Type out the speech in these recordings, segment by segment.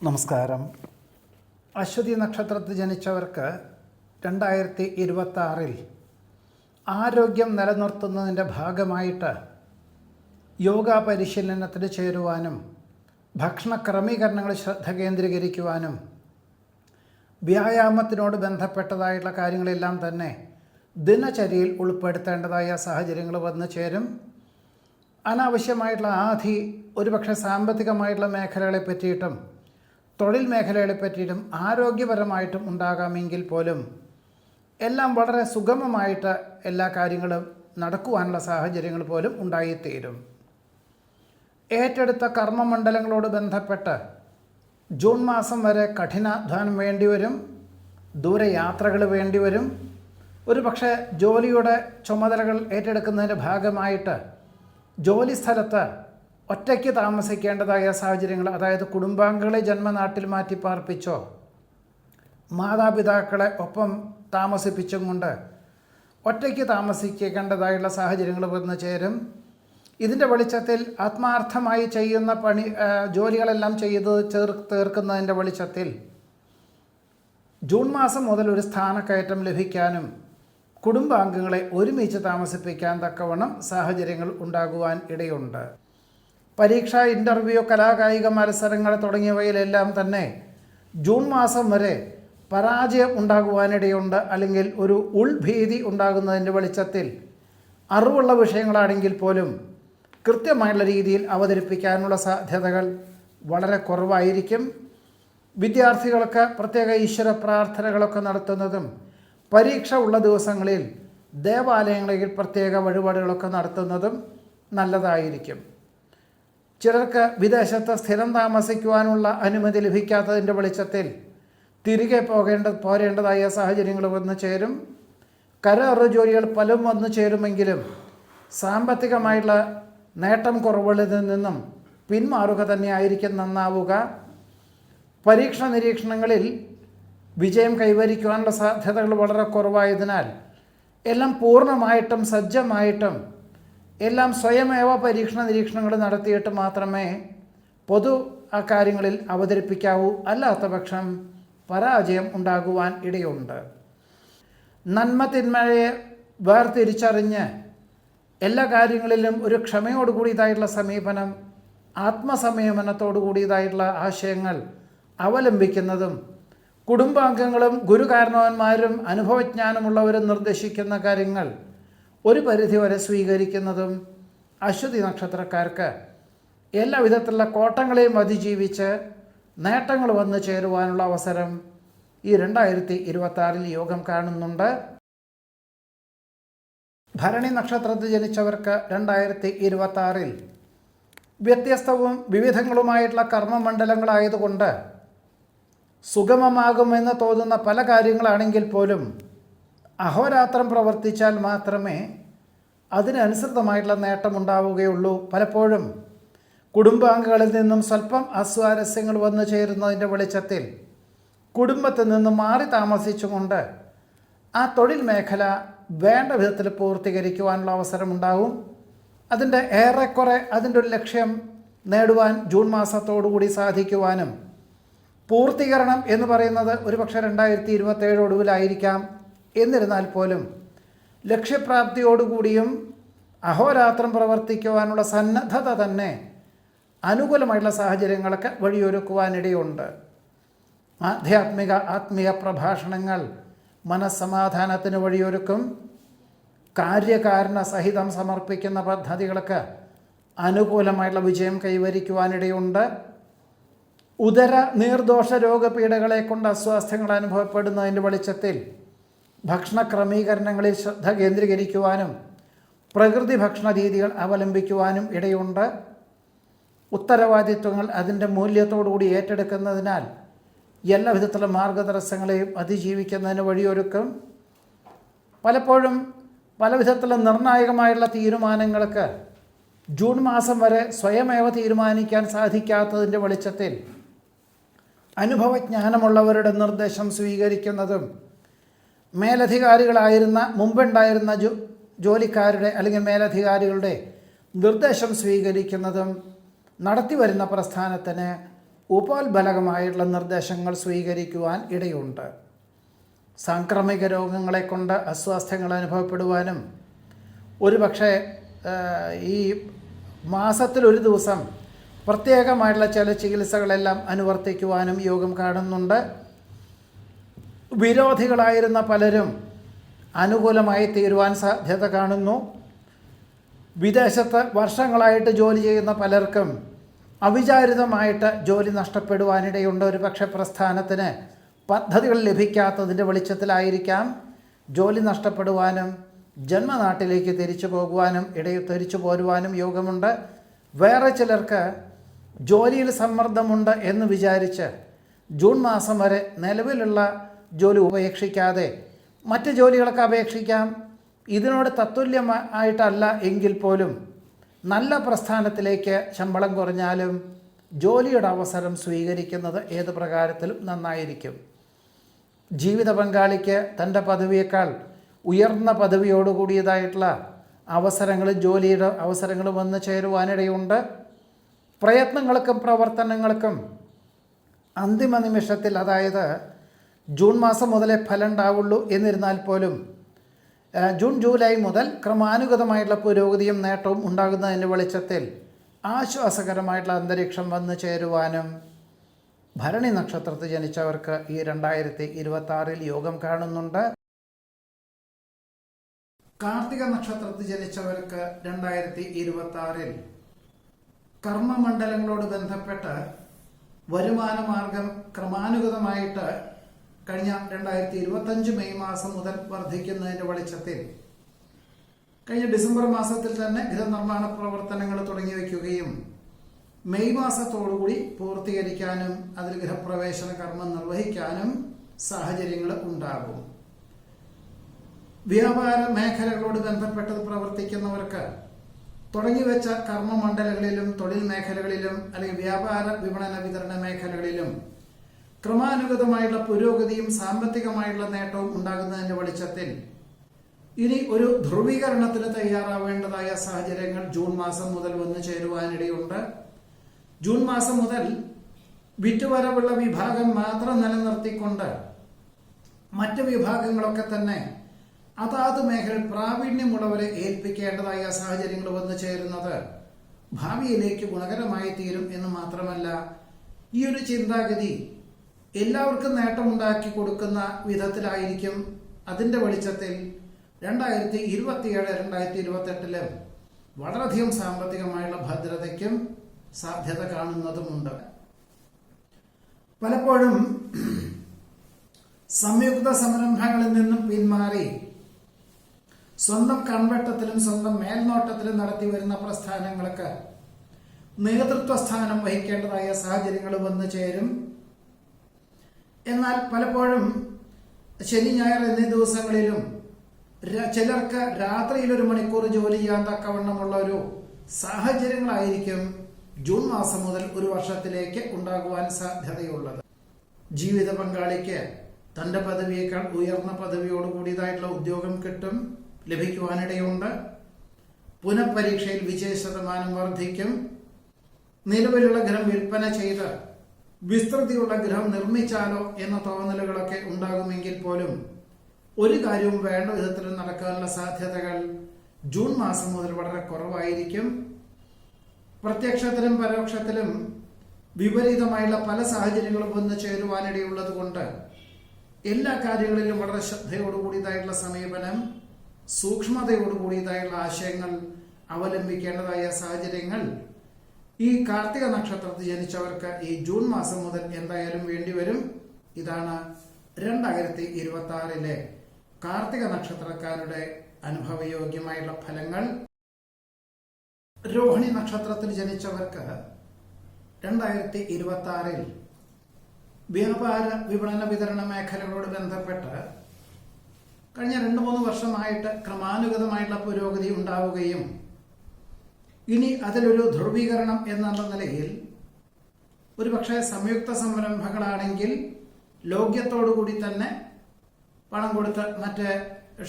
നമസ്കാരം. അശ്വതി നക്ഷത്രത്തിൽ ജനിച്ചവർക്ക് 2026 ആരോഗ്യം നിലനിർത്തുന്നതിൻ്റെ ഭാഗമായിട്ട് യോഗ പരിശീലനത്തിന് ചേരുവാനും ഭക്ഷണ ക്രമീകരണങ്ങളിൽ ശ്രദ്ധ കേന്ദ്രീകരിക്കുവാനും വ്യായാമത്തിനോട് ബന്ധപ്പെട്ടതായിട്ടുള്ള കാര്യങ്ങളെല്ലാം തന്നെ ദിനചര്യയിൽ ഉൾപ്പെടുത്തേണ്ടതായ സാഹചര്യങ്ങൾ വന്നു ചേരും. അനാവശ്യമായിട്ടുള്ള ഒരുപക്ഷെ സാമ്പത്തികമായിട്ടുള്ള മേഖലകളെ പറ്റിയിട്ടും തൊഴിൽ മേഖലകളെ പറ്റിയിട്ടും ആരോഗ്യപരമായിട്ടും ഉണ്ടാകാമെങ്കിൽ പോലും എല്ലാം വളരെ സുഗമമായിട്ട് എല്ലാ കാര്യങ്ങളും നടക്കുവാനുള്ള സാഹചര്യങ്ങൾ പോലും ഉണ്ടായിത്തീരും. ഏറ്റെടുത്ത കർമ്മമണ്ഡലങ്ങളോട് ബന്ധപ്പെട്ട് ജൂൺ മാസം വരെ കഠിനാധ്വാനം വേണ്ടിവരും, ദൂരയാത്രകൾ വേണ്ടിവരും. ഒരുപക്ഷെ ജോലിയുടെ ചുമതലകൾ ഏറ്റെടുക്കുന്നതിൻ്റെ ഭാഗമായിട്ട് ജോലി സ്ഥലത്ത് ഒറ്റയ്ക്ക് താമസിക്കേണ്ടതായ സാഹചര്യങ്ങൾ, അതായത് കുടുംബാംഗങ്ങളെ ജന്മനാട്ടിൽ മാറ്റി പാർപ്പിച്ചോ മാതാപിതാക്കളെ ഒപ്പം താമസിപ്പിച്ചും കൊണ്ട് ഒറ്റയ്ക്ക് താമസിക്കേണ്ടതായുള്ള സാഹചര്യങ്ങൾ വന്നു ചേരും. ഇതിൻ്റെ വെളിച്ചത്തിൽ ആത്മാർത്ഥമായി ചെയ്യുന്ന ജോലികളെല്ലാം ചെയ്ത് തീർക്കുന്നതിൻ്റെ വെളിച്ചത്തിൽ ജൂൺ മാസം മുതൽ ഒരു സ്ഥാനക്കയറ്റം ലഭിക്കാനും കുടുംബാംഗങ്ങളെ ഒരുമിച്ച് താമസിപ്പിക്കാൻ തക്കവണ്ണം സാഹചര്യങ്ങൾ ഉണ്ടാകുവാൻ ഇടയുണ്ട്. പരീക്ഷ, ഇൻ്റർവ്യൂ, കലാകായിക മത്സരങ്ങൾ തുടങ്ങിയവയിലെല്ലാം തന്നെ ജൂൺ മാസം വരെ പരാജയം ഉണ്ടാകുവാനിടയുണ്ട്. അല്ലെങ്കിൽ ഒരു ഉൾഭീതി ഉണ്ടാകുന്നതിൻ്റെ വെളിച്ചത്തിൽ അറിവുള്ള വിഷയങ്ങളാണെങ്കിൽ പോലും കൃത്യമായുള്ള രീതിയിൽ അവതരിപ്പിക്കാനുള്ള സാധ്യതകൾ വളരെ കുറവായിരിക്കും. വിദ്യാർത്ഥികൾക്ക് പ്രത്യേക ഈശ്വര പ്രാർത്ഥനകളൊക്കെ നടത്തുന്നതും പരീക്ഷ ഉള്ള ദിവസങ്ങളിൽ ദേവാലയങ്ങളിൽ പ്രത്യേക വഴിപാടുകളൊക്കെ നടത്തുന്നതും നല്ലതായിരിക്കും. ചിലർക്ക് വിദേശത്ത് സ്ഥിരം താമസിക്കുവാനുള്ള അനുമതി ലഭിക്കാത്തതിൻ്റെ വെളിച്ചത്തിൽ തിരികെ പോരേണ്ടതായ സാഹചര്യങ്ങൾ വന്നു ചേരും. കരാർ ജോലികൾ പലതും വന്നു ചേരുമെങ്കിലും സാമ്പത്തികമായിട്ടുള്ള നേട്ടം കുറവുകളിൽ നിന്നും പിന്മാറുക തന്നെയായിരിക്കും നന്നാവുക. പരീക്ഷ നിരീക്ഷണങ്ങളിൽ വിജയം കൈവരിക്കുവാനുള്ള സാധ്യതകൾ വളരെ കുറവായതിനാൽ എല്ലാം പൂർണ്ണമായിട്ടും സജ്ജമായിട്ടും എല്ലാം സ്വയമേവ പരീക്ഷണ നിരീക്ഷണങ്ങൾ നടത്തിയിട്ട് മാത്രമേ പൊതു കാര്യങ്ങളിൽ അവതരിപ്പിക്കാവൂ. അല്ലാത്ത പക്ഷം പരാജയം ഉണ്ടാകുവാൻ ഇടയുണ്ട്. നന്മ തിന്മയെ വേർതിരിച്ചറിഞ്ഞ് എല്ലാ കാര്യങ്ങളിലും ഒരു ക്ഷമയോടുകൂടിയതായിട്ടുള്ള സമീപനം, ആത്മസംയമനത്തോടു കൂടിയതായിട്ടുള്ള ആശയങ്ങൾ അവലംബിക്കുന്നതും കുടുംബാംഗങ്ങളും ഗുരുകാരണവന്മാരും അനുഭവജ്ഞാനമുള്ളവരും നിർദ്ദേശിക്കുന്ന കാര്യങ്ങൾ ഒരു പരിധിവരെ സ്വീകരിക്കുന്നതും അശ്വതി നക്ഷത്രക്കാർക്ക് എല്ലാ വിധത്തിലുള്ള കോട്ടങ്ങളെയും അതിജീവിച്ച് നേട്ടങ്ങൾ വന്നു ചേരുവാനുള്ള അവസരം ഈ 2026 യോഗം കാണുന്നുണ്ട്. ഭരണി നക്ഷത്രത്തിൽ ജനിച്ചവർക്ക് 2026 വ്യത്യസ്തവും വിവിധങ്ങളുമായിട്ടുള്ള കർമ്മമണ്ഡലങ്ങളായതുകൊണ്ട് സുഗമമാകുമെന്ന് തോന്നുന്ന പല കാര്യങ്ങളാണെങ്കിൽ പോലും അഹോരാത്രം പ്രവർത്തിച്ചാൽ മാത്രമേ അതിനനുസൃതമായിട്ടുള്ള നേട്ടമുണ്ടാവുകയുള്ളൂ. പലപ്പോഴും കുടുംബാംഗങ്ങളിൽ നിന്നും സ്വല്പം അസ്വാരസ്യങ്ങൾ വന്നു ചേരുന്നതിൻ്റെ വെളിച്ചത്തിൽ കുടുംബത്തിൽ നിന്നും മാറി താമസിച്ചുകൊണ്ട് ആ തൊഴിൽ മേഖല വേണ്ട വിധത്തിൽ പൂർത്തീകരിക്കുവാനുള്ള അവസരമുണ്ടാവും. ഏറെക്കുറെ അതിൻ്റെ ഒരു ലക്ഷ്യം നേടുവാൻ ജൂൺ മാസത്തോടുകൂടി സാധിക്കുവാനും, പൂർത്തീകരണം എന്ന് പറയുന്നത് ഒരുപക്ഷെ 2027 ഒടുവിലായിരിക്കാം. എന്നിരുന്നാൽ പോലും ലക്ഷ്യപ്രാപ്തിയോടുകൂടിയും അഹോരാത്രം പ്രവർത്തിക്കുവാനുള്ള സന്നദ്ധത തന്നെ അനുകൂലമായിട്ടുള്ള സാഹചര്യങ്ങളൊക്കെ വഴിയൊരുക്കുവാനിടയുണ്ട്. ആത്മീയ പ്രഭാഷണങ്ങൾ മനസ്സമാധാനത്തിന് വഴിയൊരുക്കും. കാര്യകാരണ സഹിതം സമർപ്പിക്കുന്ന പദ്ധതികൾക്ക് അനുകൂലമായിട്ടുള്ള വിജയം കൈവരിക്കുവാനിടയുണ്ട്. ഉദര നീർദോഷ രോഗപീഠകളെ കൊണ്ട് അസ്വാസ്ഥ്യങ്ങൾ അനുഭവപ്പെടുന്നതിൻ്റെ വെളിച്ചത്തിൽ ഭക്ഷണ ക്രമീകരണങ്ങളിൽ ശ്രദ്ധ കേന്ദ്രീകരിക്കുവാനും പ്രകൃതി ഭക്ഷണ രീതികൾ അവലംബിക്കുവാനും ഇടയുണ്ട്. ഉത്തരവാദിത്വങ്ങൾ അതിൻ്റെ മൂല്യത്തോടുകൂടി ഏറ്റെടുക്കുന്നതിനാൽ എല്ലാ വിധത്തിലുള്ള മാർഗതടസ്സങ്ങളെയും അതിജീവിക്കുന്നതിന് വഴിയൊരുക്കും. പലപ്പോഴും പല വിധത്തിലുള്ള നിർണായകമായുള്ള തീരുമാനങ്ങൾക്ക് ജൂൺ മാസം വരെ സ്വയമേവ തീരുമാനിക്കാൻ സാധിക്കാത്തതിൻ്റെ വെളിച്ചത്തിൽ അനുഭവജ്ഞാനമുള്ളവരുടെ നിർദ്ദേശം സ്വീകരിക്കുന്നതും മുമ്പുണ്ടായിരുന്ന ജോലിക്കാരുടെ അല്ലെങ്കിൽ മേലധികാരികളുടെ നിർദ്ദേശം സ്വീകരിക്കുന്നതും നടത്തിവരുന്ന പ്രസ്ഥാനത്തിന് ഉപോത്ബലകമായിട്ടുള്ള നിർദ്ദേശങ്ങൾ സ്വീകരിക്കുവാൻ ഇടയുണ്ട്. സാംക്രമിക രോഗങ്ങളെ കൊണ്ട് അസ്വാസ്ഥ്യങ്ങൾ അനുഭവപ്പെടുവാനും ഒരുപക്ഷെ ഈ മാസത്തിലൊരു ദിവസം പ്രത്യേകമായിട്ടുള്ള ചില ചികിത്സകളെല്ലാം അനുവർത്തിക്കുവാനും യോഗം കാണുന്നുണ്ട്. വിരോധികളായിരുന്ന പലരും അനുകൂലമായി തീരുവാൻ സാധ്യത കാണുന്നു. വിദേശത്ത് വർഷങ്ങളായിട്ട് ജോലി ചെയ്യുന്ന പലർക്കും അവിചാരിതമായിട്ട് ജോലി നഷ്ടപ്പെടുവാനിടയുണ്ട്. ഒരു പക്ഷേ പ്രസ്ഥാനത്തിന് പദ്ധതികൾ ലഭിക്കാത്തതിൻ്റെ വെളിച്ചത്തിലായിരിക്കാം ജോലി നഷ്ടപ്പെടുവാനും ജന്മനാട്ടിലേക്ക് തിരിച്ചു പോരുവാനും യോഗമുണ്ട്. വേറെ ചിലർക്ക് ജോലിയിൽ സമ്മർദ്ദമുണ്ട് എന്ന് വിചാരിച്ച് ജൂൺ മാസം വരെ നിലവിലുള്ള ജോലി ഉപേക്ഷിക്കാതെ മറ്റ് ജോലികളൊക്കെ അപേക്ഷിക്കാം. ഇതിനോട് തത്തുല്യമായിട്ടല്ല എങ്കിൽ പോലും നല്ല പ്രസ്ഥാനത്തിലേക്ക് ശമ്പളം കുറഞ്ഞാലും ജോലിയുടെ അവസരം സ്വീകരിക്കുന്നത് ഏത് പ്രകാരത്തിലും നന്നായിരിക്കും. ജീവിത പങ്കാളിക്ക് തൻ്റെ പദവിയേക്കാൾ ഉയർന്ന പദവിയോടുകൂടിയതായിട്ടുള്ള ജോലിയുടെ അവസരങ്ങൾ വന്നു ചേരുവാനിടയുണ്ട്. പ്രയത്നങ്ങൾക്കും പ്രവർത്തനങ്ങൾക്കും അന്തിമ നിമിഷത്തിൽ, അതായത് ജൂൺ മാസം മുതലേ ഫലം ഉണ്ടാവുള്ളൂ എന്നിരുന്നാൽ പോലും ജൂൺ ജൂലൈ മുതൽ ക്രമാനുഗതമായിട്ടുള്ള പുരോഗതിയും നേട്ടവും ഉണ്ടാകുന്നതിൻ്റെ വെളിച്ചത്തിൽ ആശ്വാസകരമായിട്ടുള്ള അന്തരീക്ഷം വന്നു ചേരുവാനും ഭരണി നക്ഷത്രത്തിൽ ജനിച്ചവർക്ക് ഈ 2026 യോഗം കാണുന്നുണ്ട്. കാർത്തിക നക്ഷത്രത്തിൽ ജനിച്ചവർക്ക് 2026 കർമ്മമണ്ഡലങ്ങളോട് ബന്ധപ്പെട്ട് വരുമാന മാർഗം ക്രമാനുഗതമായിട്ട് കഴിഞ്ഞ 2025 മെയ് മാസം മുതൽ വർദ്ധിക്കുന്നതിൻ്റെ വെളിച്ചത്തിൽ കഴിഞ്ഞ ഡിസംബർ മാസത്തിൽ തന്നെ ഗൃഹനിർമ്മാണ പ്രവർത്തനങ്ങൾ തുടങ്ങി വയ്ക്കുകയും മെയ് മാസത്തോടുകൂടി പൂർത്തീകരിക്കാനും അതിൽ ഗൃഹപ്രവേശന കർമ്മം നിർവഹിക്കാനും സാഹചര്യങ്ങൾ ഉണ്ടാകും. വ്യാപാര മേഖലകളോട് ബന്ധപ്പെട്ടത് പ്രവർത്തിക്കുന്നവർക്ക് തുടങ്ങിവെച്ച കർമ്മമണ്ഡലങ്ങളിലും തൊഴിൽ മേഖലകളിലും അല്ലെങ്കിൽ വ്യാപാര വിപണന വിതരണ മേഖലകളിലും ക്രമാനുഗതമായുള്ള പുരോഗതിയും സാമ്പത്തികമായുള്ള നേട്ടവും ഉണ്ടാകുന്നതിൻ്റെ വെളിച്ചത്തിൽ ഇനി ഒരു ധ്രുവീകരണത്തിന് തയ്യാറാവേണ്ടതായ സാഹചര്യങ്ങൾ ജൂൺ മാസം മുതൽ വന്നു ചേരുവാനിടയുണ്ട്. ജൂൺ മാസം മുതൽ വിറ്റുവരവുള്ള വിഭാഗം മാത്രം നിലനിർത്തിക്കൊണ്ട് മറ്റ് വിഭാഗങ്ങളൊക്കെ തന്നെ അതാത് മേഖലയിൽ പ്രാവീണ്യമുള്ളവരെ ഏൽപ്പിക്കേണ്ടതായ സാഹചര്യങ്ങൾ വന്നു ചേരുന്നത് ഭാവിയിലേക്ക് ഗുണകരമായി തീരും എന്ന് മാത്രമല്ല, ഈ ഒരു ചിന്താഗതി എല്ലാവർക്കും നേട്ടമുണ്ടാക്കി കൊടുക്കുന്ന വിധത്തിലായിരിക്കും. അതിൻ്റെ വെളിച്ചത്തിൽ 2027-2028 വളരെയധികം സാമ്പത്തികമായുള്ള ഭദ്രതയ്ക്കും സാധ്യത കാണുന്നതുമുണ്ട്. പലപ്പോഴും സംയുക്ത സംരംഭങ്ങളിൽ നിന്നും പിന്മാറി സ്വന്തം കൺവെട്ടത്തിലും സ്വന്തം മേൽനോട്ടത്തിലും നടത്തി വരുന്ന പ്രസ്ഥാനങ്ങൾക്ക് നേതൃത്വ സ്ഥാനം വഹിക്കേണ്ടതായ സാഹചര്യങ്ങൾ വന്നു ചേരും. എന്നാൽ പലപ്പോഴും ശനി ഞായർ എന്നീ ദിവസങ്ങളിലും ചിലർക്ക് രാത്രിയിൽ 1 മണിക്കൂർ ജോലി ചെയ്യാൻ തക്കവണ്ണമുള്ള ഒരു സാഹചര്യങ്ങളായിരിക്കും ജൂൺ മാസം മുതൽ ഒരു വർഷത്തിലേക്ക് ഉണ്ടാകുവാൻ സാധ്യതയുള്ളത്. ജീവിത പങ്കാളിക്ക് തന്റെ പദവിയേക്കാൾ ഉയർന്ന പദവിയോടുകൂടിയതായിട്ടുള്ള ഉദ്യോഗം ലഭിക്കുവാനിടയുണ്ട്. പുനഃപരീക്ഷയിൽ വിജയശതമാനം വർദ്ധിക്കും. നിലവിലുള്ള ഗൃഹം വിൽപ്പന ചെയ്ത് വിസ്തൃതിയുള്ള ഗൃഹം നിർമ്മിച്ചാലോ എന്ന തോന്നലുകളൊക്കെ ഉണ്ടാകുമെങ്കിൽ പോലും ഒരു കാര്യവും വേണ്ട വിധത്തിൽ നടക്കാനുള്ള സാധ്യതകൾ ജൂൺ മാസം മുതൽ വളരെ കുറവായിരിക്കും. പ്രത്യക്ഷത്തിലും പരോക്ഷത്തിലും വിപരീതമായുള്ള പല സാഹചര്യങ്ങളും വന്നു ചേരുവാനിടയുള്ളത് കൊണ്ട് എല്ലാ കാര്യങ്ങളിലും വളരെ ശ്രദ്ധയോടുകൂടിയതായിട്ടുള്ള സമീപനം, സൂക്ഷ്മതയോടുകൂടിയതായുള്ള ആശയങ്ങൾ അവലംബിക്കേണ്ടതായ സാഹചര്യങ്ങൾ ഈ കാർത്തിക നക്ഷത്രത്തിൽ ജനിച്ചവർക്ക് ഈ ജൂൺ മാസം മുതൽ എന്തായാലും വേണ്ടിവരും. ഇതാണ് 2026 കാർത്തിക നക്ഷത്രക്കാരുടെ അനുഭവയോഗ്യമായുള്ള ഫലങ്ങൾ. രോഹിണി നക്ഷത്രത്തിൽ ജനിച്ചവർക്ക് 2026 വ്യാപാര വിപണന വിതരണ മേഖലകളോട് ബന്ധപ്പെട്ട് കഴിഞ്ഞ 2-3 വർഷമായിട്ട് ക്രമാനുഗതമായിട്ടുള്ള പുരോഗതി ഉണ്ടാവുകയും ഇനി അതിലൊരു ധ്രുവീകരണം എന്നുള്ള നിലയിൽ ഒരുപക്ഷെ സംയുക്ത സംരംഭങ്ങളാണെങ്കിൽ ലോക്യത്തോടുകൂടി തന്നെ പണം കൊടുത്ത് മറ്റ്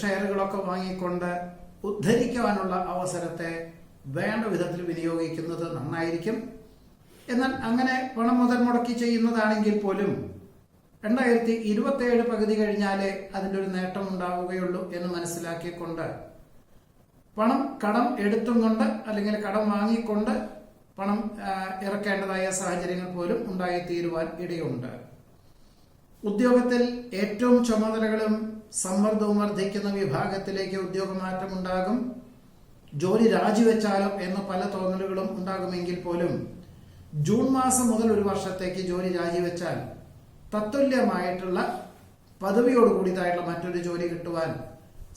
ഷെയറുകളൊക്കെ വാങ്ങിക്കൊണ്ട് ഉദ്ധരിക്കുവാനുള്ള അവസരത്തെ വേണ്ട വിധത്തിൽ വിനിയോഗിക്കുന്നത് നന്നായിരിക്കും. എന്നാൽ അങ്ങനെ പണം മുതൽ മുടക്കി ചെയ്യുന്നതാണെങ്കിൽ പോലും 2027 പകുതി കഴിഞ്ഞാലേ അതിൻ്റെ ഒരു നേട്ടം ഉണ്ടാവുകയുള്ളൂ എന്ന് മനസ്സിലാക്കിക്കൊണ്ട് പണം കടം എടുത്തും കൊണ്ട് അല്ലെങ്കിൽ കടം വാങ്ങിക്കൊണ്ട് പണം ഇറക്കേണ്ടതായ സാഹചര്യങ്ങൾ പോലും ഉണ്ടായിത്തീരുവാൻ ഇടയുണ്ട്. ഉദ്യോഗത്തിൽ ഏറ്റവും ചുമതലകളും സമ്മർദ്ദവും വർദ്ധിക്കുന്ന വിഭാഗത്തിലേക്ക് ഉദ്യോഗമാറ്റം ഉണ്ടാകും. ജോലി രാജിവെച്ചാലോ എന്ന പല തോന്നലുകളും ഉണ്ടാകുമെങ്കിൽ പോലും ജൂൺ മാസം മുതൽ ഒരു വർഷത്തേക്ക് ജോലി രാജിവെച്ചാൽ തത്തുല്യമായിട്ടുള്ള പദവിയോടുകൂടിയതായിട്ടുള്ള മറ്റൊരു ജോലി കിട്ടുവാൻ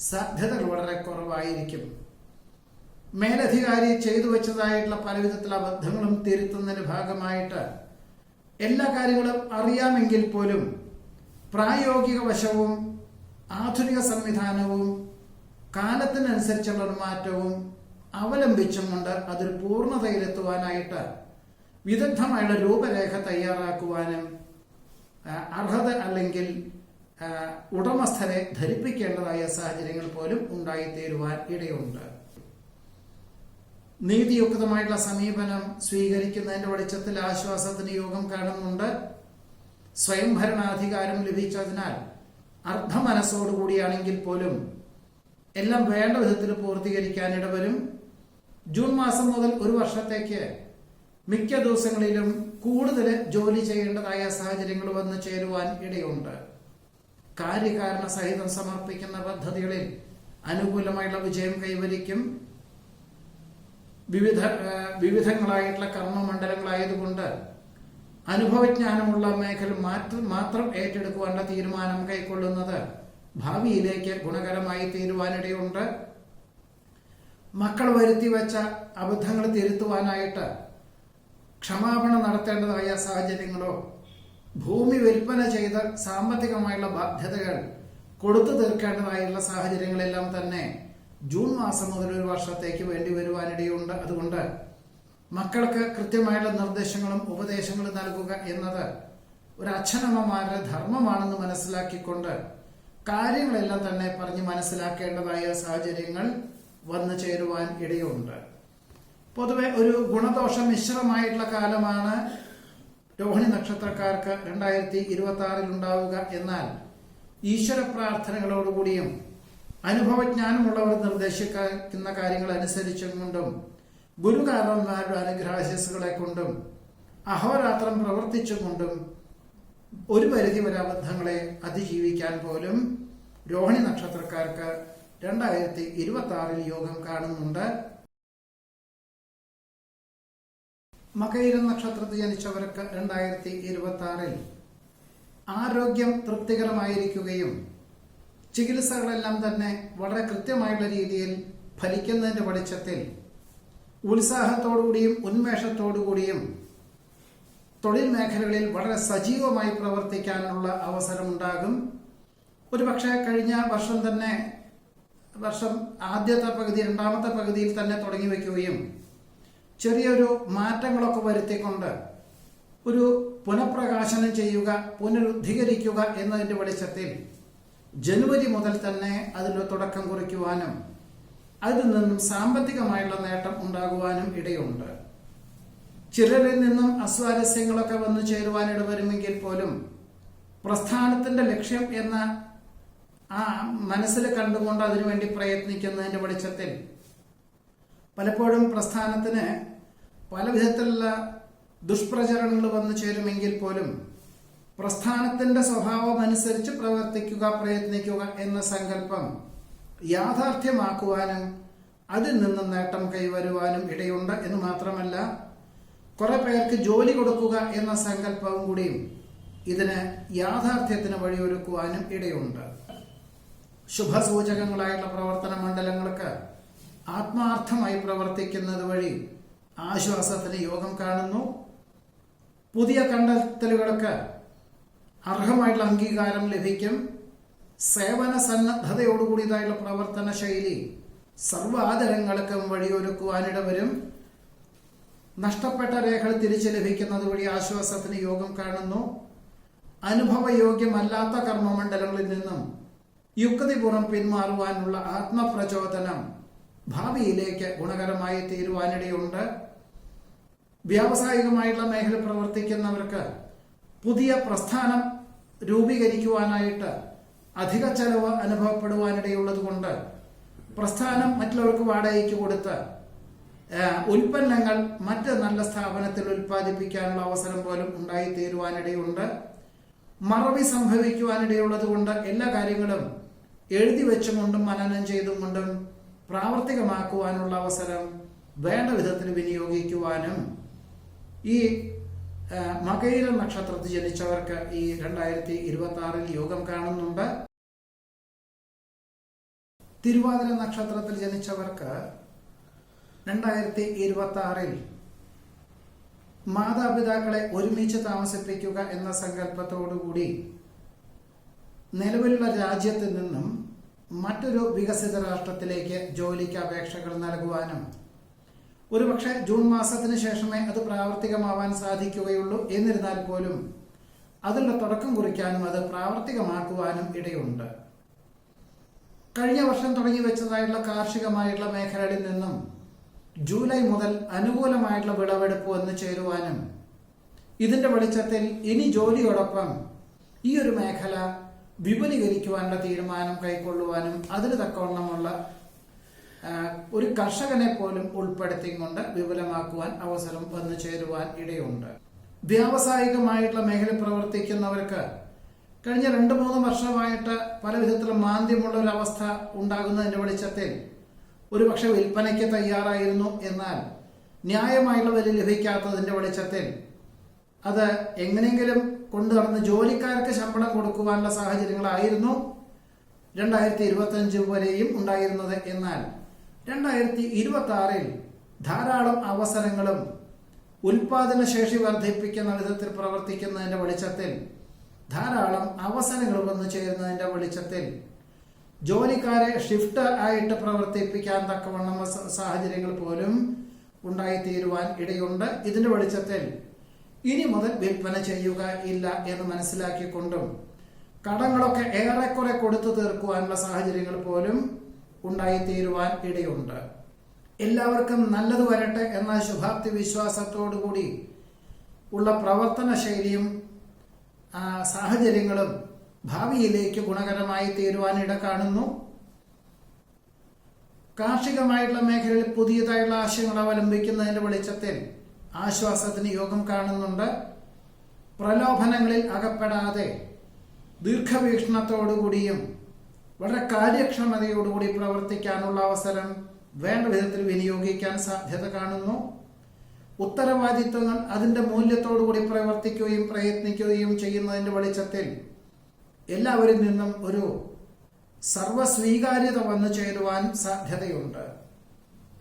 സാധ്യതകൾ വളരെ കുറവായിരിക്കും. മേലധികാരി ചെയ്തു വെച്ചതായിട്ടുള്ള പലവിധത്തിലുള്ള അബദ്ധങ്ങളും തിരുത്തുന്നതിന്റെ ഭാഗമായിട്ട് എല്ലാ കാര്യങ്ങളും അറിയാമെങ്കിൽ പോലും പ്രായോഗിക വശവും ആധുനിക സംവിധാനവും കാലത്തിനനുസരിച്ചുള്ള ഒരു മാറ്റവും അവലംബിച്ചും കൊണ്ട് അതൊരു പൂർണ്ണതയിലെത്തുവാനായിട്ട് വിദഗ്ധമായുള്ള രൂപരേഖ തയ്യാറാക്കുവാനും അർഹത അല്ലെങ്കിൽ ഉടമസ്ഥരെ ധരിപ്പിക്കേണ്ടതായ സാഹചര്യങ്ങൾ പോലും ഉണ്ടായിത്തീരുവാൻ ഇടയുണ്ട്. നീതിയുക്തമായിട്ടുള്ള സമീപനം സ്വീകരിക്കുന്നതിന്റെ വെളിച്ചത്തിൽ ആശ്വാസത്തിന് യോഗം കാണുന്നുണ്ട്. സ്വയംഭരണാധികാരം ലഭിച്ചതിനാൽ അർദ്ധമനസ്സോടുകൂടിയാണെങ്കിൽ പോലും എല്ലാം വേണ്ട വിധത്തിൽ പൂർത്തീകരിക്കാൻ ഇടവരും. ജൂൺ മാസം മുതൽ ഒരു വർഷത്തേക്ക് മിക്ക ദിവസങ്ങളിലും കൂടുതൽ ജോലി ചെയ്യേണ്ടതായ സാഹചര്യങ്ങൾ വന്നു ചേരുവാൻ ഇടയുണ്ട്. കാര്യകാരണ സഹിതം സമർപ്പിക്കുന്ന പദ്ധതികളിൽ അനുകൂലമായുള്ള വിജയം കൈവരിക്കും. വിവിധങ്ങളായിട്ടുള്ള കർമ്മമണ്ഡലങ്ങളായതുകൊണ്ട് അനുഭവജ്ഞാനമുള്ള മേഖല മാത്രം ഏറ്റെടുക്കുവാനുള്ള തീരുമാനം കൈക്കൊള്ളുന്നത് ഭാവിയിലേക്ക് ഗുണകരമായി തീരുവാനിടയുണ്ട്. മക്കൾ വരുത്തി വെച്ച അബദ്ധങ്ങൾ തിരുത്തുവാനായിട്ട് ക്ഷമാപണം നടത്തേണ്ടതായ സാഹചര്യങ്ങളോ ഭൂമി വിൽപ്പന ചെയ്ത് സാമ്പത്തികമായുള്ള ബാധ്യതകൾ കൊടുത്തു തീർക്കേണ്ടതായുള്ള സാഹചര്യങ്ങളെല്ലാം തന്നെ ജൂൺ മാസം മുതൽ ഒരു വർഷത്തേക്ക് വേണ്ടി വരുവാനിടയുണ്ട്. അതുകൊണ്ട് മക്കൾക്ക് കൃത്യമായുള്ള നിർദ്ദേശങ്ങളും ഉപദേശങ്ങളും നൽകുക എന്നത് ഒരു അച്ഛനമ്മമാരുടെ ധർമ്മമാണെന്ന് മനസ്സിലാക്കിക്കൊണ്ട് കാര്യങ്ങളെല്ലാം തന്നെ പറഞ്ഞ് മനസ്സിലാക്കേണ്ടതായ സാഹചര്യങ്ങൾ വന്നു ചേരുവാൻ ഇടയുണ്ട്. പൊതുവെ ഒരു ഗുണദോഷ മിശ്രമായിട്ടുള്ള കാലമാണ് രോഹിണി നക്ഷത്രക്കാർക്ക് 2026 ഉണ്ടാവുക. എന്നാൽ ഈശ്വര പ്രാർത്ഥനകളോടുകൂടിയും അനുഭവജ്ഞാനമുള്ളവർ നിർദ്ദേശിക്കുന്ന കാര്യങ്ങൾ അനുസരിച്ചും കൊണ്ടും ഗുരുകാരണന്മാരുടെ അനുഗ്രഹാശിസുകളെ കൊണ്ടും അഹോരാത്രം പ്രവർത്തിച്ചുകൊണ്ടും ഒരു പരിധിവരെ അബദ്ധങ്ങളെ അതിജീവിക്കാൻ പോലും രോഹിണി നക്ഷത്രക്കാർക്ക് 2026 യോഗം കാണുന്നുണ്ട്. മകയിരം നക്ഷത്രത്തിൽ ജനിച്ചവർക്ക് 2026 ആരോഗ്യം തൃപ്തികരമായിരിക്കുകയും ചികിത്സകളെല്ലാം തന്നെ വളരെ കൃത്യമായുള്ള രീതിയിൽ ഫലിക്കുന്നതിന്റെ വെളിച്ചത്തിൽ ഉത്സാഹത്തോടുകൂടിയും ഉന്മേഷത്തോടുകൂടിയും തൊഴിൽ മേഖലകളിൽ വളരെ സജീവമായി പ്രവർത്തിക്കാനുള്ള അവസരമുണ്ടാകും. ഒരുപക്ഷെ കഴിഞ്ഞ വർഷം ആദ്യത്തെ പകുതി രണ്ടാമത്തെ പകുതിയിൽ തന്നെ തുടങ്ങി വയ്ക്കുകയും ചെറിയൊരു മാറ്റങ്ങളൊക്കെ വരുത്തിക്കൊണ്ട് ഒരു പുനഃപ്രകാശനം ചെയ്യുക, പുനരുദ്ധീകരിക്കുക എന്നതിന്റെ വെളിച്ചത്തിൽ ജനുവരി മുതൽ തന്നെ അതിന് തുടക്കം കുറിക്കുവാനും അതിൽ നിന്നും സാമ്പത്തികമായുള്ള നേട്ടം ഉണ്ടാകുവാനും ഇടയുണ്ട്. ചിലരിൽ നിന്നും അസ്വാരസ്യങ്ങളൊക്കെ വന്നു ചേരുവാൻ ഇടവരുമെങ്കിൽ പോലും പ്രസ്ഥാനത്തിന്റെ ലക്ഷ്യം എന്ന ആ മനസ്സിൽ കണ്ടുകൊണ്ട് അതിനുവേണ്ടി പ്രയത്നിക്കുന്നതിന്റെ വെളിച്ചത്തിൽ പലപ്പോഴും പ്രസ്ഥാനത്തിന് പല വിധത്തിലുള്ള ദുഷ്പ്രചരണങ്ങൾ വന്നു ചേരുമെങ്കിൽ പോലും പ്രസ്ഥാനത്തിന്റെ സ്വഭാവം അനുസരിച്ച് പ്രവർത്തിക്കുക, പ്രയത്നിക്കുക എന്ന സങ്കല്പം യാഥാർത്ഥ്യമാക്കുവാനും അതിൽ നിന്നും നേട്ടം കൈവരുവാനും ഇടയുണ്ട്. എന്ന് മാത്രമല്ല, കുറെ പേർക്ക് ജോലി കൊടുക്കുക എന്ന സങ്കല്പവും കൂടിയും ഇതിന് യാഥാർത്ഥ്യത്തിന് വഴിയൊരുക്കുവാനും ഇടയുണ്ട്. ശുഭസൂചകങ്ങളായുള്ള പ്രവർത്തന മണ്ഡലങ്ങൾക്ക് ആത്മാർത്ഥമായി പ്രവർത്തിക്കുന്നത് വഴി ആശ്വാസത്തിന് യോഗം കാണുന്നു. പുതിയ കണ്ടെത്തലുകൾക്ക് അർഹമായിട്ടുള്ള അംഗീകാരം ലഭിക്കും. സേവന സന്നദ്ധതയോടുകൂടിയതായുള്ള പ്രവർത്തന ശൈലി സർവാദരങ്ങൾക്കും വഴിയൊരുക്കുവാനിടവരും. നഷ്ടപ്പെട്ട രേഖകൾ തിരിച്ചു ലഭിക്കുന്നത് വഴി ആശ്വാസത്തിന് യോഗം കാണുന്നു. അനുഭവയോഗ്യമല്ലാത്ത കർമ്മമണ്ഡലങ്ങളിൽ നിന്നും യുക്തിപൂർവ്വം പിന്മാറുവാനുള്ള ആത്മപ്രചോദനം ഭാവിയിലേക്ക് ഗുണകരമായി തീരുവാനിടയുണ്ട്. വ്യാവസായികമായിട്ടുള്ള മേഖല പ്രവർത്തിക്കുന്നവർക്ക് പുതിയ പ്രസ്ഥാനം രൂപീകരിക്കുവാനായിട്ട് അധിക ചെലവ് അനുഭവപ്പെടുവാനിടയുള്ളത് കൊണ്ട് പ്രസ്ഥാനം മറ്റുള്ളവർക്ക് വാടകയ്ക്ക് കൊടുത്ത് ഉൽപ്പന്നങ്ങൾ മറ്റ് നല്ല സ്ഥാപനത്തിൽ ഉൽപ്പാദിപ്പിക്കാനുള്ള അവസരം പോലും ഉണ്ടായിത്തീരുവാനിടയുണ്ട്. മറവി സംഭവിക്കുവാനിടയുള്ളത് കൊണ്ട് എല്ലാ കാര്യങ്ങളും എഴുതി വെച്ചുകൊണ്ടും മനനം ചെയ്തുകൊണ്ടും പ്രാവർത്തികമാക്കുവാനുള്ള അവസരം വേണ്ട വിധത്തിൽ വിനിയോഗിക്കുവാനും ഈ മകയിര നക്ഷത്രത്തിൽ ജനിച്ചവർക്ക് ഈ 2026 യോഗം കാണുന്നുണ്ട്. തിരുവാതിര നക്ഷത്രത്തിൽ ജനിച്ചവർക്ക് 2026 മാതാപിതാക്കളെ ഒരുമിച്ച് താമസിപ്പിക്കുക എന്ന സങ്കല്പത്തോടുകൂടി നിലവിലുള്ള രാജ്യത്തിൽ നിന്നും മറ്റൊരു വികസിത രാഷ്ട്രത്തിലേക്ക് ജോലിക്ക് അപേക്ഷകൾ നൽകുവാനും ഒരുപക്ഷെ ജൂൺ മാസത്തിന് ശേഷമേ അത് പ്രാവർത്തികമാവാൻ സാധിക്കുകയുള്ളൂ. എന്നിരുന്നാൽ പോലും അതിനുള്ള തുടക്കം കുറിക്കാനും അത് പ്രാവർത്തികമാക്കുവാനും ഇടയുണ്ട്. കഴിഞ്ഞ വർഷം തുടങ്ങി വെച്ചതായിട്ടുള്ള കാർഷികമായിട്ടുള്ള മേഖലകളിൽ നിന്നും ജൂലൈ മുതൽ അനുകൂലമായിട്ടുള്ള വിളവെടുപ്പ് വന്നു ചേരുവാനും ഇതിന്റെ വെളിച്ചത്തിൽ ഇനി ജോലിയോടൊപ്പം ഈ ഒരു മേഖല വിപുലീകരിക്കുവാനുള്ള തീരുമാനം കൈക്കൊള്ളുവാനും അതിന് തക്കവണ്ണമുള്ള ഒരു കർഷകനെ പോലും ഉൾപ്പെടുത്തിക്കൊണ്ട് വിപുലമാക്കുവാൻ അവസരം വന്നു ചേരുവാൻ ഇടയുണ്ട്. വ്യാവസായികമായിട്ടുള്ള മേഖല പ്രവർത്തിക്കുന്നവർക്ക് കഴിഞ്ഞ 2-3 വർഷമായിട്ട് പല വിധത്തിലും മാന്ദ്യമുള്ള ഒരു അവസ്ഥ ഉണ്ടാകുന്നതിന്റെ വെളിച്ചത്തിൽ ഒരുപക്ഷെ വിൽപ്പനയ്ക്ക് തയ്യാറായിരുന്നു, എന്നാൽ ന്യായമായിട്ടുള്ള വില ലഭിക്കാത്തതിന്റെ വെളിച്ചത്തിൽ അത് എങ്ങനെയെങ്കിലും കൊണ്ടു നടന്ന് ജോലിക്കാർക്ക് ശമ്പളം കൊടുക്കുവാനുള്ള സാഹചര്യങ്ങളായിരുന്നു 2025 വരെയും ഉണ്ടായിരുന്നത്. എന്നാൽ 2026 ധാരാളം അവസരങ്ങളും ഉൽപാദന ശേഷി വർദ്ധിപ്പിക്കുന്ന വിധത്തിൽ പ്രവർത്തിക്കുന്നതിന്റെ വെളിച്ചത്തിൽ ധാരാളം അവസരങ്ങൾ വന്നു ചേരുന്നതിന്റെ വെളിച്ചത്തിൽ ജോലിക്കാരെ ഷിഫ്റ്റ് ആയിട്ട് പ്രവർത്തിപ്പിക്കാൻ തക്കവണ്ണം സാഹചര്യങ്ങൾ പോലും ഉണ്ടായിത്തീരുവാൻ ഇടയുണ്ട്. ഇതിന്റെ വെളിച്ചത്തിൽ ഇനി മുതൽ വിൽപ്പന ചെയ്യുക ഇല്ല എന്ന് മനസ്സിലാക്കിക്കൊണ്ടും കടങ്ങളൊക്കെ ഏറെക്കുറെ കൊടുത്തു തീർക്കുവാനുള്ള സാഹചര്യങ്ങൾ പോലും ഉണ്ടായിത്തീരുവാൻ ഇടയുണ്ട്. എല്ലാവർക്കും നല്ലത് വരട്ടെ എന്ന ശുഭാപ്തി വിശ്വാസത്തോടുകൂടി ഉള്ള പ്രവർത്തന ശൈലിയും സാഹചര്യങ്ങളും ഭാവിയിലേക്ക് ഗുണകരമായി തീരുവാനിട കാണുന്നു. കാർഷികമായിട്ടുള്ള മേഖലയിൽ പുതിയതായുള്ള ആശയങ്ങൾ അവലംബിക്കുന്നതിന്റെ വെളിച്ചത്തിൽ ആശ്വാസത്തിന് യോഗം കാണുന്നുണ്ട്. പ്രലോഭനങ്ങളിൽ അകപ്പെടാതെ ദീർഘവീക്ഷണത്തോടുകൂടിയും വളരെ കാര്യക്ഷമതയോടുകൂടി പ്രവർത്തിക്കാനുള്ള അവസരം വേണ്ട വിധത്തിൽ വിനിയോഗിക്കാൻ സാധ്യത കാണുന്നു. ഉത്തരവാദിത്വങ്ങൾ അതിന്റെ മൂല്യത്തോടുകൂടി പ്രവർത്തിക്കുകയും പ്രയത്നിക്കുകയും ചെയ്യുന്നതിന്റെ വെളിച്ചത്തിൽ എല്ലാവരിൽ നിന്നും ഒരു സർവസ്വീകാര്യത വന്നു ചേരുവാൻ സാധ്യതയുണ്ട്.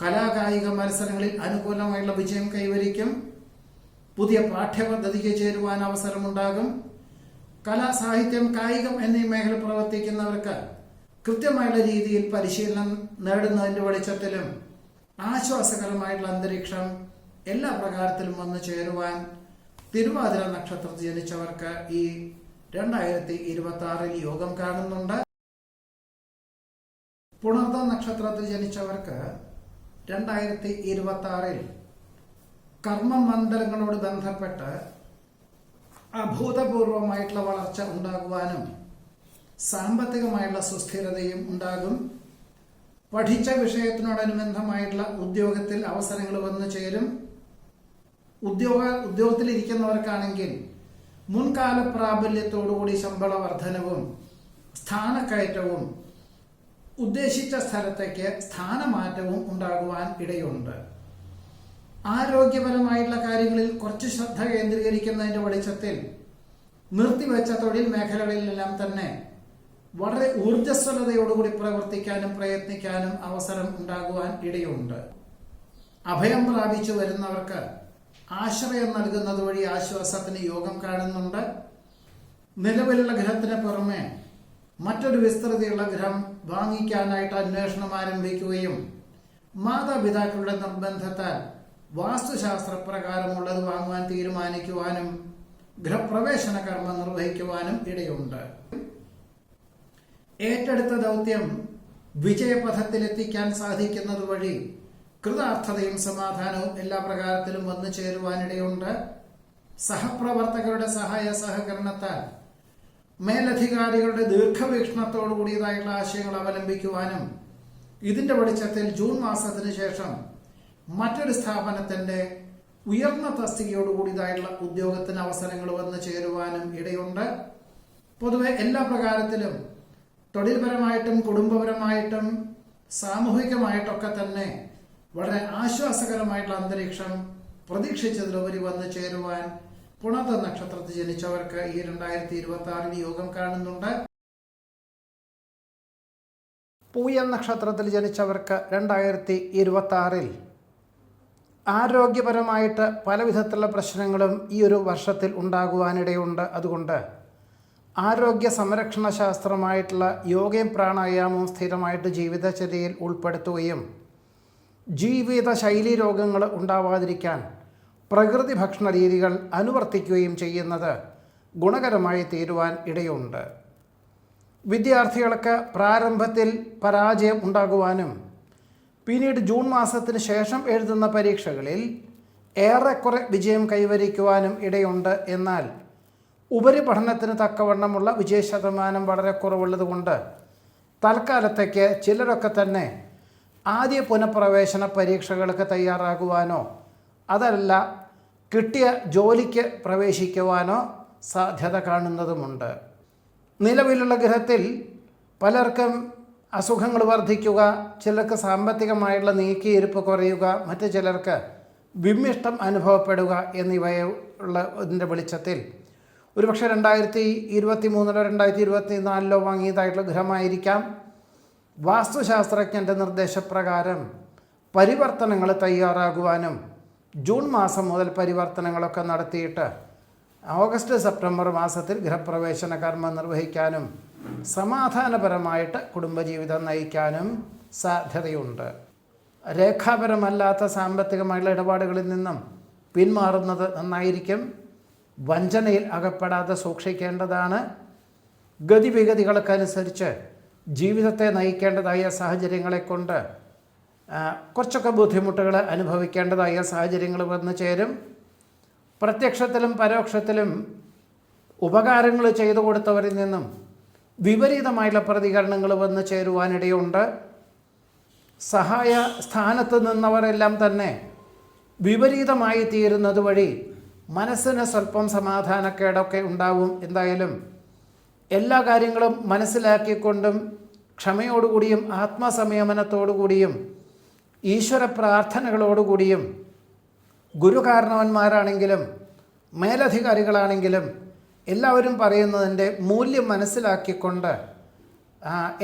കലാകായിക മത്സരങ്ങളിൽ അനുകൂലമായുള്ള വിജയം കൈവരിക്കും. പുതിയ പാഠ്യപദ്ധതിക്ക് ചേരുവാൻ അവസരമുണ്ടാകും. കലാ, സാഹിത്യം, കായികം എന്നീ മേഖല പ്രവർത്തിക്കുന്നവർക്ക് കൃത്യമായുള്ള രീതിയിൽ പരിശീലനം നേടുന്നതിന്റെ വെളിച്ചത്തിലും ആശ്വാസകരമായിട്ടുള്ള അന്തരീക്ഷം എല്ലാ പ്രകാരത്തിലും വന്നു ചേരുവാൻ തിരുവാതിര നക്ഷത്രത്തിൽ ജനിച്ചവർക്ക് ഈ 2026 യോഗം കാണുന്നുണ്ട്. പുണർദ നക്ഷത്രത്തിൽ ജനിച്ചവർക്ക് 2026 കർമ്മമണ്ഡലങ്ങളോട് ബന്ധപ്പെട്ട് അഭൂതപൂർവമായിട്ടുള്ള വളർച്ച ഉണ്ടാകുവാനും സാമ്പത്തികമായുള്ള സുസ്ഥിരതയും ഉണ്ടാകും. പഠിച്ച വിഷയത്തിനോടനുബന്ധമായിട്ടുള്ള ഉദ്യോഗത്തിൽ അവസരങ്ങൾ വന്നു ചേരും. ഉദ്യോഗത്തിലിരിക്കുന്നവർക്കാണെങ്കിൽ മുൻകാല പ്രാബല്യത്തോടുകൂടി ശമ്പള വർധനവും സ്ഥാനക്കയറ്റവും ഉദ്ദേശിച്ച സ്ഥലത്തേക്ക് സ്ഥാനമാറ്റവും ഉണ്ടാകുവാൻ ഇടയുണ്ട്. ആരോഗ്യപരമായിട്ടുള്ള കാര്യങ്ങളിൽ കുറച്ച് ശ്രദ്ധ കേന്ദ്രീകരിക്കുന്നതിന്റെ വെളിച്ചത്തിൽ നിർത്തിവെച്ച തൊഴിൽ മേഖലകളിലെല്ലാം തന്നെ വളരെ ഊർജ്ജസ്വലതയോടുകൂടി പ്രവർത്തിക്കാനും പ്രയത്നിക്കാനും അവസരം ഉണ്ടാകുവാൻ ഇടയുണ്ട്. അഭയം പ്രാപിച്ചു വരുന്നവർക്ക് ആശ്രയം നൽകുന്നത് വഴി ആശ്വാസത്തിന് യോഗം കാണുന്നുണ്ട്. നിലവിലുള്ള ഗ്രഹത്തിന് പുറമെ മറ്റൊരു വിസ്തൃതിയുള്ള ഗ്രഹം വാങ്ങിക്കാനായിട്ട് അന്വേഷണം ആരംഭിക്കുകയും മാതാപിതാക്കളുടെ നിർബന്ധത്താൽ വാസ്തുശാസ്ത്രപ്രകാരമുള്ളത് വാങ്ങുവാൻ തീരുമാനിക്കുവാനും ഗൃഹപ്രവേശന കർമ്മം നിർവഹിക്കുവാനും ഇടയുണ്ട്. ഏറ്റെടുത്ത ദൗത്യം വിജയപഥത്തിലെത്തിക്കാൻ സാധിക്കുന്നത് വഴി കൃതാർത്ഥതയും സമാധാനവും എല്ലാ പ്രകാരത്തിലും വന്നു ചേരുവാനിടയുണ്ട്. സഹപ്രവർത്തകരുടെ സഹായ സഹകരണത്താൽ മേലധികാരികളുടെ ദീർഘവീക്ഷണത്തോടു കൂടിയതായിട്ടുള്ള ആശയങ്ങൾ അവലംബിക്കുവാനും ഇതിന്റെ വെളിച്ചത്തിൽ ജൂൺ മാസത്തിന് ശേഷം മറ്റൊരു സ്ഥാപനത്തിന്റെ ഉയർന്ന തസ്തികയോടുകൂടിയതായിട്ടുള്ള ഉദ്യോഗത്തിന് അവസരങ്ങൾ വന്നു ചേരുവാനും ഇടയുണ്ട്. പൊതുവെ എല്ലാ പ്രകാരത്തിലും തൊഴിൽപരമായിട്ടും കുടുംബപരമായിട്ടും സാമൂഹികമായിട്ടൊക്കെ തന്നെ വളരെ ആശ്വാസകരമായിട്ടുള്ള അന്തരീക്ഷം പ്രതീക്ഷിച്ചതിലുപരി വന്നു ചേരുവാൻ പുണർദ നക്ഷത്രത്തിൽ ജനിച്ചവർക്ക് ഈ 2026 യോഗം കാണുന്നുണ്ട്. പൂയം നക്ഷത്രത്തിൽ ജനിച്ചവർക്ക് 2026 ആരോഗ്യപരമായിട്ട് പല വിധത്തിലുള്ള പ്രശ്നങ്ങളും ഈ ഒരു വർഷത്തിൽ ഉണ്ടാകുവാനിടയുണ്ട്. അതുകൊണ്ട് ആരോഗ്യ സംരക്ഷണ ശാസ്ത്രമായിട്ടുള്ള യോഗയും പ്രാണായാമവും സ്ഥിരമായിട്ട് ജീവിതചര്യയിൽ ഉൾപ്പെടുത്തുകയും ജീവിത ശൈലീ രോഗങ്ങൾ ഉണ്ടാവാതിരിക്കാൻ പ്രകൃതി ഭക്ഷണ രീതികൾ അനുവർത്തിക്കുകയും ചെയ്യുന്നത് ഗുണകരമായി തീരുവാൻ ഇടയുണ്ട്. വിദ്യാർത്ഥികൾക്ക് പ്രാരംഭത്തിൽ പരാജയം ഉണ്ടാകുവാനും പിന്നീട് ജൂൺ മാസത്തിന് ശേഷം എഴുതുന്ന പരീക്ഷകളിൽ ഏറെക്കുറെ വിജയം കൈവരിക്കുവാനും ഇടയുണ്ട്. എന്നാൽ ഉപരിപഠനത്തിന് തക്കവണ്ണമുള്ള വിജയശതമാനം വളരെ കുറവുള്ളതുകൊണ്ട് തൽക്കാലത്തേക്ക് ചിലരൊക്കെ തന്നെ ആദ്യ പുനഃപ്രവേശന പരീക്ഷകൾക്ക് തയ്യാറാകുവാനോ അതല്ല കിട്ടിയ ജോലിക്ക് പ്രവേശിക്കുവാനോ സാധ്യത കാണുന്നതുമുണ്ട്. നിലവിലുള്ള ഗ്രഹത്തിൽ പലർക്കും അസുഖങ്ങൾ വർദ്ധിക്കുക, ചിലർക്ക് സാമ്പത്തികമായുള്ള നീക്കിയിരിപ്പ് കുറയുക, മറ്റു ചിലർക്ക് വിമ്മിഷ്ടം അനുഭവപ്പെടുക എന്നിവയുള്ള ഇതിൻ്റെ വെളിച്ചത്തിൽ ഒരുപക്ഷെ 2023 2024 വാങ്ങിയതായിട്ടുള്ള ഗ്രഹമായിരിക്കാം. വാസ്തുശാസ്ത്രജ്ഞൻ്റെ നിർദ്ദേശപ്രകാരം പരിവർത്തനങ്ങൾ തയ്യാറാകുവാനും ജൂൺ മാസം മുതൽ പരിവർത്തനങ്ങളൊക്കെ നടത്തിയിട്ട് ഓഗസ്റ്റ് സെപ്റ്റംബർ മാസത്തിൽ ഗൃഹപ്രവേശന കർമ്മം നിർവഹിക്കാനും സമാധാനപരമായിട്ട് കുടുംബജീവിതം നയിക്കാനും സാധ്യതയുണ്ട്. രേഖാപരമല്ലാത്ത സാമ്പത്തികമായുള്ള ഇടപാടുകളിൽ നിന്നും പിന്മാറുന്നത് നന്നായിരിക്കും. വഞ്ചനയിൽ അകപ്പെടാതെ സൂക്ഷിക്കേണ്ടതാണ്. ഗതിവിഗതികൾക്കനുസരിച്ച് ജീവിതത്തെ നയിക്കേണ്ടതായ സാഹചര്യങ്ങളെ കൊണ്ട് കുറച്ചൊക്കെ ബുദ്ധിമുട്ടുകൾ അനുഭവിക്കേണ്ടതായ സാഹചര്യങ്ങൾ വന്നു ചേരും. പ്രത്യക്ഷത്തിലും പരോക്ഷത്തിലും ഉപകാരങ്ങൾ ചെയ്തു കൊടുത്തവരിൽ നിന്നും വിപരീതമായുള്ള പ്രതികരണങ്ങൾ വന്നു ചേരുവാനിടയുണ്ട്. സഹായ സ്ഥാനത്ത് നിന്നവരെല്ലാം തന്നെ വിപരീതമായി തീരുന്നത് വഴി മനസ്സിന് സ്വല്പം സമാധാനക്കേടൊക്കെ ഉണ്ടാവും. എന്തായാലും എല്ലാ കാര്യങ്ങളും മനസ്സിലാക്കിക്കൊണ്ടും ക്ഷമയോടുകൂടിയും ആത്മസംയമനത്തോടുകൂടിയും ഈശ്വര പ്രാർത്ഥനകളോടുകൂടിയും ഗുരുകാരണവന്മാരാണെങ്കിലും മേലധികാരികളാണെങ്കിലും എല്ലാവരും പറയുന്നതിൻ്റെ മൂല്യം മനസ്സിലാക്കിക്കൊണ്ട്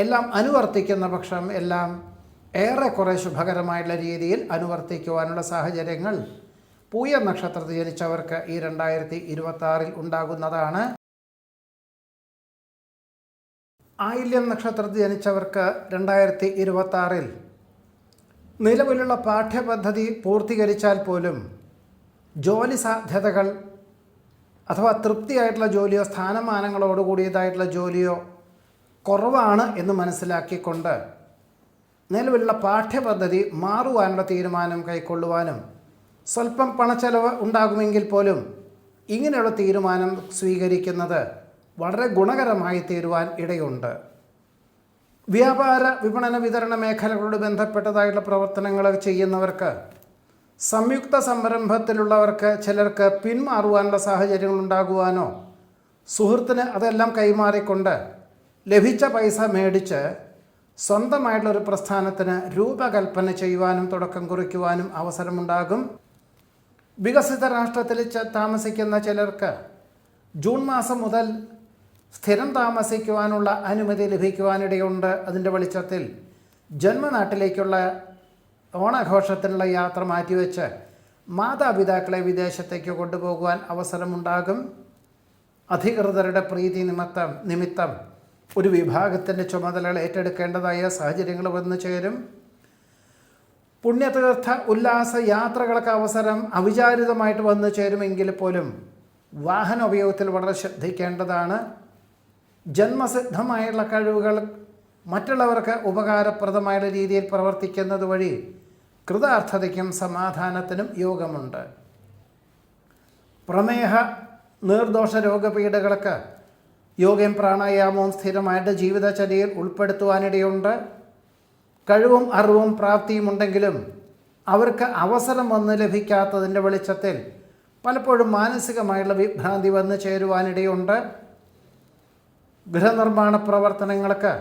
എല്ലാം അനുവർത്തിക്കുന്ന പക്ഷം എല്ലാം ഏറെക്കുറെ ശുഭകരമായുള്ള രീതിയിൽ അനുവർത്തിക്കുവാനുള്ള സാഹചര്യങ്ങൾ പൂയം നക്ഷത്രത്തിൽ ജനിച്ചവർക്ക് ഈ 2026 ഉണ്ടാകുന്നതാണ്. ആയില്യം നക്ഷത്രത്തിൽ ജനിച്ചവർക്ക് 2026 നിലവിലുള്ള പാഠ്യപദ്ധതി പൂർത്തീകരിച്ചാൽ പോലും ജോലി സാധ്യതകൾ അഥവാ തൃപ്തിയായിട്ടുള്ള ജോലിയോ സ്ഥാനമാനങ്ങളോടുകൂടിയതായിട്ടുള്ള ജോലിയോ കുറവാണ് എന്ന് മനസ്സിലാക്കിക്കൊണ്ട് നിലവിലുള്ള പാഠ്യപദ്ധതി മാറുവാനുള്ള തീരുമാനം കൈക്കൊള്ളുവാനും സ്വല്പം പണച്ചെലവ് ഉണ്ടാകുമെങ്കിൽ പോലും ഇങ്ങനെയുള്ള തീരുമാനം സ്വീകരിക്കുന്നത് വളരെ ഗുണകരമായി തീരുവാൻ ഇടയുണ്ട്. വ്യാപാര വിപണന വിതരണ മേഖലകളോട് ബന്ധപ്പെട്ടതായിട്ടുള്ള പ്രവർത്തനങ്ങൾ ചെയ്യുന്നവർക്ക്, സംയുക്ത സംരംഭത്തിലുള്ളവർക്ക് ചിലർക്ക് പിന്മാറുവാനുള്ള സാഹചര്യങ്ങൾ ഉണ്ടാകുവാനോ സുഹൃത്തിന് അതെല്ലാം കൈമാറിക്കൊണ്ട് ലഭിച്ച പൈസ മേടിച്ച് സ്വന്തമായിട്ടുള്ളൊരു പ്രസ്ഥാനത്തിന് രൂപകൽപ്പന ചെയ്യുവാനും തുടക്കം കുറിക്കുവാനും അവസരമുണ്ടാകും. വികസിത രാഷ്ട്രത്തിൽ താമസിക്കുന്ന ചിലർക്ക് ജൂൺ മാസം മുതൽ സ്ഥിരം താമസിക്കുവാനുള്ള അനുമതി ലഭിക്കുവാനിടയുണ്ട്. അതിൻ്റെ വെളിച്ചത്തിൽ ജന്മനാട്ടിലേക്കുള്ള ഓണാഘോഷത്തിനുള്ള യാത്ര മാറ്റിവെച്ച് മാതാപിതാക്കളെ വിദേശത്തേക്ക് കൊണ്ടുപോകുവാൻ അവസരമുണ്ടാകും. അധികൃതരുടെ പ്രീതി നിമിത്തം ഒരു വിഭാഗത്തിൻ്റെ ചുമതലകൾ ഏറ്റെടുക്കേണ്ടതായ സാഹചര്യങ്ങൾ വന്നു ചേരും. പുണ്യതീർത്ഥ ഉല്ലാസ യാത്രകൾക്ക് അവസരം അവിചാരിതമായിട്ട് വന്നു ചേരുമെങ്കിൽ പോലും വാഹന ഉപയോഗത്തിൽ വളരെ ശ്രദ്ധിക്കേണ്ടതാണ്. ജന്മസിദ്ധമായുള്ള കഴിവുകൾ മറ്റുള്ളവർക്ക് ഉപകാരപ്രദമായ രീതിയിൽ പ്രവർത്തിക്കുന്നത് വഴി കൃതാർത്ഥതയ്ക്കും സമാധാനത്തിനും യോഗമുണ്ട്. പ്രമേഹ നീർദോഷ രോഗപീഠകൾക്ക് യോഗയും പ്രാണായാമവും സ്ഥിരമായിട്ട് ജീവിതചര്യയിൽ ഉൾപ്പെടുത്തുവാനിടയുണ്ട്. കഴിവും അറിവും പ്രാപ്തിയും ഉണ്ടെങ്കിലും അവർക്ക് അവസരം വന്ന് ലഭിക്കാത്തതിൻ്റെ വെളിച്ചത്തിൽ പലപ്പോഴും മാനസികമായുള്ള വിഭ്രാന്തി വന്നു ചേരുവാനിടയുണ്ട്. ഗൃഹനിർമ്മാണ പ്രവർത്തനങ്ങൾക്ക്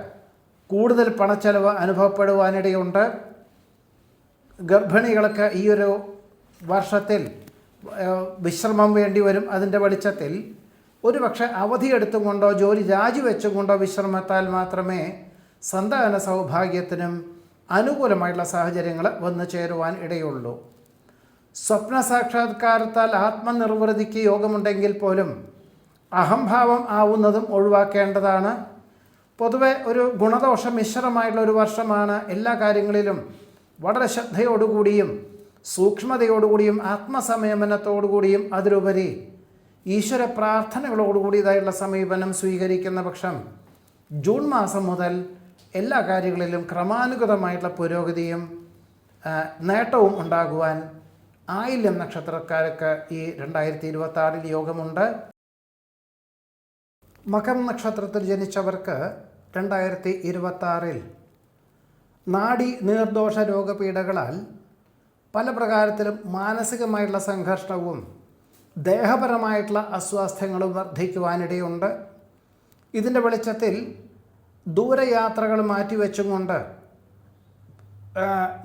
കൂടുതൽ പണച്ചെലവ് അനുഭവപ്പെടുവാനിടയുണ്ട്. ഗർഭിണികൾക്ക് ഈ ഒരു വർഷത്തിൽ വിശ്രമം വേണ്ടി വരും. അതിൻ്റെ വെളിച്ചത്തിൽ ഒരുപക്ഷെ അവധിയെടുത്തും കൊണ്ടോ ജോലി രാജിവെച്ചും കൊണ്ടോ വിശ്രമത്താൽ മാത്രമേ സന്താന സൗഭാഗ്യത്തിനും അനുകൂലമായിട്ടുള്ള സാഹചര്യങ്ങൾ വന്നു ചേരുവാൻ ഇടയുള്ളൂ. സ്വപ്ന സാക്ഷാത്കാരത്താൽ ആത്മനിർവൃതിക്ക് യോഗമുണ്ടെങ്കിൽ പോലും അഹംഭാവം ആവുന്നതും ഒഴിവാക്കേണ്ടതാണ്. പൊതുവെ ഒരു ഗുണദോഷ മിശ്രമായിട്ടുള്ള ഒരു വർഷമാണ്. എല്ലാ കാര്യങ്ങളിലും വളരെ ശ്രദ്ധയോടുകൂടിയും സൂക്ഷ്മതയോടുകൂടിയും ആത്മസംയമനത്തോടുകൂടിയും അതിലുപരി ഈശ്വര പ്രാർത്ഥനകളോടുകൂടിയതായുള്ള സമീപനം സ്വീകരിക്കുന്ന പക്ഷം ജൂൺ മാസം മുതൽ എല്ലാ കാര്യങ്ങളിലും ക്രമാനുഗതമായിട്ടുള്ള പുരോഗതിയും നേട്ടവും ഉണ്ടാകുവാൻ ആയില്യം നക്ഷത്രക്കാർക്ക് ഈ 2026 യോഗമുണ്ട്. മകം നക്ഷത്രത്തിൽ ജനിച്ചവർക്ക് 2026 നാഡി നീർദോഷ രോഗപീഠകളാൽ പല പ്രകാരത്തിലും മാനസികമായിട്ടുള്ള സംഘർഷവും ദേഹപരമായിട്ടുള്ള അസ്വാസ്ഥ്യങ്ങളും വർദ്ധിക്കുവാനിടയുണ്ട്. ഇതിൻ്റെ വെളിച്ചത്തിൽ ദൂരയാത്രകൾ മാറ്റിവെച്ചും കൊണ്ട്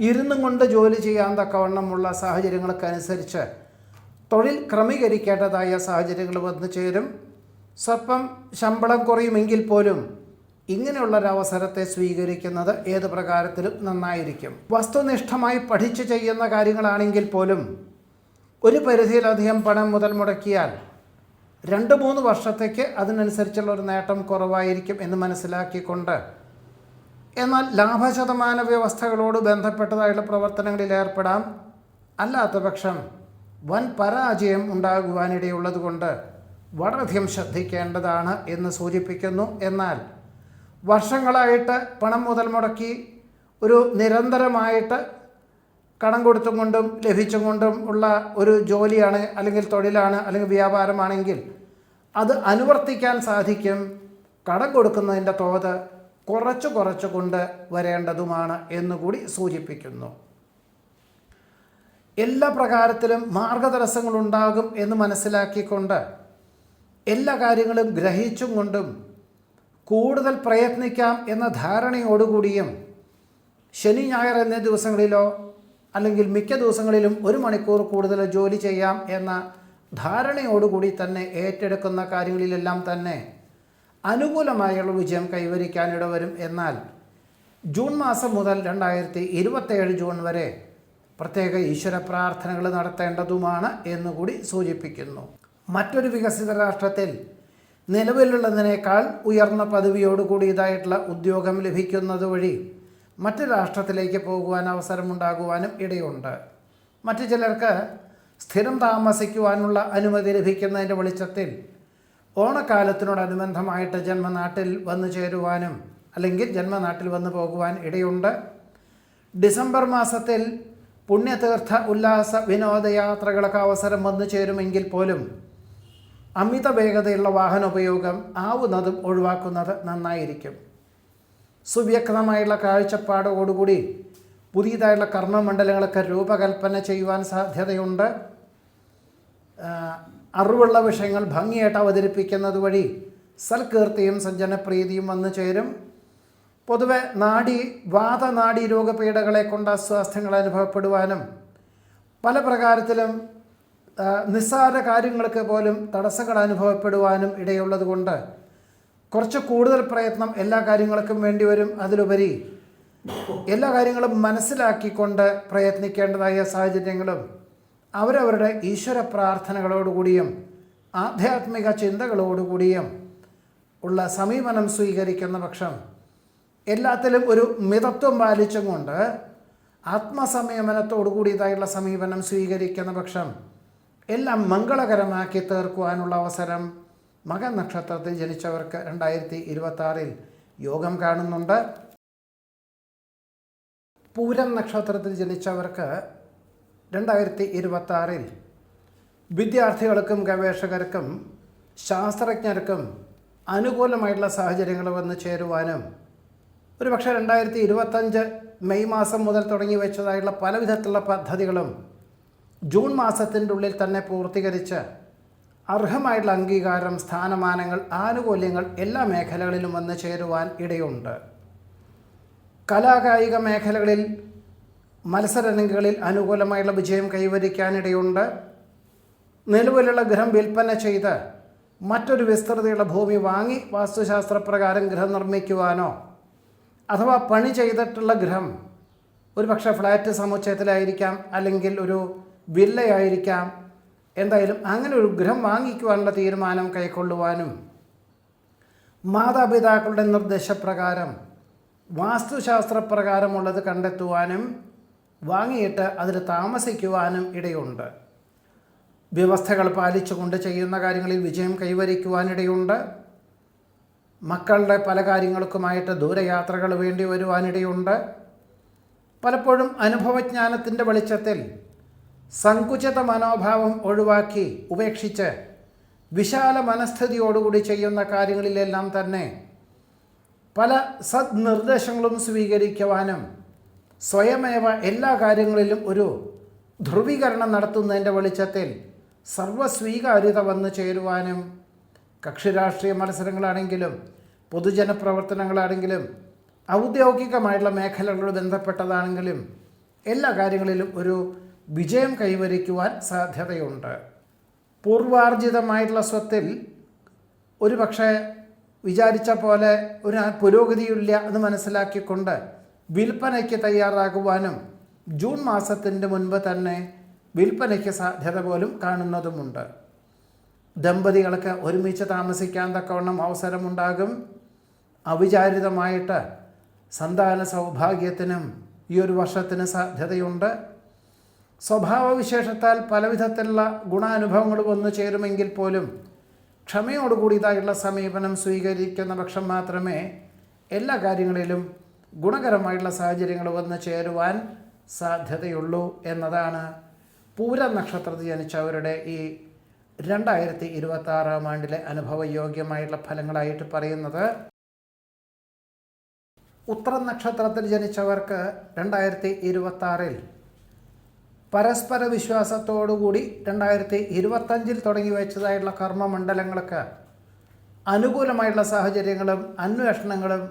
ഇരുന്നും കൊണ്ട് ജോലി ചെയ്യാൻ തക്കവണ്ണമുള്ള സാഹചര്യങ്ങൾക്കനുസരിച്ച് തൊഴിൽ ക്രമീകരിക്കേണ്ടതായ സാഹചര്യങ്ങൾ വന്നു ചേരും. സ്വല്പം ശമ്പളം കുറയുമെങ്കിൽ പോലും ഇങ്ങനെയുള്ളൊരവസരത്തെ സ്വീകരിക്കുന്നത് ഏത് പ്രകാരത്തിലും നന്നായിരിക്കും. വസ്തുനിഷ്ഠമായി പഠിച്ചു ചെയ്യുന്ന കാര്യങ്ങളാണെങ്കിൽ പോലും ഒരു പരിധിയിലധികം പണം മുതൽ മുടക്കിയാൽ 2-3 വർഷത്തേക്ക് അതിനനുസരിച്ചുള്ള ഒരു നേട്ടം കുറവായിരിക്കും എന്ന് മനസ്സിലാക്കിക്കൊണ്ട് എന്നാൽ ലാഭശതമാന വ്യവസ്ഥകളോട് ബന്ധപ്പെട്ടതായുള്ള പ്രവർത്തനങ്ങളിൽ ഏർപ്പെടാം. അല്ലാത്ത പക്ഷം വൻ പരാജയം ഉണ്ടാകുവാനിടയുള്ളത് കൊണ്ട് വളരെയധികം ശ്രദ്ധിക്കേണ്ടതാണ് എന്ന് സൂചിപ്പിക്കുന്നു. എന്നാൽ വർഷങ്ങളായിട്ട് പണം മുതൽ മുടക്കി ഒരു നിരന്തരമായിട്ട് കടം കൊടുത്തും കൊണ്ടും ലഭിച്ചും കൊണ്ടും ഉള്ള ഒരു ജോലിയാണ് അല്ലെങ്കിൽ തൊഴിലാണ് അല്ലെങ്കിൽ വ്യാപാരമാണെങ്കിൽ അത് അനുവർത്തിക്കാൻ സാധിക്കും. കടം കൊടുക്കുന്നതിൻ്റെ തോത് കുറച്ച് കൊണ്ട് വരേണ്ടതുമാണ് എന്നുകൂടി സൂചിപ്പിക്കുന്നു. എല്ലാ പ്രകാരത്തിലും മാർഗതടസ്സങ്ങളുണ്ടാകും എന്ന് മനസ്സിലാക്കിക്കൊണ്ട് എല്ലാ കാര്യങ്ങളും ഗ്രഹിച്ചും കൊണ്ടും കൂടുതൽ പ്രയത്നിക്കാം എന്ന ധാരണയോടുകൂടിയും ശനി ഞായർ എന്നീ ദിവസങ്ങളിലോ അല്ലെങ്കിൽ മിക്ക ദിവസങ്ങളിലും 1 മണിക്കൂർ കൂടുതൽ ജോലി ചെയ്യാം എന്ന ധാരണയോടുകൂടി തന്നെ ഏറ്റെടുക്കുന്ന കാര്യങ്ങളിലെല്ലാം തന്നെ അനുകൂലമായുള്ള വിജയം കൈവരിക്കാനിടവരും. എന്നാൽ ജൂൺ മാസം മുതൽ 2027 ജൂൺ വരെ പ്രത്യേക ഈശ്വര പ്രാർത്ഥനകൾ നടത്തേണ്ടതുമാണ് എന്നുകൂടി സൂചിപ്പിക്കുന്നു. മറ്റൊരു വികസിത രാഷ്ട്രത്തിൽ നിലവിലുള്ളതിനേക്കാൾ ഉയർന്ന പദവിയോടുകൂടിയതായിട്ടുള്ള ഉദ്യോഗം ലഭിക്കുന്നത് വഴി മറ്റ് രാഷ്ട്രത്തിലേക്ക് പോകുവാൻ അവസരമുണ്ടാകുവാനും ഇടയുണ്ട്. മറ്റു ചിലർക്ക് സ്ഥിരം താമസിക്കുവാനുള്ള അനുമതി ലഭിക്കുന്നതിൻ്റെ വെളിച്ചത്തിൽ ഓണക്കാലത്തിനോടനുബന്ധമായിട്ട് ജന്മനാട്ടിൽ വന്നു ചേരുവാനും അല്ലെങ്കിൽ ജന്മനാട്ടിൽ വന്നു പോകുവാൻ ഇടയുണ്ട്. ഡിസംബർ മാസത്തിൽ പുണ്യതീർത്ഥ ഉല്ലാസ വിനോദയാത്രകൾക്ക് അവസരം വന്നു ചേരുമെങ്കിൽ പോലും അമിത വേഗതയുള്ള വാഹനോപയോഗം ആവുന്നതും ഒഴിവാക്കുന്നത് നന്നായിരിക്കും. സുവ്യക്തമായുള്ള കാഴ്ചപ്പാടോടുകൂടി പുതിയതായുള്ള കർമ്മമണ്ഡലങ്ങളൊക്കെ രൂപകൽപ്പന ചെയ്യുവാൻ സാധ്യതയുണ്ട്. അറിവുള്ള വിഷയങ്ങൾ ഭംഗിയായിട്ട് അവതരിപ്പിക്കുന്നത് വഴി സൽകീർത്തിയും സജ്ജനപ്രീതിയും വന്നു ചേരും. പൊതുവെ വാതനാഡി രോഗപീഠകളെ കൊണ്ട് അസ്വാസ്ഥ്യങ്ങൾ അനുഭവപ്പെടുവാനും പല പ്രകാരത്തിലും നിസ്സാര കാര്യങ്ങൾക്ക് പോലും തടസ്സങ്ങൾ അനുഭവപ്പെടുവാനും ഇടയുള്ളത് കൊണ്ട് കുറച്ച് കൂടുതൽ പ്രയത്നം എല്ലാ കാര്യങ്ങൾക്കും വേണ്ടി വരും. അതിലുപരി എല്ലാ കാര്യങ്ങളും മനസ്സിലാക്കിക്കൊണ്ട് പ്രയത്നിക്കേണ്ടതായ സാഹചര്യങ്ങളും അവരവരുടെ ഈശ്വര പ്രാർത്ഥനകളോടുകൂടിയും ആധ്യാത്മിക ചിന്തകളോടുകൂടിയും ഉള്ള സമീപനം സ്വീകരിക്കുന്ന പക്ഷം എല്ലാത്തിലും ഒരു മിതത്വം പാലിച്ചും കൊണ്ട് ആത്മസംയമനത്തോടു കൂടിയതായുള്ള സമീപനം സ്വീകരിക്കുന്ന പക്ഷം എല്ലാം മംഗളകരമാക്കി തീർക്കുവാനുള്ള അവസരം മകൻ നക്ഷത്രത്തിൽ ജനിച്ചവർക്ക് 2026 യോഗം കാണുന്നുണ്ട്. പൂരം നക്ഷത്രത്തിൽ ജനിച്ചവർക്ക് 2026 വിദ്യാർത്ഥികൾക്കും ഗവേഷകർക്കും ശാസ്ത്രജ്ഞർക്കും അനുകൂലമായിട്ടുള്ള സാഹചര്യങ്ങൾ വന്നു ചേരുവാനും ഒരുപക്ഷെ 2025 മെയ് മാസം മുതൽ തുടങ്ങി വെച്ചതായിട്ടുള്ള പല വിധത്തിലുള്ള പദ്ധതികളും ജൂൺ മാസത്തിൻ്റെ ഉള്ളിൽ തന്നെ പൂർത്തീകരിച്ച് അർഹമായിട്ടുള്ള അംഗീകാരം, സ്ഥാനമാനങ്ങൾ, ആനുകൂല്യങ്ങൾ എല്ലാ മേഖലകളിലും വന്നു ചേരുവാൻ ഇടയുണ്ട്. കലാകായിക മേഖലകളിൽ മത്സരരംഗങ്ങളിൽ അനുകൂലമായുള്ള വിജയം കൈവരിക്കാനിടയുണ്ട്. നിലവിലുള്ള ഗൃഹം വിൽപ്പന ചെയ്ത് മറ്റൊരു വിസ്തൃതിയുള്ള ഭൂമി വാങ്ങി വാസ്തുശാസ്ത്രപ്രകാരം ഗൃഹം നിർമ്മിക്കുവാനോ അഥവാ പണി ചെയ്തിട്ടുള്ള ഗൃഹം ഒരുപക്ഷെ ഫ്ലാറ്റ് സമുച്ചയത്തിലായിരിക്കാം, അല്ലെങ്കിൽ ഒരു വില്ലയായിരിക്കാം, എന്തായാലും അങ്ങനെ ഒരു ഗൃഹം വാങ്ങിക്കുവാനുള്ള തീരുമാനം കൈക്കൊള്ളുവാനും മാതാപിതാക്കളുടെ നിർദ്ദേശപ്രകാരം വാസ്തുശാസ്ത്രപ്രകാരമുള്ളത് കണ്ടെത്തുവാനും വാങ്ങിയിട്ട് അതിൽ താമസിക്കുവാനും ഇടയുണ്ട്. വ്യവസ്ഥകൾ പാലിച്ചുകൊണ്ട് ചെയ്യുന്ന കാര്യങ്ങളിൽ വിജയം കൈവരിക്കുവാനിടയുണ്ട്. മക്കളുടെ പല കാര്യങ്ങൾക്കുമായിട്ട് ദൂരയാത്രകൾ വേണ്ടി വരുവാനിടയുണ്ട്. പലപ്പോഴും അനുഭവജ്ഞാനത്തിൻ്റെ വെളിച്ചത്തിൽ സങ്കുചിത മനോഭാവം ഒഴിവാക്കി ഉപേക്ഷിച്ച് വിശാല മനസ്ഥിതിയോടുകൂടി ചെയ്യുന്ന കാര്യങ്ങളിലെല്ലാം തന്നെ പല സദ്നിർദ്ദേശങ്ങളും സ്വീകരിക്കുവാനും സ്വയമേവ എല്ലാ കാര്യങ്ങളിലും ഒരു ധ്രുവീകരണം നടത്തുന്നതിൻ്റെ വെളിച്ചത്തിൽ സർവസ്വീകാര്യത വന്നു ചേരുവാനും കക്ഷി രാഷ്ട്രീയ മത്സരങ്ങളാണെങ്കിലും പൊതുജനപ്രവർത്തനങ്ങളാണെങ്കിലും ഔദ്യോഗികമായിട്ടുള്ള മേഖലകളോട് ബന്ധപ്പെട്ടതാണെങ്കിലും എല്ലാ കാര്യങ്ങളിലും ഒരു വിജയം കൈവരിക്കുവാൻ സാധ്യതയുണ്ട്. പൂർവാർജിതമായിട്ടുള്ള സ്വത്തിൽ ഒരു പക്ഷേ വിചാരിച്ച പോലെ ഒരു പുരോഗതിയില്ല എന്ന് മനസ്സിലാക്കിക്കൊണ്ട് വിൽപ്പനയ്ക്ക് തയ്യാറാകുവാനും ജൂൺ മാസത്തിൻ്റെ മുൻപ് തന്നെ വിൽപ്പനയ്ക്ക് സാധ്യത പോലും കാണുന്നതുമുണ്ട്. ദമ്പതികൾക്ക് ഒരുമിച്ച് താമസിക്കാൻ തക്കവണ്ണം അവസരമുണ്ടാകും. അവിചാരിതമായിട്ട് സന്താന സൗഭാഗ്യത്തിനും ഈ ഒരു വർഷത്തിന് സാധ്യതയുണ്ട്. സ്വഭാവവിശേഷത്താൽ പലവിധത്തിലുള്ള ഗുണാനുഭവങ്ങൾ വന്നു ചേരുമെങ്കിൽ പോലും ക്ഷമയോടുകൂടിയതായുള്ള സമീപനം സ്വീകരിക്കുന്ന പക്ഷം മാത്രമേ എല്ലാ കാര്യങ്ങളിലും ഗുണകരമായിട്ടുള്ള സാഹചര്യങ്ങൾ വന്നു ചേരുവാൻ സാധ്യതയുള്ളൂ എന്നതാണ് പൂര നക്ഷത്രത്തിൽ ജനിച്ചവരുടെ ഈ 2026 ആണ്ടിലെ അനുഭവയോഗ്യമായിട്ടുള്ള ഫലങ്ങളായിട്ട് പറയുന്നത്. ഉത്തര നക്ഷത്രത്തിൽ ജനിച്ചവർക്ക് 2026 പരസ്പര വിശ്വാസത്തോടുകൂടി 2025 തുടങ്ങി വെച്ചതായിട്ടുള്ള കർമ്മമണ്ഡലങ്ങൾക്ക് അനുകൂലമായിട്ടുള്ള സാഹചര്യങ്ങളും അന്വേഷണങ്ങളും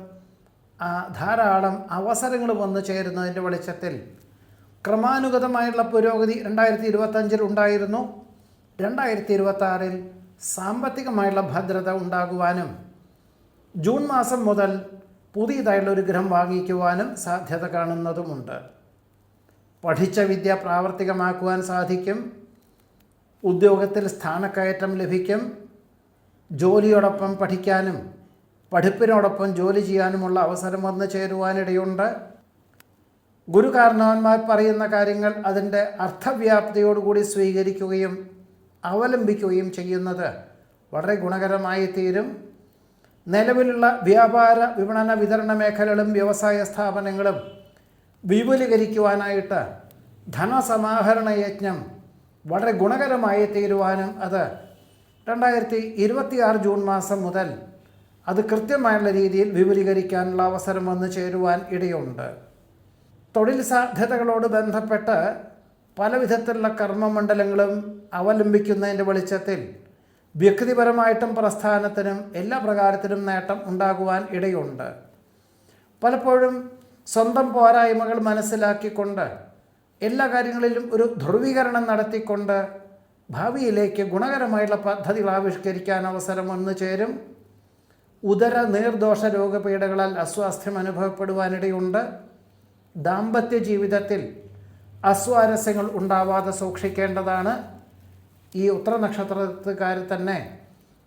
ധാരാളം അവസരങ്ങൾ വന്നു ചേരുന്നതിൻ്റെ വെളിച്ചത്തിൽ ക്രമാനുഗതമായിട്ടുള്ള പുരോഗതി 2025 ഉണ്ടായിരുന്നു. 2026 സാമ്പത്തികമായിട്ടുള്ള ഭദ്രത ഉണ്ടാകുവാനും ജൂൺ മാസം മുതൽ പുതിയതായിട്ടുള്ള ഒരു ഗൃഹം വാങ്ങിക്കുവാനും സാധ്യത കാണുന്നതുമുണ്ട്. പഠിച്ച വിദ്യ പ്രാവർത്തികമാക്കുവാൻ സാധിക്കും. ഉദ്യോഗത്തിൽ സ്ഥാനക്കയറ്റം ലഭിക്കും. ജോലിയോടൊപ്പം പഠിക്കാനും പഠിപ്പിനോടൊപ്പം ജോലി ചെയ്യാനുമുള്ള അവസരം വന്നു ചേരുവാനിടയുണ്ട്. ഗുരുകാരണവന്മാർ പറയുന്ന കാര്യങ്ങൾ അതിൻ്റെ അർത്ഥവ്യാപ്തിയോടുകൂടി സ്വീകരിക്കുകയും അവലംബിക്കുകയും ചെയ്യുന്നത് വളരെ ഗുണകരമായി തീരും. നിലവിലുള്ള വ്യാപാര വിപണന വിതരണ മേഖലകളും വ്യവസായ സ്ഥാപനങ്ങളും വിപുലീകരിക്കുവാനായിട്ട് ധനസമാഹരണ യജ്ഞം വളരെ ഗുണകരമായി തീരുവാനും അത് 2026 ജൂൺ മാസം മുതൽ അത് കൃത്യമായുള്ള രീതിയിൽ വിപുലീകരിക്കാനുള്ള അവസരം വന്നു ചേരുവാൻ ഇടയുണ്ട്. തൊഴിൽ സാധ്യതകളോട് ബന്ധപ്പെട്ട് പല വിധത്തിലുള്ള കർമ്മമണ്ഡലങ്ങളും അവലംബിക്കുന്നതിൻ്റെ വെളിച്ചത്തിൽ വ്യക്തിപരമായിട്ടും പ്രസ്ഥാനത്തിനും എല്ലാ പ്രകാരത്തിലും നേട്ടം ഉണ്ടാകുവാൻ ഇടയുണ്ട്. പലപ്പോഴും സ്വന്തം പോരായ്മകൾ മനസ്സിലാക്കിക്കൊണ്ട് എല്ലാ കാര്യങ്ങളിലും ഒരു ധ്രുവീകരണം നടത്തിക്കൊണ്ട് ഭാവിയിലേക്ക് ഗുണകരമായിട്ടുള്ള പദ്ധതികൾ ആവിഷ്കരിക്കാൻ അവസരം വന്നു ചേരും. ഉദര നീർദോഷ രോഗപീഠകളാൽ അസ്വാസ്ഥ്യം അനുഭവപ്പെടുവാനിടയുണ്ട്. ദാമ്പത്യ ജീവിതത്തിൽ അസ്വാരസ്യങ്ങൾ ഉണ്ടാവാതെ സൂക്ഷിക്കേണ്ടതാണ്. ഈ ഉത്തര നക്ഷത്രക്കാരിൽ തന്നെ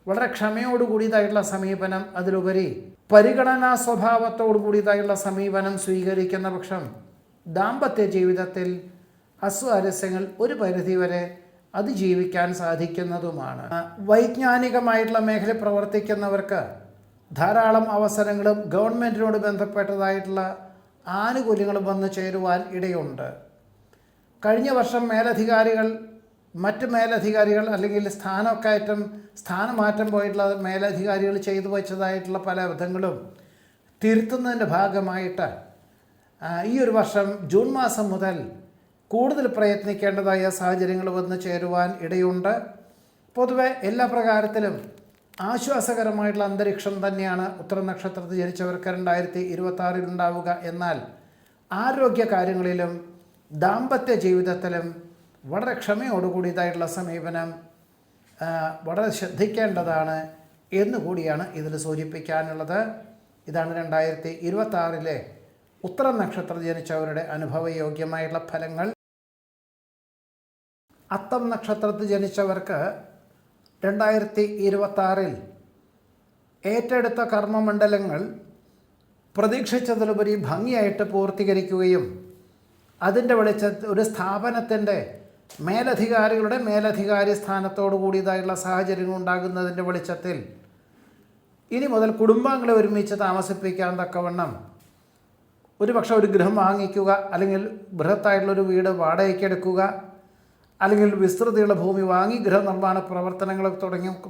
വളരെ ക്ഷമയോടുകൂടിയതായിട്ടുള്ള സമീപനം, അതിലുപരി പരിഗണനാ സ്വഭാവത്തോടു കൂടിയതായുള്ള സമീപനം സ്വീകരിക്കുന്ന പക്ഷം ദാമ്പത്യ ജീവിതത്തിൽ അസ്വാരസ്യങ്ങൾ ഒരു പരിധിവരെ അതിജീവിക്കാൻ സാധിക്കുന്നതുമാണ്. വൈജ്ഞാനികമായിട്ടുള്ള മേഖല പ്രവർത്തിക്കുന്നവർക്ക് ധാരാളം അവസരങ്ങളും ഗവൺമെൻറ്റിനോട് ബന്ധപ്പെട്ടതായിട്ടുള്ള ആനുകൂല്യങ്ങളും വന്നു ചേരുവാൻ ഇടയുണ്ട്. കഴിഞ്ഞ വർഷം മറ്റ് മേലധികാരികൾ അല്ലെങ്കിൽ സ്ഥാനമാറ്റം പോയിട്ടുള്ള മേലധികാരികൾ ചെയ്തു വച്ചതായിട്ടുള്ള പല അബദ്ധങ്ങളും തിരുത്തുന്നതിൻ്റെ ഭാഗമായിട്ട് ഈ ഒരു വർഷം ജൂൺ മാസം മുതൽ കൂടുതൽ പ്രയത്നിക്കേണ്ടതായ സാഹചര്യങ്ങൾ വന്നു ചേരുവാൻ ഇടയുണ്ട്. പൊതുവെ എല്ലാ പ്രകാരത്തിലും ആശ്വാസകരമായിട്ടുള്ള അന്തരീക്ഷം തന്നെയാണ് ഉത്തര നക്ഷത്രത്തിൽ ജനിച്ചവർക്ക് 2026 ഉണ്ടാവുക. എന്നാൽ ആരോഗ്യ കാര്യങ്ങളിലും ദാമ്പത്യ ജീവിതത്തിലും വളരെ ക്ഷമയോടുകൂടിയതായിട്ടുള്ള സമീപനം വളരെ ശ്രദ്ധിക്കേണ്ടതാണ് എന്നുകൂടിയാണ് ഇതിൽ സൂചിപ്പിക്കാനുള്ളത്. ഇതാണ് 2026 ഉത്തര നക്ഷത്രത്തിൽ ജനിച്ചവരുടെ അനുഭവയോഗ്യമായിട്ടുള്ള ഫലങ്ങൾ. അത്തം നക്ഷത്രത്തിൽ ജനിച്ചവർക്ക് 2026 ഏറ്റെടുത്ത കർമ്മമണ്ഡലങ്ങൾ പ്രതീക്ഷിച്ചതിലുപരി ഭംഗിയായിട്ട് പൂർത്തീകരിക്കുകയും അതിൻ്റെ വെളിച്ചത്തിൽ ഒരു സ്ഥാപനത്തിൻ്റെ മേലധികാരി സ്ഥാനത്തോടു കൂടിയതായുള്ള സാഹചര്യങ്ങൾ ഉണ്ടാകുന്നതിൻ്റെ വെളിച്ചത്തിൽ ഇനി മുതൽ കുടുംബാംഗങ്ങളെ ഒരുമിച്ച് താമസിപ്പിക്കാൻ തക്കവണ്ണം ഒരുപക്ഷെ ഒരു ഗൃഹം വാങ്ങിക്കുക, അല്ലെങ്കിൽ ബൃഹത്തായിട്ടുള്ളൊരു വീട് വാടകയ്ക്കെടുക്കുക, അല്ലെങ്കിൽ വിസ്തൃതിയുള്ള ഭൂമി വാങ്ങി ഗൃഹനിർമ്മാണ പ്രവർത്തനങ്ങൾ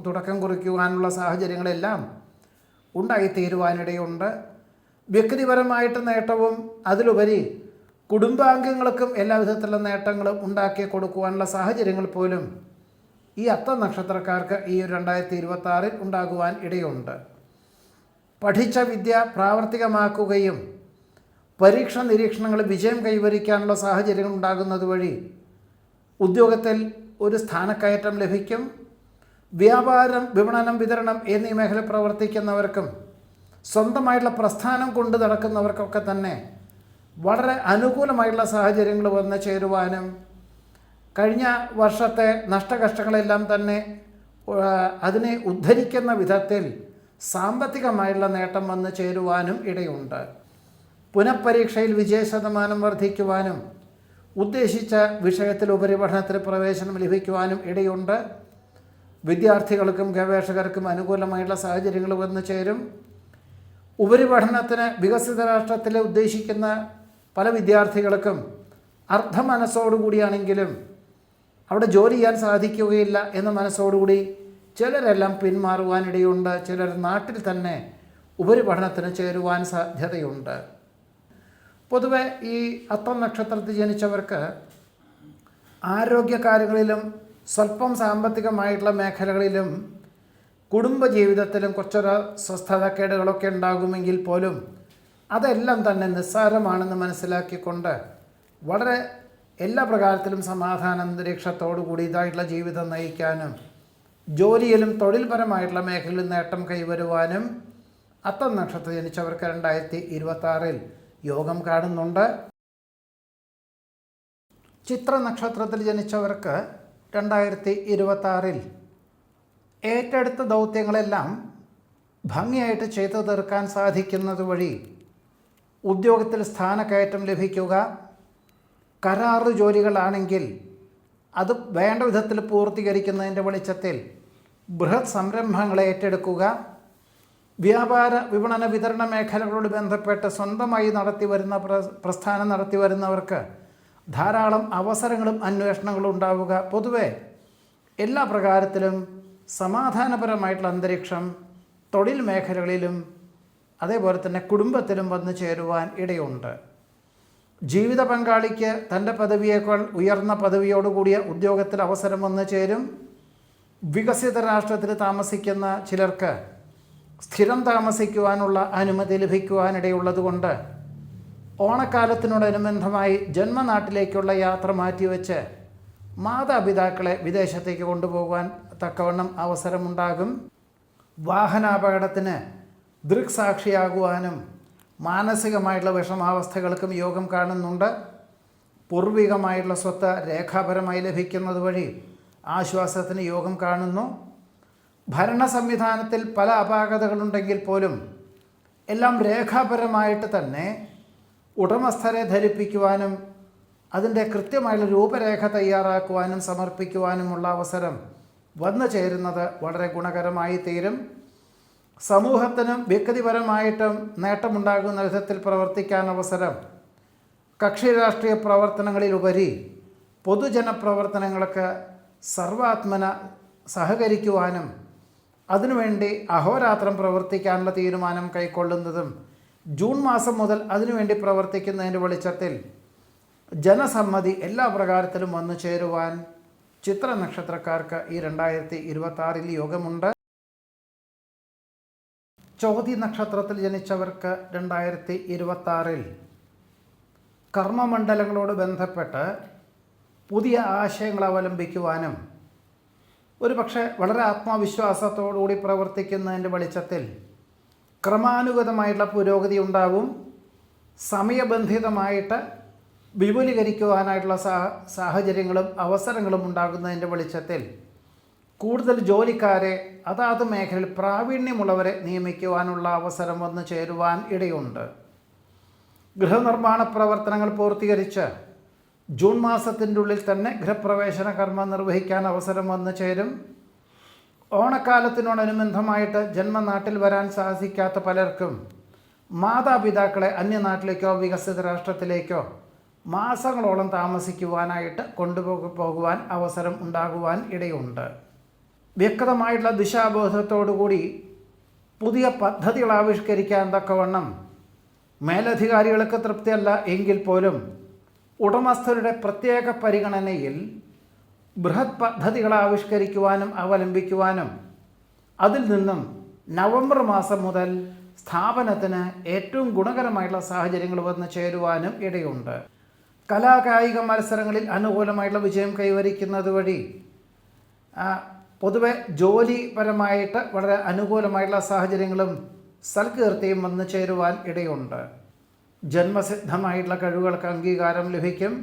തുടക്കം കുറിക്കുവാനുള്ള സാഹചര്യങ്ങളെല്ലാം ഉണ്ടായിത്തീരുവാനിടയുണ്ട്. വ്യക്തിപരമായിട്ട് നേട്ടവും അതിലുപരി കുടുംബാംഗങ്ങൾക്കും എല്ലാ വിധത്തിലുള്ള നേട്ടങ്ങളും ഉണ്ടാക്കി കൊടുക്കുവാനുള്ള സാഹചര്യങ്ങൾ പോലും ഈ അത്തം നക്ഷത്രക്കാർക്ക് ഈ 2026 ഉണ്ടാകുവാൻ ഇടയുണ്ട്. പഠിച്ച വിദ്യ പ്രാവർത്തികമാക്കുകയും പരീക്ഷ നിരീക്ഷണങ്ങളിൽ വിജയം കൈവരിക്കാനുള്ള സാഹചര്യങ്ങൾ ഉണ്ടാകുന്നത് വഴി ഉദ്യോഗത്തിൽ ഒരു സ്ഥാനക്കയറ്റം ലഭിക്കും. വ്യാപാരം, വിപണനം, വിതരണം എന്നീ മേഖല പ്രവർത്തിക്കുന്നവർക്കും സ്വന്തമായിട്ടുള്ള പ്രസ്ഥാനം കൊണ്ട് നടക്കുന്നവർക്കൊക്കെ തന്നെ വളരെ അനുകൂലമായിട്ടുള്ള സാഹചര്യങ്ങൾ വന്നു ചേരുവാനും കഴിഞ്ഞ വർഷത്തെ നഷ്ടകഷ്ടങ്ങളെല്ലാം തന്നെ അതിനെ ഉദ്ധരിക്കുന്ന വിധത്തിൽ സാമ്പത്തികമായിട്ടുള്ള നേട്ടം വന്നു ചേരുവാനും ഇടയുണ്ട്. പുനഃപരീക്ഷയിൽ വിജയശതമാനം വർദ്ധിക്കുവാനും ഉദ്ദേശിച്ച വിഷയത്തിൽ ഉപരിപഠനത്തിന് പ്രവേശനം ലഭിക്കുവാനും ഇടയുണ്ട്. വിദ്യാർത്ഥികൾക്കും ഗവേഷകർക്കും അനുകൂലമായിട്ടുള്ള സാഹചര്യങ്ങൾ വന്നു ചേരും. ഉപരിപഠനത്തിന് വികസിത രാഷ്ട്രത്തിൽ ഉദ്ദേശിക്കുന്ന പല വിദ്യാർത്ഥികൾക്കും അർദ്ധമനസ്സോടുകൂടിയാണെങ്കിലും അവിടെ ജോലി ചെയ്യാൻ സാധിക്കുകയില്ല എന്ന മനസ്സോടുകൂടി ചിലരെല്ലാം പിന്മാറുവാനിടയുണ്ട്. ചിലർ നാട്ടിൽ തന്നെ ഉപരിപഠനത്തിന് ചേരുവാൻ സാധ്യതയുണ്ട്. പൊതുവെ ഈ അത്തം നക്ഷത്രത്തിൽ ജനിച്ചവർക്ക് ആരോഗ്യകാര്യങ്ങളിലും സ്വല്പം സാമ്പത്തികമായിട്ടുള്ള മേഖലകളിലും കുടുംബജീവിതത്തിലും കുറച്ചൊരു സ്വസ്ഥതക്കേടുകളൊക്കെ ഉണ്ടാകുമെങ്കിൽ പോലും അതെല്ലാം തന്നെ നിസ്സാരമാണെന്ന് മനസ്സിലാക്കിക്കൊണ്ട് വളരെ എല്ലാ പ്രകാരത്തിലും സമാധാന അന്തരീക്ഷത്തോടു കൂടിയതായിട്ടുള്ള ജീവിതം നയിക്കാനും ജോലിയിലും തൊഴിൽപരമായിട്ടുള്ള മേഖലയിൽ നേട്ടം കൈവരുവാനും അത്തം നക്ഷത്രത്തിൽ ജനിച്ചവർക്ക് 2026 യോഗം കാണുന്നുണ്ട്. ചിത്ര നക്ഷത്രത്തിൽ ജനിച്ചവർക്ക് 2026 ഏറ്റെടുത്ത ദൗത്യങ്ങളെല്ലാം ഭംഗിയായിട്ട് ചെയ്തു തീർക്കാൻ സാധിക്കുന്നത് വഴി ഉദ്യോഗത്തിൽ സ്ഥാനക്കയറ്റം ലഭിക്കുക, കരാറ് ജോലികളാണെങ്കിൽ അത് വേണ്ട വിധത്തിൽ പൂർത്തീകരിക്കുന്നതിൻ്റെ വെളിച്ചത്തിൽ ബൃഹത് സംരംഭങ്ങളെ ഏറ്റെടുക്കുക, വ്യാപാര, വിപണന, വിതരണ മേഖലകളോട് ബന്ധപ്പെട്ട് സ്വന്തമായി പ്രസ്ഥാനം നടത്തി വരുന്നവർക്ക് ധാരാളം അവസരങ്ങളും അന്വേഷണങ്ങളും ഉണ്ടാവുക. പൊതുവെ എല്ലാ പ്രകാരത്തിലും സമാധാനപരമായിട്ടുള്ള അന്തരീക്ഷം തൊഴിൽ മേഖലകളിലും അതേപോലെ തന്നെ കുടുംബത്തിലും വന്നു ചേരുവാൻ ഇടയുണ്ട്. ജീവിത പങ്കാളിക്ക് തൻ്റെ പദവിയേക്കാൾ ഉയർന്ന പദവിയോടുകൂടിയ ഉദ്യോഗത്തിൽ അവസരം വന്നു ചേരും. വികസിത രാഷ്ട്രത്തിൽ താമസിക്കുന്ന ചിലർക്ക് സ്ഥിരം താമസിക്കുവാനുള്ള അനുമതി ലഭിക്കുവാനിടയുള്ളതുകൊണ്ട് ഓണക്കാലത്തിനോടനുബന്ധമായി ജന്മനാട്ടിലേക്കുള്ള യാത്ര മാറ്റിവെച്ച് മാതാപിതാക്കളെ വിദേശത്തേക്ക് കൊണ്ടുപോകുവാൻ തക്കവണ്ണം അവസരമുണ്ടാകും. വാഹനാപകടത്തിന് ദൃക്സാക്ഷിയാകുവാനും മാനസികമായിട്ടുള്ള വിഷമാവസ്ഥകൾക്കും യോഗം കാണുന്നുണ്ട്. പൂർവികമായിട്ടുള്ള സ്വത്ത് രേഖാപരമായി ലഭിക്കുന്നത് വഴി ആശ്വാസത്തിന് യോഗം കാണുന്നു. ഭരണ സംവിധാനത്തിൽ പല അപാകതകളുണ്ടെങ്കിൽ പോലും എല്ലാം രേഖാപരമായിട്ട് തന്നെ ഉടമസ്ഥരെ ധരിപ്പിക്കുവാനും അതിൻ്റെ കൃത്യമായുള്ള രൂപരേഖ തയ്യാറാക്കുവാനും സമർപ്പിക്കുവാനുമുള്ള അവസരം വന്നു ചേരുന്നത് വളരെ ഗുണകരമായി തീരും. സമൂഹത്തിനും വ്യക്തിപരമായിട്ടും നേട്ടമുണ്ടാകുന്ന വിധത്തിൽ പ്രവർത്തിക്കാൻ അവസരം. കക്ഷി രാഷ്ട്രീയ പ്രവർത്തനങ്ങളിലുപരി പൊതുജന പ്രവർത്തനങ്ങൾക്ക് സർവാത്മന സഹകരിക്കുവാനും അതിനുവേണ്ടി അഹോരാത്രം പ്രവർത്തിക്കാനുള്ള തീരുമാനം കൈക്കൊള്ളുന്നതും ജൂൺ മാസം മുതൽ അതിനുവേണ്ടി പ്രവർത്തിക്കുന്നതിൻ്റെ വെളിച്ചത്തിൽ ജനസമ്മതി എല്ലാ പ്രകാരത്തിലും വന്നു ചേരുവാൻ ചിത്ര നക്ഷത്രക്കാർക്ക് ഈ 2026 യോഗമുണ്ട്. ചോതി നക്ഷത്രത്തിൽ ജനിച്ചവർക്ക് 2026 കർമ്മമണ്ഡലങ്ങളോട് ബന്ധപ്പെട്ട് പുതിയ ആശയങ്ങൾ അവലംബിക്കുവാനും ഒരുപക്ഷെ വളരെ ആത്മവിശ്വാസത്തോടുകൂടി പ്രവർത്തിക്കുന്നതിൻ്റെ വെളിച്ചത്തിൽ ക്രമാനുഗതമായിട്ടുള്ള പുരോഗതി ഉണ്ടാവും. സമയബന്ധിതമായിട്ട് വിപുലീകരിക്കുവാനായിട്ടുള്ള സാഹചര്യങ്ങളും അവസരങ്ങളും ഉണ്ടാകുന്നതിൻ്റെ വെളിച്ചത്തിൽ കൂടുതൽ ജോലിക്കാരെ അതാത് മേഖലയിൽ പ്രാവീണ്യമുള്ളവരെ നിയമിക്കുവാനുള്ള അവസരം വന്നു ചേരുവാൻ ഇടയുണ്ട്. ഗൃഹനിർമ്മാണ പ്രവർത്തനങ്ങൾ പൂർത്തീകരിച്ച് ജൂൺ മാസത്തിൻ്റെ ഉള്ളിൽ തന്നെ ഗൃഹപ്രവേശന കർമ്മം നിർവഹിക്കാൻ അവസരം വന്നു ചേരും. ഓണക്കാലത്തിനോടനുബന്ധമായിട്ട് ജന്മനാട്ടിൽ വരാൻ സാധിക്കാത്ത പലർക്കും മാതാപിതാക്കളെ അന്യനാട്ടിലേക്കോ വികസിത രാഷ്ട്രത്തിലേക്കോ മാസങ്ങളോളം താമസിക്കുവാനായിട്ട് കൊണ്ടുപോകുവാൻ അവസരം ഉണ്ടാകുവാൻ ഇടയുണ്ട്. വ്യക്തമായിട്ടുള്ള ദിശാബോധത്തോടുകൂടി പുതിയ പദ്ധതികൾ ആവിഷ്കരിക്കാൻ തക്കവണ്ണം മേലധികാരികൾക്ക് തൃപ്തിയല്ല എങ്കിൽ പോലും ഉടമസ്ഥരുടെ പ്രത്യേക പരിഗണനയിൽ ബൃഹത് പദ്ധതികൾ ആവിഷ്കരിക്കുവാനും അവലംബിക്കുവാനും അതിൽ നിന്നും നവംബർ മാസം മുതൽ സ്ഥാപനത്തിന് ഏറ്റവും ഗുണകരമായിട്ടുള്ള സാഹചര്യങ്ങൾ വന്ന് ചേരുവാനും ഇടയുണ്ട്. കലാകായിക മത്സരങ്ങളിൽ അനുകൂലമായിട്ടുള്ള വിജയം കൈവരിക്കുന്നത് വഴി പൊതുവെ ജോലിപരമായിട്ട് വളരെ അനുകൂലമായിട്ടുള്ള സാഹചര്യങ്ങളും സൽകീർത്തിയും വന്നു ചേരുവാൻ ഇടയുണ്ട്. ജന്മസിദ്ധമായിട്ടുള്ള കഴിവുകൾക്ക് അംഗീകാരം ലഭിക്കും.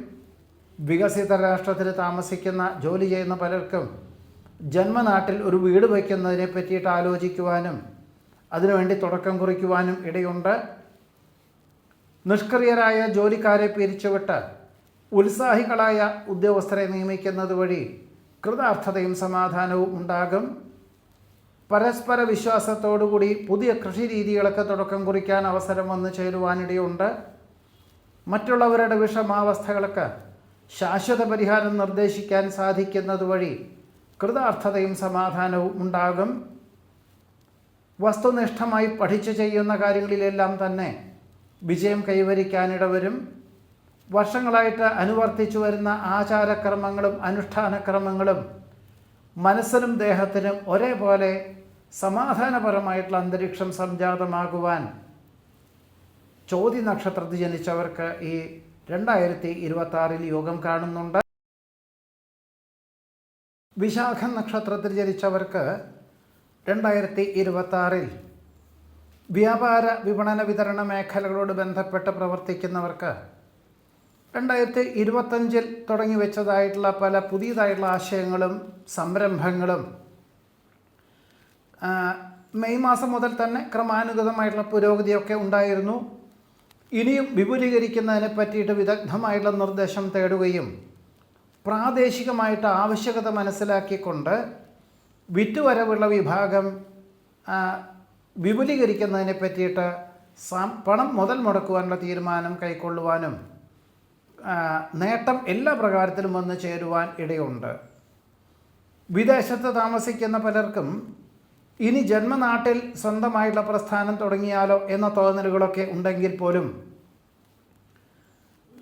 വികസിത രാഷ്ട്രത്തിൽ താമസിക്കുന്ന ജോലി ചെയ്യുന്ന പലർക്കും ജന്മനാട്ടിൽ ഒരു വീട് വയ്ക്കുന്നതിനെ പറ്റിയിട്ട് ആലോചിക്കുവാനും അതിനുവേണ്ടി തുടക്കം കുറിക്കുവാനും ഇടയുണ്ട്. നിഷ്ക്രിയരായ ജോലിക്കാരെ പിരിച്ചുവിട്ട് ഉത്സാഹികളായ ഉദ്യോഗസ്ഥരെ നിയമിക്കുന്നത് വഴി കൃതാർത്ഥതയും സമാധാനവും ഉണ്ടാകും. പരസ്പര വിശ്വാസത്തോടുകൂടി പുതിയ കൃഷി രീതികളൊക്കെ തുടക്കം കുറിക്കാൻ അവസരം വന്നു ചേരുവാനിടയുണ്ട്. മറ്റുള്ളവരുടെ വിഷമാവസ്ഥകൾക്ക് ശാശ്വത പരിഹാരം നിർദ്ദേശിക്കാൻ സാധിക്കുന്നത് വഴി കൃതാർത്ഥതയും സമാധാനവും ഉണ്ടാകും. വസ്തുനിഷ്ഠമായി പഠിച്ചു ചെയ്യുന്ന കാര്യങ്ങളിലെല്ലാം തന്നെ വിജയം കൈവരിക്കാനിടവരും. വർഷങ്ങളായിട്ട് അനുവർത്തിച്ചു വരുന്ന ആചാരക്രമങ്ങളും അനുഷ്ഠാനക്രമങ്ങളും മനസ്സിനും ദേഹത്തിനും ഒരേപോലെ സമാധാനപരമായിട്ടുള്ള അന്തരീക്ഷം സംജാതമാകുവാൻ ചോതി നക്ഷത്രത്തിൽ ജനിച്ചവർക്ക് ഈ 2026 യോഗം കാണുന്നുണ്ട്. വിശാഖ നക്ഷത്രത്തിൽ ജനിച്ചവർക്ക് 2026 വ്യാപാര വിപണന വിതരണ മേഖലകളോട് ബന്ധപ്പെട്ട് പ്രവർത്തിക്കുന്നവർക്ക് 2025 തുടങ്ങി വെച്ചതായിട്ടുള്ള പല പുതിയതായിട്ടുള്ള ആശയങ്ങളും സംരംഭങ്ങളും മെയ് മാസം മുതൽ തന്നെ ക്രമാനുഗതമായിട്ടുള്ള പുരോഗതിയൊക്കെ ഉണ്ടായിരുന്നു. ഇനിയും വിപുലീകരിക്കുന്നതിനെ പറ്റിയിട്ട് വിദഗ്ധമായിട്ടുള്ള നിർദ്ദേശം തേടുകയും പ്രാദേശികമായിട്ട് ആവശ്യകത മനസ്സിലാക്കിക്കൊണ്ട് വിറ്റുവരവുള്ള വിഭാഗം വിപുലീകരിക്കുന്നതിനെ പറ്റിയിട്ട് പണം മുതൽ മുടക്കുവാനുള്ള തീരുമാനം കൈക്കൊള്ളുവാനും നേട്ടം എല്ലാ പ്രകാരത്തിലും വന്നു ചേരുവാൻ ഇടയുണ്ട്. വിദേശത്ത് താമസിക്കുന്ന പലർക്കും ഇനി ജന്മനാട്ടിൽ സ്വന്തമായിട്ടുള്ള പ്രസ്ഥാനം തുടങ്ങിയാലോ എന്ന തോന്നലുകളൊക്കെ ഉണ്ടെങ്കിൽ പോലും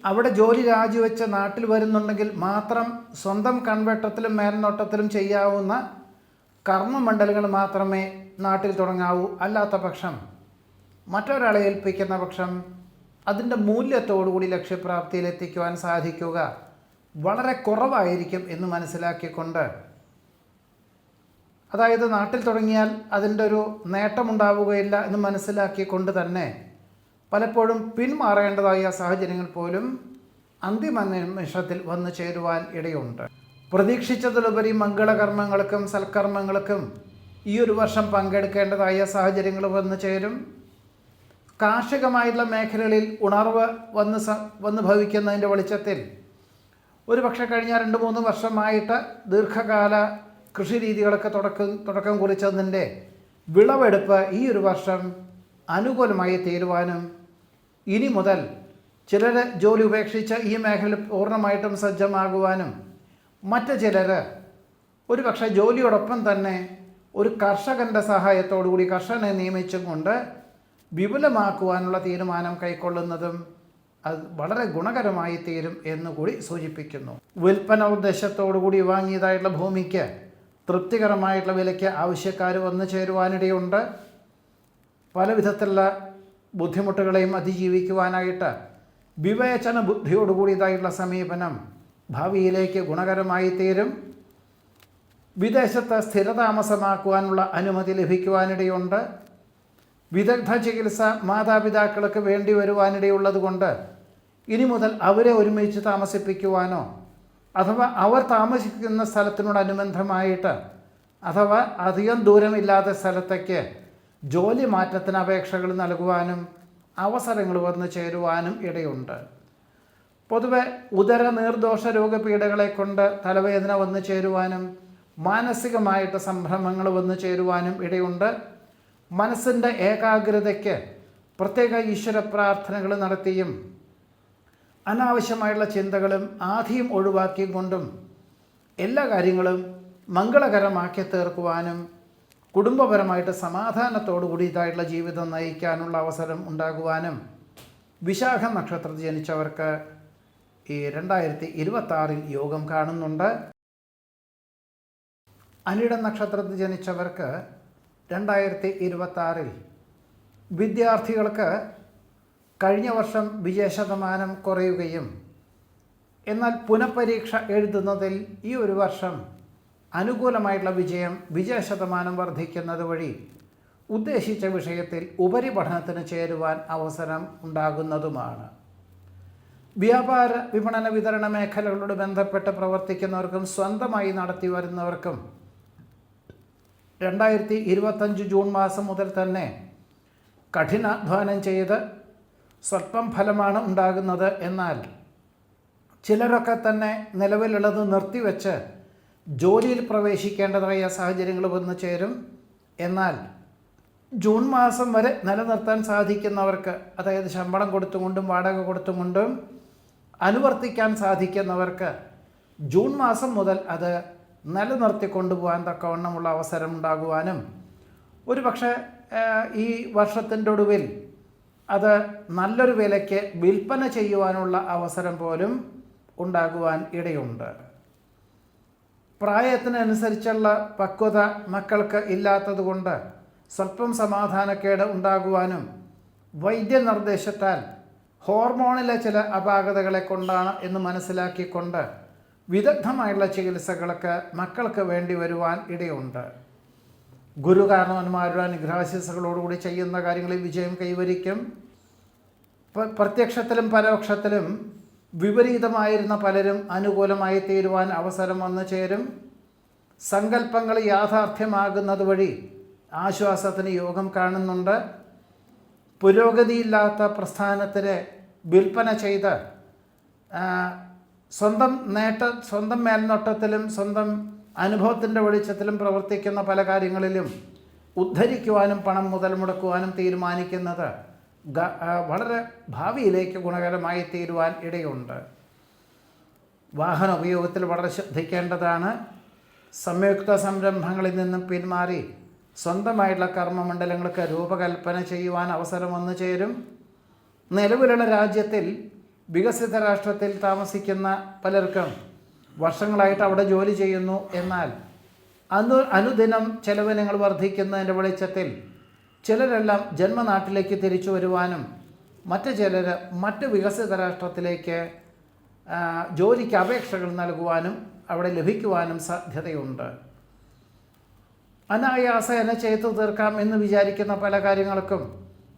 അവിടെ ജോലി രാജിവെച്ച് നാട്ടിൽ വരുന്നുണ്ടെങ്കിൽ മാത്രം സ്വന്തം കൺവെട്ടത്തിലും മേൽനോട്ടത്തിലും ചെയ്യാവുന്ന കർമ്മമണ്ഡലങ്ങൾ മാത്രമേ നാട്ടിൽ തുടങ്ങാവൂ. അല്ലാത്ത പക്ഷം മറ്റൊരാളെ ഏൽപ്പിക്കുന്ന പക്ഷം അതിൻ്റെ മൂല്യത്തോടുകൂടി ലക്ഷ്യപ്രാപ്തിയിലെത്തിക്കുവാൻ സാധിക്കുക വളരെ കുറവായിരിക്കും എന്ന് മനസ്സിലാക്കിക്കൊണ്ട്, അതായത് നാട്ടിൽ തുടങ്ങിയാൽ അതിൻ്റെ ഒരു നേട്ടമുണ്ടാവുകയില്ല എന്ന് മനസ്സിലാക്കിക്കൊണ്ട് തന്നെ പലപ്പോഴും പിന്മാറേണ്ടതായ സാഹചര്യങ്ങൾ പോലും അന്തിമ നിമിഷത്തിൽ വന്നു ചേരുവാൻ ഇടയുണ്ട്. പ്രതീക്ഷിച്ചതിലുപരി മംഗളകർമ്മങ്ങൾക്കും സൽക്കർമ്മങ്ങൾക്കും ഈ ഒരു വർഷം പങ്കെടുക്കേണ്ടതായ സാഹചര്യങ്ങൾ വന്നു ചേരും. കാർഷികമായിട്ടുള്ള മേഖലകളിൽ ഉണർവ് വന്ന് ഭവിക്കുന്നതിൻ്റെ വെളിച്ചത്തിൽ ഒരുപക്ഷെ കഴിഞ്ഞ 2-3 വർഷമായിട്ട് ദീർഘകാല കൃഷി രീതികളൊക്കെ തുടക്കം കുറിച്ചതിൻ്റെ വിളവെടുപ്പ് ഈ ഒരു വർഷം അനുകൂലമായി തീരുവാനും, ഇനി മുതൽ ചിലർ ജോലി ഉപേക്ഷിച്ച് ഈ മേഖലയിൽ പൂർണ്ണമായിട്ടും സജ്ജമാകുവാനും, മറ്റ് ചിലർ ഒരു പക്ഷേ ജോലിയോടൊപ്പം തന്നെ ഒരു കർഷകൻ്റെ സഹായത്തോടുകൂടി കർഷകനെ നിയമിച്ചും കൊണ്ട് വിപുലമാക്കുവാനുള്ള തീരുമാനം കൈക്കൊള്ളുന്നതും അത് വളരെ ഗുണകരമായി തീരും എന്നുകൂടി സൂചിപ്പിക്കുന്നു. വിൽപ്പന ഉദ്ദേശത്തോടുകൂടി വാങ്ങിയതായിട്ടുള്ള ഭൂമിക്ക് തൃപ്തികരമായിട്ടുള്ള വിലയ്ക്ക് ആവശ്യക്കാർ വന്നു ചേരുവാനിടയുണ്ട്. പല വിധത്തിലുള്ള ബുദ്ധിമുട്ടുകളെയും അതിജീവിക്കുവാനായിട്ട് വിവേചന ബുദ്ധിയോടുകൂടിയതായിട്ടുള്ള സമീപനം ഭാവിയിലേക്ക് ഗുണകരമായി തീരും. വിദേശത്ത് സ്ഥിരതാമസമാക്കുവാനുള്ള അനുമതി ലഭിക്കുവാനിടയുണ്ട്. വിദഗ്ധ ചികിത്സ മാതാപിതാക്കൾക്ക് വേണ്ടി വരുവാനിടയുള്ളതുകൊണ്ട് ഇനി മുതൽ അവരെ ഒരുമിച്ച് താമസിപ്പിക്കുവാനോ അഥവാ അവർ താമസിക്കുന്ന സ്ഥലത്തിനോടനുബന്ധമായിട്ട് അഥവാ അധികം ദൂരമില്ലാത്ത സ്ഥലത്തേക്ക് ജോലി മാറ്റത്തിന് അപേക്ഷകൾ നൽകുവാനും അവസരങ്ങൾ വന്നു ചേരുവാനും ഇടയുണ്ട്. പൊതുവെ ഉദര നീർദോഷ രോഗപീഠകളെ കൊണ്ട് തലവേദന വന്നു ചേരുവാനും മാനസികമായിട്ട് സംഭ്രമങ്ങൾ വന്നു ചേരുവാനും ഇടയുണ്ട്. മനസ്സിൻ്റെ ഏകാഗ്രതയ്ക്ക് പ്രത്യേക ഈശ്വര പ്രാർത്ഥനകൾ നടത്തിയും അനാവശ്യമായുള്ള ചിന്തകളും ആധിയും ഒഴിവാക്കിയും കൊണ്ടും എല്ലാ കാര്യങ്ങളും മംഗളകരമാക്കി തീർക്കുവാനും കുടുംബപരമായിട്ട് സമാധാനത്തോടു കൂടിയതായിട്ടുള്ള ജീവിതം നയിക്കാനുള്ള അവസരം ഉണ്ടാകുവാനും വിശാഖ നക്ഷത്രത്തിൽ ജനിച്ചവർക്ക് ഈ 2026 യോഗം കാണുന്നുണ്ട്. അനിഴ നക്ഷത്രത്തിൽ ജനിച്ചവർക്ക് 2026 വിദ്യാർത്ഥികൾക്ക് കഴിഞ്ഞ വർഷം വിജയശതമാനം കുറയുകയും എന്നാൽ പുനഃപരീക്ഷ എഴുതുന്നതിൽ ഈ ഒരു വർഷം അനുകൂലമായിട്ടുള്ള വിജയശതമാനം വർദ്ധിക്കുന്നത് വഴി ഉദ്ദേശിച്ച വിഷയത്തിൽ ഉപരിപഠനത്തിന് ചേരുവാൻ അവസരം ഉണ്ടാകുന്നതുമാണ്. വ്യാപാര വിപണന വിതരണ മേഖലകളോട് ബന്ധപ്പെട്ട് പ്രവർത്തിക്കുന്നവർക്കും സ്വന്തമായി നടത്തി വരുന്നവർക്കും 2025 ജൂൺ മാസം മുതൽ തന്നെ കഠിനാധ്വാനം ചെയ്ത് സ്വല്പം ഫലമാണ് ഉണ്ടാകുന്നത്. എന്നാൽ ചിലരൊക്കെ തന്നെ നിലവിലുള്ളത് നിർത്തിവെച്ച് ജോലിയിൽ പ്രവേശിക്കേണ്ടതായ സാഹചര്യങ്ങൾ വന്നു ചേരും. എന്നാൽ ജൂൺ മാസം വരെ നിലനിർത്താൻ സാധിക്കുന്നവർക്ക്, അതായത് ശമ്പളം കൊടുത്തുകൊണ്ടും വാടക കൊടുത്തുകൊണ്ടും അനുവർത്തിക്കാൻ സാധിക്കുന്നവർക്ക് ജൂൺ മാസം മുതൽ അത് നിലനിർത്തി കൊണ്ടുപോകാൻ തക്കവണ്ണമുള്ള അവസരം ഉണ്ടാകുവാനും ഒരു പക്ഷേ ഈ വർഷത്തിൻ്റെ ഒടുവിൽ അത് നല്ലൊരു വിലയ്ക്ക് വിൽപ്പന ചെയ്യുവാനുള്ള അവസരം പോലും ഉണ്ടാകുവാൻ ഇടയുണ്ട്. പ്രായത്തിനനുസരിച്ചുള്ള പക്വത മക്കൾക്ക് ഇല്ലാത്തതുകൊണ്ട് സ്വല്പം സമാധാനക്കേട് ഉണ്ടാകുവാനും വൈദ്യനിർദ്ദേശത്താൽ ഹോർമോണിലെ ചില അപാകതകളെ കൊണ്ടാണ് എന്ന് മനസ്സിലാക്കിക്കൊണ്ട് വിദഗ്ധമായുള്ള ചികിത്സകൾക്ക് മക്കൾക്ക് വേണ്ടി വരുവാൻ ഇടയുണ്ട്. ഗുരുകാരണവന്മാരുടെ അനുഗ്രഹാശിസ്സുകളോടുകൂടി ചെയ്യുന്ന കാര്യങ്ങളിൽ വിജയം കൈവരിക്കും. പ്രത്യക്ഷത്തിലും പരോക്ഷത്തിലും വിപരീതമായിരുന്ന പലരും അനുകൂലമായി തീരുവാൻ അവസരം വന്നു ചേരും. സങ്കല്പങ്ങൾ യാഥാർത്ഥ്യമാകുന്നത് വഴി ആശ്വാസത്തിന് യോഗം കാണുന്നുണ്ട്. പുരോഗതിയില്ലാത്ത പ്രസ്ഥാനത്തിന് വിൽപ്പന ചെയ്ത് സ്വന്തം മേൽനോട്ടത്തിലും സ്വന്തം അനുഭവത്തിൻ്റെ വെളിച്ചത്തിലും പ്രവർത്തിക്കുന്ന പല കാര്യങ്ങളിലും ഉദ്ധരിക്കുവാനും പണം മുതൽ മുടക്കുവാനും തീരുമാനിക്കുന്നത് വളരെ ഭാവിയിലേക്ക് ഗുണകരമായി തീരുവാൻ ഇടയുണ്ട്. വാഹന ഉപയോഗത്തിൽ വളരെ ശ്രദ്ധിക്കേണ്ടതാണ്. സംയുക്ത സംരംഭങ്ങളിൽ നിന്നും പിന്മാറി സ്വന്തമായിട്ടുള്ള കർമ്മമണ്ഡലങ്ങൾക്ക് രൂപകൽപ്പന ചെയ്യുവാൻ അവസരം വന്നു ചേരും. നിലവിലുള്ള രാജ്യത്തിൽ വികസിത രാഷ്ട്രത്തിൽ താമസിക്കുന്ന പലർക്കും വർഷങ്ങളായിട്ട് അവിടെ ജോലി ചെയ്യുന്നു. എന്നാൽ അനുദിനം ചെലവിനങ്ങൾ വർദ്ധിക്കുന്നതിൻ്റെ വെളിച്ചത്തിൽ ചിലരെല്ലാം ജന്മനാട്ടിലേക്ക് തിരിച്ചു വരുവാനും മറ്റു ചിലർ മറ്റ് വികസിത രാഷ്ട്രത്തിലേക്ക് ജോലിക്ക് അപേക്ഷകൾ നൽകുവാനും അവിടെ ലഭിക്കുവാനും സാധ്യതയുണ്ട്. അനായാസേന ചെയ്തു തീർക്കാം എന്ന് വിചാരിക്കുന്ന പല കാര്യങ്ങൾക്കും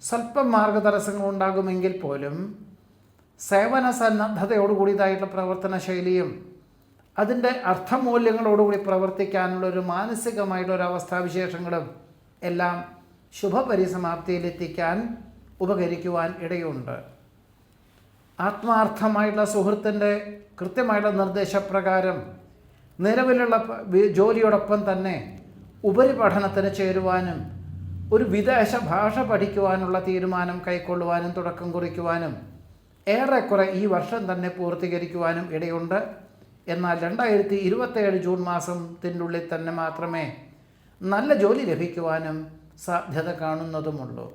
സ്വല്പം മാർഗതടസ്സങ്ങൾ ഉണ്ടാകുമെങ്കിൽ പോലും സേവന സന്നദ്ധതയോടുകൂടിയതായിട്ടുള്ള പ്രവർത്തന ശൈലിയും അതിൻ്റെ അർത്ഥമൂല്യങ്ങളോടുകൂടി പ്രവർത്തിക്കാനുള്ളൊരു മാനസികമായിട്ടുള്ള അവസ്ഥാവിശേഷങ്ങളും എല്ലാം ശുഭപരിസമാപ്തിയിലെത്തിക്കാൻ ഉപകരിക്കുവാൻ ഇടയുണ്ട്. ആത്മാർത്ഥമായിട്ടുള്ള സുഹൃത്തിൻ്റെ കൃത്യമായിട്ടുള്ള നിർദ്ദേശപ്രകാരം നിലവിലുള്ള ജോലിയോടൊപ്പം തന്നെ ഉപരിപഠനത്തിന് ചേരുവാനും ഒരു വിദേശ ഭാഷ പഠിക്കുവാനുള്ള തീരുമാനം കൈക്കൊള്ളുവാനും തുടക്കം കുറിക്കുവാനും ഏറെക്കുറെ ഈ വർഷം തന്നെ പൂർത്തീകരിക്കുവാനും ഇടയുണ്ട്. എന്നാൽ 2027 ജൂൺ മാസത്തിൻ്റെ ഉള്ളിൽ തന്നെ മാത്രമേ നല്ല ജോലി ലഭിക്കുവാനും സാധ്യത കാണുന്നതുമുള്ളൂ.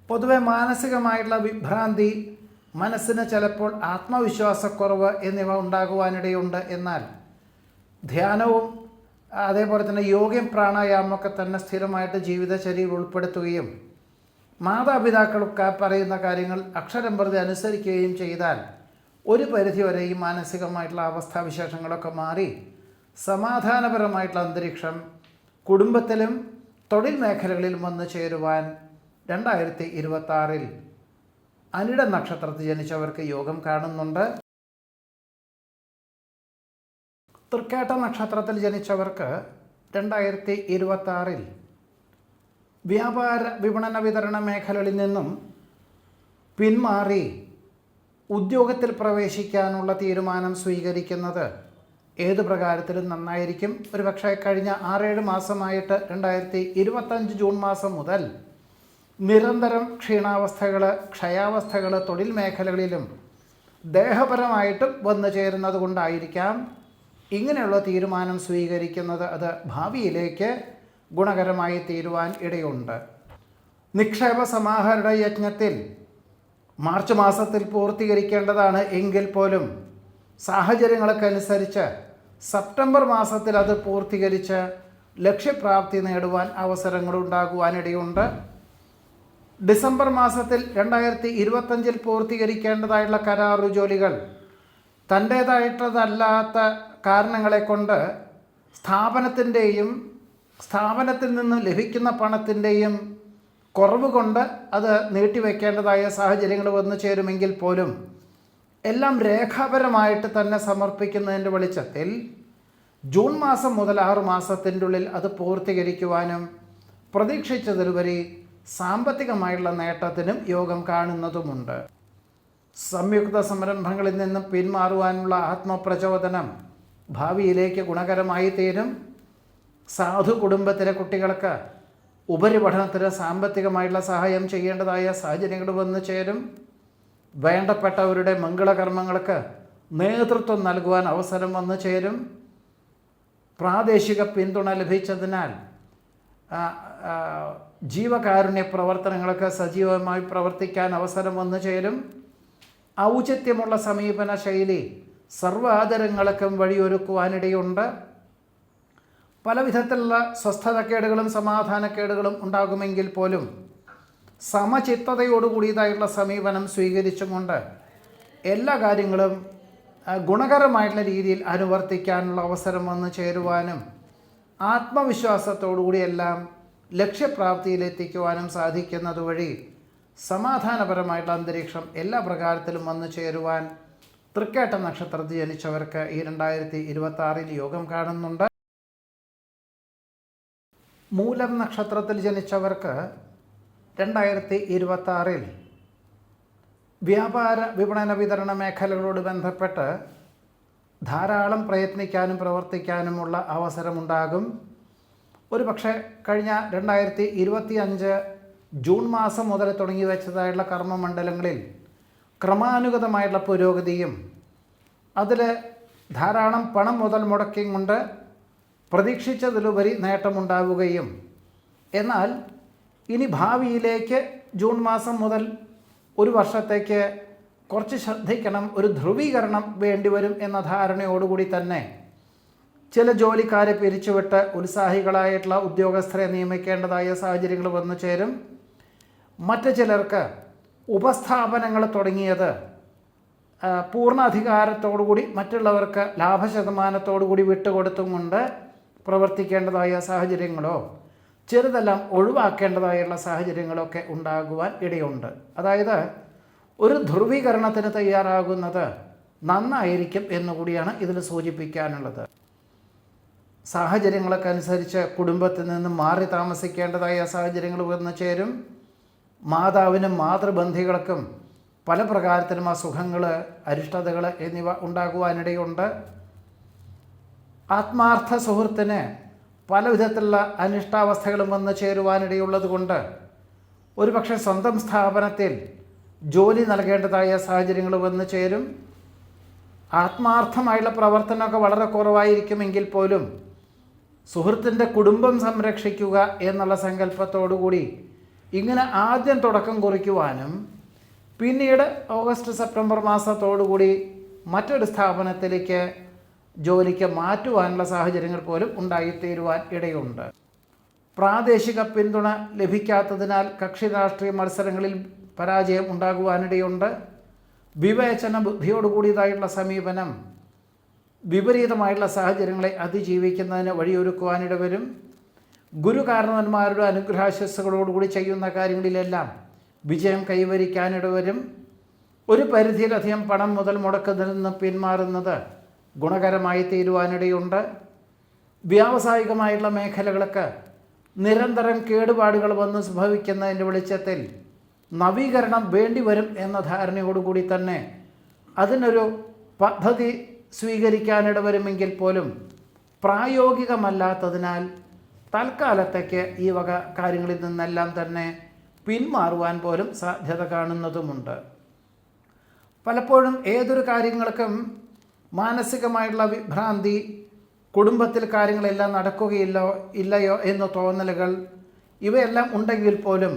പൊതുവെ മാനസികമായിട്ടുള്ള വിഭ്രാന്തി, മനസ്സിന് ചിലപ്പോൾ ആത്മവിശ്വാസക്കുറവ് എന്നിവ ഉണ്ടാകുവാനിടയുണ്ട്. എന്നാൽ ധ്യാനവും അതേപോലെ തന്നെ യോഗയും പ്രാണായാമമൊക്കെ തന്നെ സ്ഥിരമായിട്ട് ജീവിതചര്യയിൽ ഉൾപ്പെടുത്തുകയും മാതാപിതാക്കൾക്ക് പറയുന്ന കാര്യങ്ങൾ അക്ഷരം പ്രതി അനുസരിക്കുകയും ചെയ്താൽ ഒരു പരിധിവരെ ഈ മാനസികമായിട്ടുള്ള അവസ്ഥാവിശേഷങ്ങളൊക്കെ മാറി സമാധാനപരമായിട്ടുള്ള അന്തരീക്ഷം കുടുംബത്തിലും തൊഴിൽ മേഖലകളിലും വന്നു ചേരുവാൻ 2026 അനിഴ നക്ഷത്രത്തിൽ ജനിച്ചവർക്ക് യോഗം കാണുന്നുണ്ട്. തൃക്കേട്ട നക്ഷത്രത്തിൽ ജനിച്ചവർക്ക് 2026 വ്യാപാര വിപണന വിതരണ മേഖലകളിൽ നിന്നും പിന്മാറി ഉദ്യോഗത്തിൽ പ്രവേശിക്കാനുള്ള തീരുമാനം സ്വീകരിക്കുന്നത് ഏതു പ്രകാരത്തിലും നന്നായിരിക്കും. ഒരുപക്ഷെ കഴിഞ്ഞ 6-7 മാസമായിട്ട് 2025 ജൂൺ മാസം മുതൽ നിരന്തരം ക്ഷീണാവസ്ഥകൾ, ക്ഷയാവസ്ഥകൾ തൊഴിൽ മേഖലകളിലും ദേഹപരമായിട്ടും വന്നു ചേരുന്നത് കൊണ്ടായിരിക്കാം ഇങ്ങനെയുള്ള തീരുമാനം സ്വീകരിക്കുന്നത്. അത് ഭാവിയിലേക്ക് ഗുണകരമായി തീരുവാൻ ഇടയുണ്ട്. നിക്ഷേപ സമാഹരണ യജ്ഞത്തിൽ മാർച്ച് മാസത്തിൽ പൂർത്തീകരിക്കേണ്ടതാണ് എങ്കിൽ പോലും സാഹചര്യങ്ങൾക്കനുസരിച്ച് സെപ്റ്റംബർ മാസത്തിൽ അത് പൂർത്തീകരിച്ച് ലക്ഷ്യപ്രാപ്തി നേടുവാൻ അവസരങ്ങളുണ്ടാകുവാനിടയുണ്ട്. ഡിസംബർ മാസത്തിൽ 2025 പൂർത്തീകരിക്കേണ്ടതായിട്ടുള്ള കരാറു ജോലികൾ തൻ്റേതായിട്ടതല്ലാത്ത കാരണങ്ങളെ കൊണ്ട് സ്ഥാപനത്തിൽ നിന്ന് ലഭിക്കുന്ന പണത്തിൻ്റെയും കുറവ് കൊണ്ട് അത് നീട്ടിവെക്കേണ്ടതായ സാഹചര്യങ്ങൾ വന്നു ചേരുമെങ്കിൽ പോലും എല്ലാം രേഖാപരമായിട്ട് തന്നെ സമർപ്പിക്കുന്നതിൻ്റെ വെളിച്ചത്തിൽ ജൂൺ മാസം മുതൽ 6 മാസത്തിൻ്റെ ഉള്ളിൽ അത് പൂർത്തീകരിക്കുവാനും പ്രതീക്ഷിച്ചതിലുപരി സാമ്പത്തികമായുള്ള നേട്ടത്തിനും യോഗം കാണുന്നതുമുണ്ട്. സംയുക്ത സംരംഭങ്ങളിൽ നിന്നും പിന്മാറുവാനുള്ള ആത്മപ്രചോദനം ഭാവിയിലേക്ക് ഗുണകരമായി തീരും. സാധു കുടുംബത്തിലെ കുട്ടികൾക്ക് ഉപരിപഠനത്തിന് സാമ്പത്തികമായിട്ടുള്ള സഹായം ചെയ്യേണ്ടതായ സാഹചര്യങ്ങൾ വന്നു ചേരും. വേണ്ടപ്പെട്ടവരുടെ മംഗളകർമ്മങ്ങൾക്ക് നേതൃത്വം നൽകുവാൻ അവസരം വന്നു ചേരും. പ്രാദേശിക പിന്തുണ ലഭിച്ചതിനാൽ ജീവകാരുണ്യ പ്രവർത്തനങ്ങൾക്ക് സജീവമായി പ്രവർത്തിക്കാൻ അവസരം വന്നു ചേരും. ഔചിത്യമുള്ള സമീപന ശൈലി സർവാദരങ്ങൾക്കും വഴിയൊരുക്കുവാനിടയുണ്ട്. പല വിധത്തിലുള്ള സ്വസ്ഥതക്കേടുകളും സമാധാനക്കേടുകളും ഉണ്ടാകുമെങ്കിൽ പോലും സമചിത്തതയോടുകൂടിയതായിട്ടുള്ള സമീപനം സ്വീകരിച്ചുകൊണ്ട് എല്ലാ കാര്യങ്ങളും ഗുണകരമായിട്ടുള്ള രീതിയിൽ അനുവർത്തിക്കാനുള്ള അവസരം വന്നു ചേരുവാനും ആത്മവിശ്വാസത്തോടുകൂടിയെല്ലാം ലക്ഷ്യപ്രാപ്തിയിലെത്തിക്കുവാനും സാധിക്കുന്നത് വഴി സമാധാനപരമായിട്ടുള്ള അന്തരീക്ഷം എല്ലാ പ്രകാരത്തിലും വന്നു ചേരുവാൻ തൃക്കേട്ട നക്ഷത്രത്തിൽ ജനിച്ചവർക്ക് ഈ 2026 യോഗം കാണുന്നുണ്ട്. മൂലം നക്ഷത്രത്തിൽ ജനിച്ചവർക്ക് 2026 വ്യാപാര വിപണന വിതരണ മേഖലകളോട് ബന്ധപ്പെട്ട് ധാരാളം പ്രയത്നിക്കാനും പ്രവർത്തിക്കാനുമുള്ള അവസരമുണ്ടാകും. ഒരു പക്ഷേ കഴിഞ്ഞ 2025 ജൂൺ മാസം മുതൽ തുടങ്ങി വെച്ചതായിട്ടുള്ള കർമ്മമണ്ഡലങ്ങളിൽ ക്രമാനുഗതമായിട്ടുള്ള പുരോഗതിയും അതിൽ ധാരാളം പണം മുതൽ മുടക്കിയും കൊണ്ട് പ്രതീക്ഷിച്ചതിലുപരി നേട്ടമുണ്ടാവുകയും, എന്നാൽ ഇനി ഭാവിയിലേക്ക് ജൂൺ മാസം മുതൽ ഒരു വർഷത്തേക്ക് കുറച്ച് ശ്രദ്ധിക്കണം, ഒരു ധ്രുവീകരണം വേണ്ടിവരും എന്ന ധാരണയോടുകൂടി തന്നെ ചില ജോലിക്കാരെ പിരിച്ചുവിട്ട് ഉത്സാഹികളായിട്ടുള്ള ഉദ്യോഗസ്ഥരെ നിയമിക്കേണ്ടതായ സാഹചര്യങ്ങൾ വന്നു ചേരും. മറ്റ് ചിലർക്ക് ഉപസ്ഥാപനങ്ങൾ തുടങ്ങിയത് പൂർണ്ണാധികാരത്തോടുകൂടി മറ്റുള്ളവർക്ക് ലാഭശതമാനത്തോടുകൂടി വിട്ടുകൊടുത്തും കൊണ്ട് പ്രവർത്തിക്കേണ്ടതായ സാഹചര്യങ്ങളോ ചെറുതെല്ലാം ഒഴിവാക്കേണ്ടതായുള്ള സാഹചര്യങ്ങളൊക്കെ ഉണ്ടാകുവാൻ ഇടയുണ്ട്. അതായത് ഒരു ധ്രുവീകരണത്തിന് തയ്യാറാകുന്നത് നന്നായിരിക്കും എന്നുകൂടിയാണ് ഇതിൽ സൂചിപ്പിക്കാനുള്ളത്. സാഹചര്യങ്ങളൊക്കെ അനുസരിച്ച് കുടുംബത്തിൽ നിന്നും മാറി താമസിക്കേണ്ടതായ സാഹചര്യങ്ങൾ വന്നു ചേരും. മാതാവിനും മാതൃബന്ധികൾക്കും പല പ്രകാരത്തിലും അസുഖങ്ങൾ, അരിഷ്ടതകൾ എന്നിവ ഉണ്ടാകുവാനിടയുണ്ട്. ആത്മാർത്ഥ സുഹൃത്തിന് പല വിധത്തിലുള്ള അനിഷ്ടാവസ്ഥകളും വന്ന് ചേരുവാനിടയുള്ളത് കൊണ്ട് ഒരുപക്ഷെ സ്വന്തം സ്ഥാപനത്തിൽ ജോലി നൽകേണ്ടതായ സാഹചര്യങ്ങൾ വന്ന് ചേരും. ആത്മാർത്ഥമായുള്ള പ്രവർത്തനമൊക്കെ വളരെ കുറവായിരിക്കുമെങ്കിൽ പോലും സുഹൃത്തിൻ്റെ കുടുംബം സംരക്ഷിക്കുക എന്നുള്ള സങ്കല്പത്തോടുകൂടി ഇങ്ങനെ ആദ്യം തുടക്കം കുറിക്കുവാനും പിന്നീട് ഓഗസ്റ്റ് സെപ്റ്റംബർ മാസത്തോടുകൂടി മറ്റൊരു സ്ഥാപനത്തിലേക്ക് ജോലിക്ക് മാറ്റുവാനുള്ള സാഹചര്യങ്ങൾ പോലും ഉണ്ടായിത്തീരുവാൻ ഇടയുണ്ട്. പ്രാദേശിക പിന്തുണ ലഭിക്കാത്തതിനാൽ കക്ഷി രാഷ്ട്രീയ മത്സരങ്ങളിൽ പരാജയം ഉണ്ടാകുവാനിടയുണ്ട്. വിവേചന ബുദ്ധിയോടുകൂടിയതായിട്ടുള്ള സമീപനം വിപരീതമായിട്ടുള്ള സാഹചര്യങ്ങളെ അതിജീവിക്കുന്നതിന് വഴിയൊരുക്കുവാനിട വരും. ഗുരുകാരണവന്മാരുടെ അനുഗ്രഹാശസ്സുകളോടുകൂടി ചെയ്യുന്ന കാര്യങ്ങളിലെല്ലാം വിജയം കൈവരിക്കാനിട വരും. ഒരു പരിധിയിലധികം പണം മുതൽ മുടക്കുന്നതിൽ നിന്ന് പിന്മാറുന്നത് ഗുണകരമായി തീരുവാനിടയുണ്ട്. വ്യാവസായികമായിട്ടുള്ള മേഖലകൾക്ക് നിരന്തരം കേടുപാടുകൾ വന്ന് സംഭവിക്കുന്നതിൻ്റെ വെളിച്ചത്തിൽ നവീകരണം വേണ്ടിവരും എന്ന ധാരണയോടുകൂടി തന്നെ അതിനൊരു പദ്ധതി സ്വീകരിക്കാനിട വരുമെങ്കിൽ പോലും പ്രായോഗികമല്ലാത്തതിനാൽ തൽക്കാലത്തേക്ക് ഈ വക കാര്യങ്ങളിൽ നിന്നെല്ലാം തന്നെ പിന്മാറുവാൻ പോലും സാധ്യത കാണുന്നതുമുണ്ട്. പലപ്പോഴും ഏതൊരു കാര്യങ്ങൾക്കും മാനസികമായിട്ടുള്ള വിഭ്രാന്തി, കുടുംബത്തിൽ കാര്യങ്ങളെല്ലാം ഇല്ലയോ എന്ന തോന്നലുകൾ ഇവയെല്ലാം ഉണ്ടെങ്കിൽ പോലും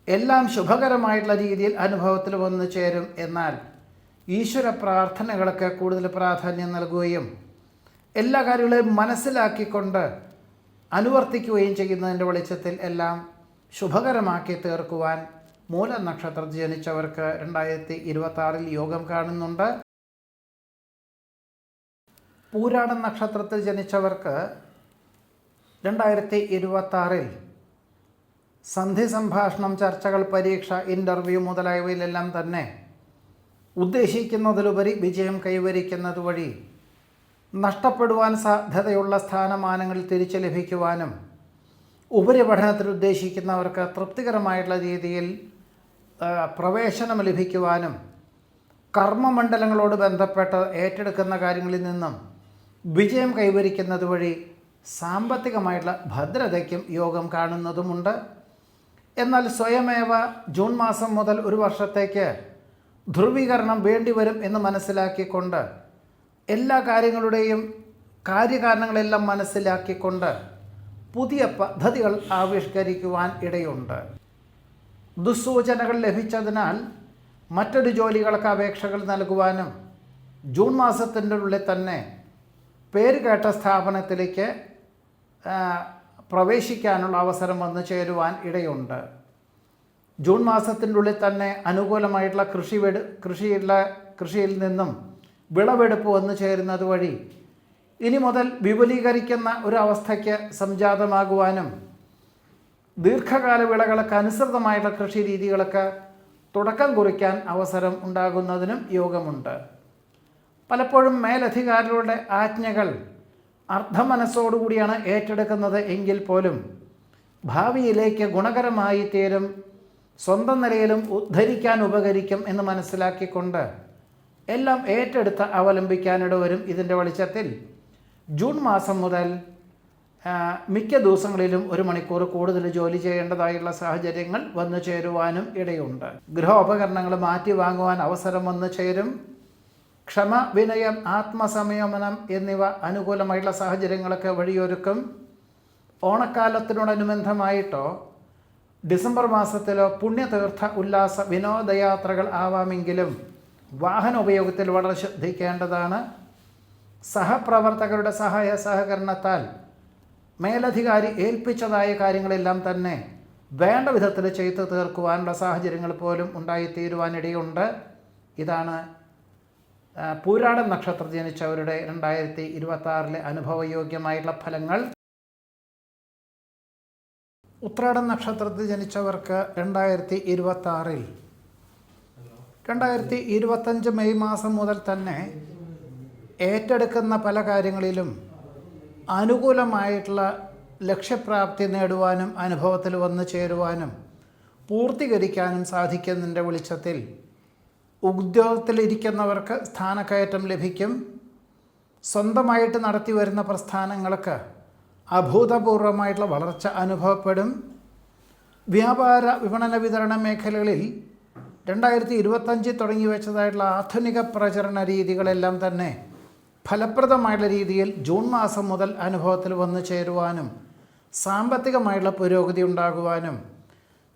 എല്ലാം ശുഭകരമായിട്ടുള്ള രീതിയിൽ അനുഭവത്തിൽ വന്നു ചേരും. എന്നാൽ ഈശ്വര പ്രാർത്ഥനകൾക്ക് കൂടുതൽ പ്രാധാന്യം നൽകുകയും എല്ലാ കാര്യങ്ങളെയും മനസ്സിലാക്കിക്കൊണ്ട് അനുവർത്തിക്കുകയും ചെയ്യുന്നതിൻ്റെ വെളിച്ചത്തിൽ എല്ലാം ശുഭകരമാക്കി തീർക്കുവാൻ മൂല നക്ഷത്രത്തിൽ ജനിച്ചവർക്ക് 2026 യോഗം കാണുന്നുണ്ട്. പൂരാടം നക്ഷത്രത്തിൽ ജനിച്ചവർക്ക് 2026 സന്ധി സംഭാഷണം, ചർച്ചകൾ, പരീക്ഷ, ഇൻ്റർവ്യൂ മുതലായവയിലെല്ലാം തന്നെ ഉദ്ദേശിക്കുന്നതിലുപരി വിജയം കൈവരിക്കുന്നത് വഴി നഷ്ടപ്പെടുവാൻ സാധ്യതയുള്ള സ്ഥാനമാനങ്ങൾ തിരിച്ചു ലഭിക്കുവാനും ഉപരിപഠനത്തിൽ ഉദ്ദേശിക്കുന്നവർക്ക് തൃപ്തികരമായിട്ടുള്ള രീതിയിൽ പ്രവേശനം ലഭിക്കുവാനും കർമ്മമണ്ഡലങ്ങളോട് ബന്ധപ്പെട്ട് ഏറ്റെടുക്കുന്ന കാര്യങ്ങളിൽ നിന്നും വിജയം കൈവരിക്കുന്നത് വഴി സാമ്പത്തികമായിട്ടുള്ള ഭദ്രതയ്ക്കും യോഗം കാണുന്നതുമുണ്ട്. എന്നാൽ സ്വയമേവ ജൂൺ മാസം മുതൽ ഒരു വർഷത്തേക്ക് ധ്രുവീകരണം വേണ്ടിവരും എന്ന് മനസ്സിലാക്കിക്കൊണ്ട് എല്ലാ കാര്യങ്ങളുടെയും കാര്യകാരണങ്ങളെല്ലാം മനസ്സിലാക്കിക്കൊണ്ട് പുതിയ പദ്ധതികൾ ആവിഷ്കരിക്കുവാൻ ഇടയുണ്ട്. ദുസ്സൂചനകൾ ലഭിച്ചതിനാൽ മറ്റൊരു ജോലികൾക്ക് അപേക്ഷകൾ നൽകുവാനും ജൂൺ മാസത്തിൻ്റെ ഉള്ളിൽ തന്നെ പേര് കേട്ട സ്ഥാപനത്തിലേക്ക് പ്രവേശിക്കാനുള്ള അവസരം വന്നു ചേരുവാൻ ഇടയുണ്ട്. ജൂൺ മാസത്തിൻ്റെ ഉള്ളിൽ തന്നെ അനുകൂലമായിട്ടുള്ള കൃഷിയിൽ നിന്നും വിളവെടുപ്പ് വന്നു ചേരുന്നത് വഴി ഇനി മുതൽ വിപുലീകരിക്കുന്ന ഒരു അവസ്ഥയ്ക്ക് സംജാതമാകുവാനും ദീർഘകാല വിളകൾക്ക് അനുസൃതമായിട്ടുള്ള കൃഷി രീതികൾക്ക് തുടക്കം കുറിക്കാൻ അവസരം ഉണ്ടാകുന്നതിനും യോഗമുണ്ട്. പലപ്പോഴും മേലധികാരികളുടെ ആജ്ഞകൾ അർദ്ധമനസ്സോടുകൂടിയാണ് ഏറ്റെടുക്കുന്നത് എങ്കിൽ പോലും ഭാവിയിലേക്ക് ഗുണകരമായി തീരും, സ്വന്തം നിലയിലും ഉദ്ധരിക്കാൻ ഉപകരിക്കും എന്ന് മനസ്സിലാക്കിക്കൊണ്ട് എല്ലാം ഏറ്റെടുത്ത് അവലംബിക്കാനിട വരും. ഇതിൻ്റെ വെളിച്ചത്തിൽ ജൂൺ മാസം മുതൽ മിക്ക ദിവസങ്ങളിലും 1 മണിക്കൂർ കൂടുതൽ ജോലി ചെയ്യേണ്ടതായുള്ള സാഹചര്യങ്ങൾ വന്നു ചേരുവാനും ഇടയുണ്ട്. ഗൃഹോപകരണങ്ങൾ മാറ്റി വാങ്ങുവാൻ അവസരം വന്നു ചേരും. ക്ഷമ, വിനയം, ആത്മസംയമനം എന്നിവ അനുകൂലമായിട്ടുള്ള സാഹചര്യങ്ങളൊക്കെ വഴിയൊരുക്കും. ഓണക്കാലത്തിനോടനുബന്ധമായിട്ടോ ഡിസംബർ മാസത്തിലോ പുണ്യതീർത്ഥ ഉല്ലാസ വിനോദയാത്രകൾ ആവാമെങ്കിലും വാഹന ഉപയോഗത്തിൽ വളരെ ശ്രദ്ധിക്കേണ്ടതാണ്. സഹപ്രവർത്തകരുടെ സഹായ സഹകരണത്താൽ മേലധികാരി ഏൽപ്പിച്ചതായ കാര്യങ്ങളെല്ലാം തന്നെ വേണ്ട വിധത്തിൽ ചെയ്തു തീർക്കുവാനുള്ള സാഹചര്യങ്ങൾ പോലും ഉണ്ടായിത്തീരുവാനിടയുണ്ട്. ഇതാണ് പൂരാടം നക്ഷത്രം ജനിച്ചവരുടെ 2026 അനുഭവയോഗ്യമായിട്ടുള്ള ഫലങ്ങൾ. ഉത്രാടം നക്ഷത്രത്തിൽ ജനിച്ചവർക്ക് 2025 മെയ് മാസം മുതൽ തന്നെ ഏറ്റെടുക്കുന്ന പല കാര്യങ്ങളിലും അനുകൂലമായിട്ടുള്ള ലക്ഷ്യപ്രാപ്തി നേടുവാനും അനുഭവത്തിൽ വന്നു ചേരുവാനും പൂർത്തീകരിക്കാനും സാധിക്കുന്നതിൻ്റെ വെളിച്ചത്തിൽ ഉദ്യോഗത്തിലിരിക്കുന്നവർക്ക് സ്ഥാനക്കയറ്റം ലഭിക്കും. സ്വന്തമായിട്ട് നടത്തി വരുന്ന പ്രസ്ഥാനങ്ങൾക്ക് അഭൂതപൂർവമായിട്ടുള്ള വളർച്ച അനുഭവപ്പെടും. വ്യാപാര വിപണന വിതരണ മേഖലകളിൽ 2025 തുടങ്ങി വെച്ചതായിട്ടുള്ള ആധുനിക പ്രചരണ രീതികളെല്ലാം തന്നെ ഫലപ്രദമായിട്ടുള്ള രീതിയിൽ ജൂൺ മാസം മുതൽ അനുഭവത്തിൽ വന്നു ചേരുവാനും സാമ്പത്തികമായിട്ടുള്ള പുരോഗതി ഉണ്ടാകുവാനും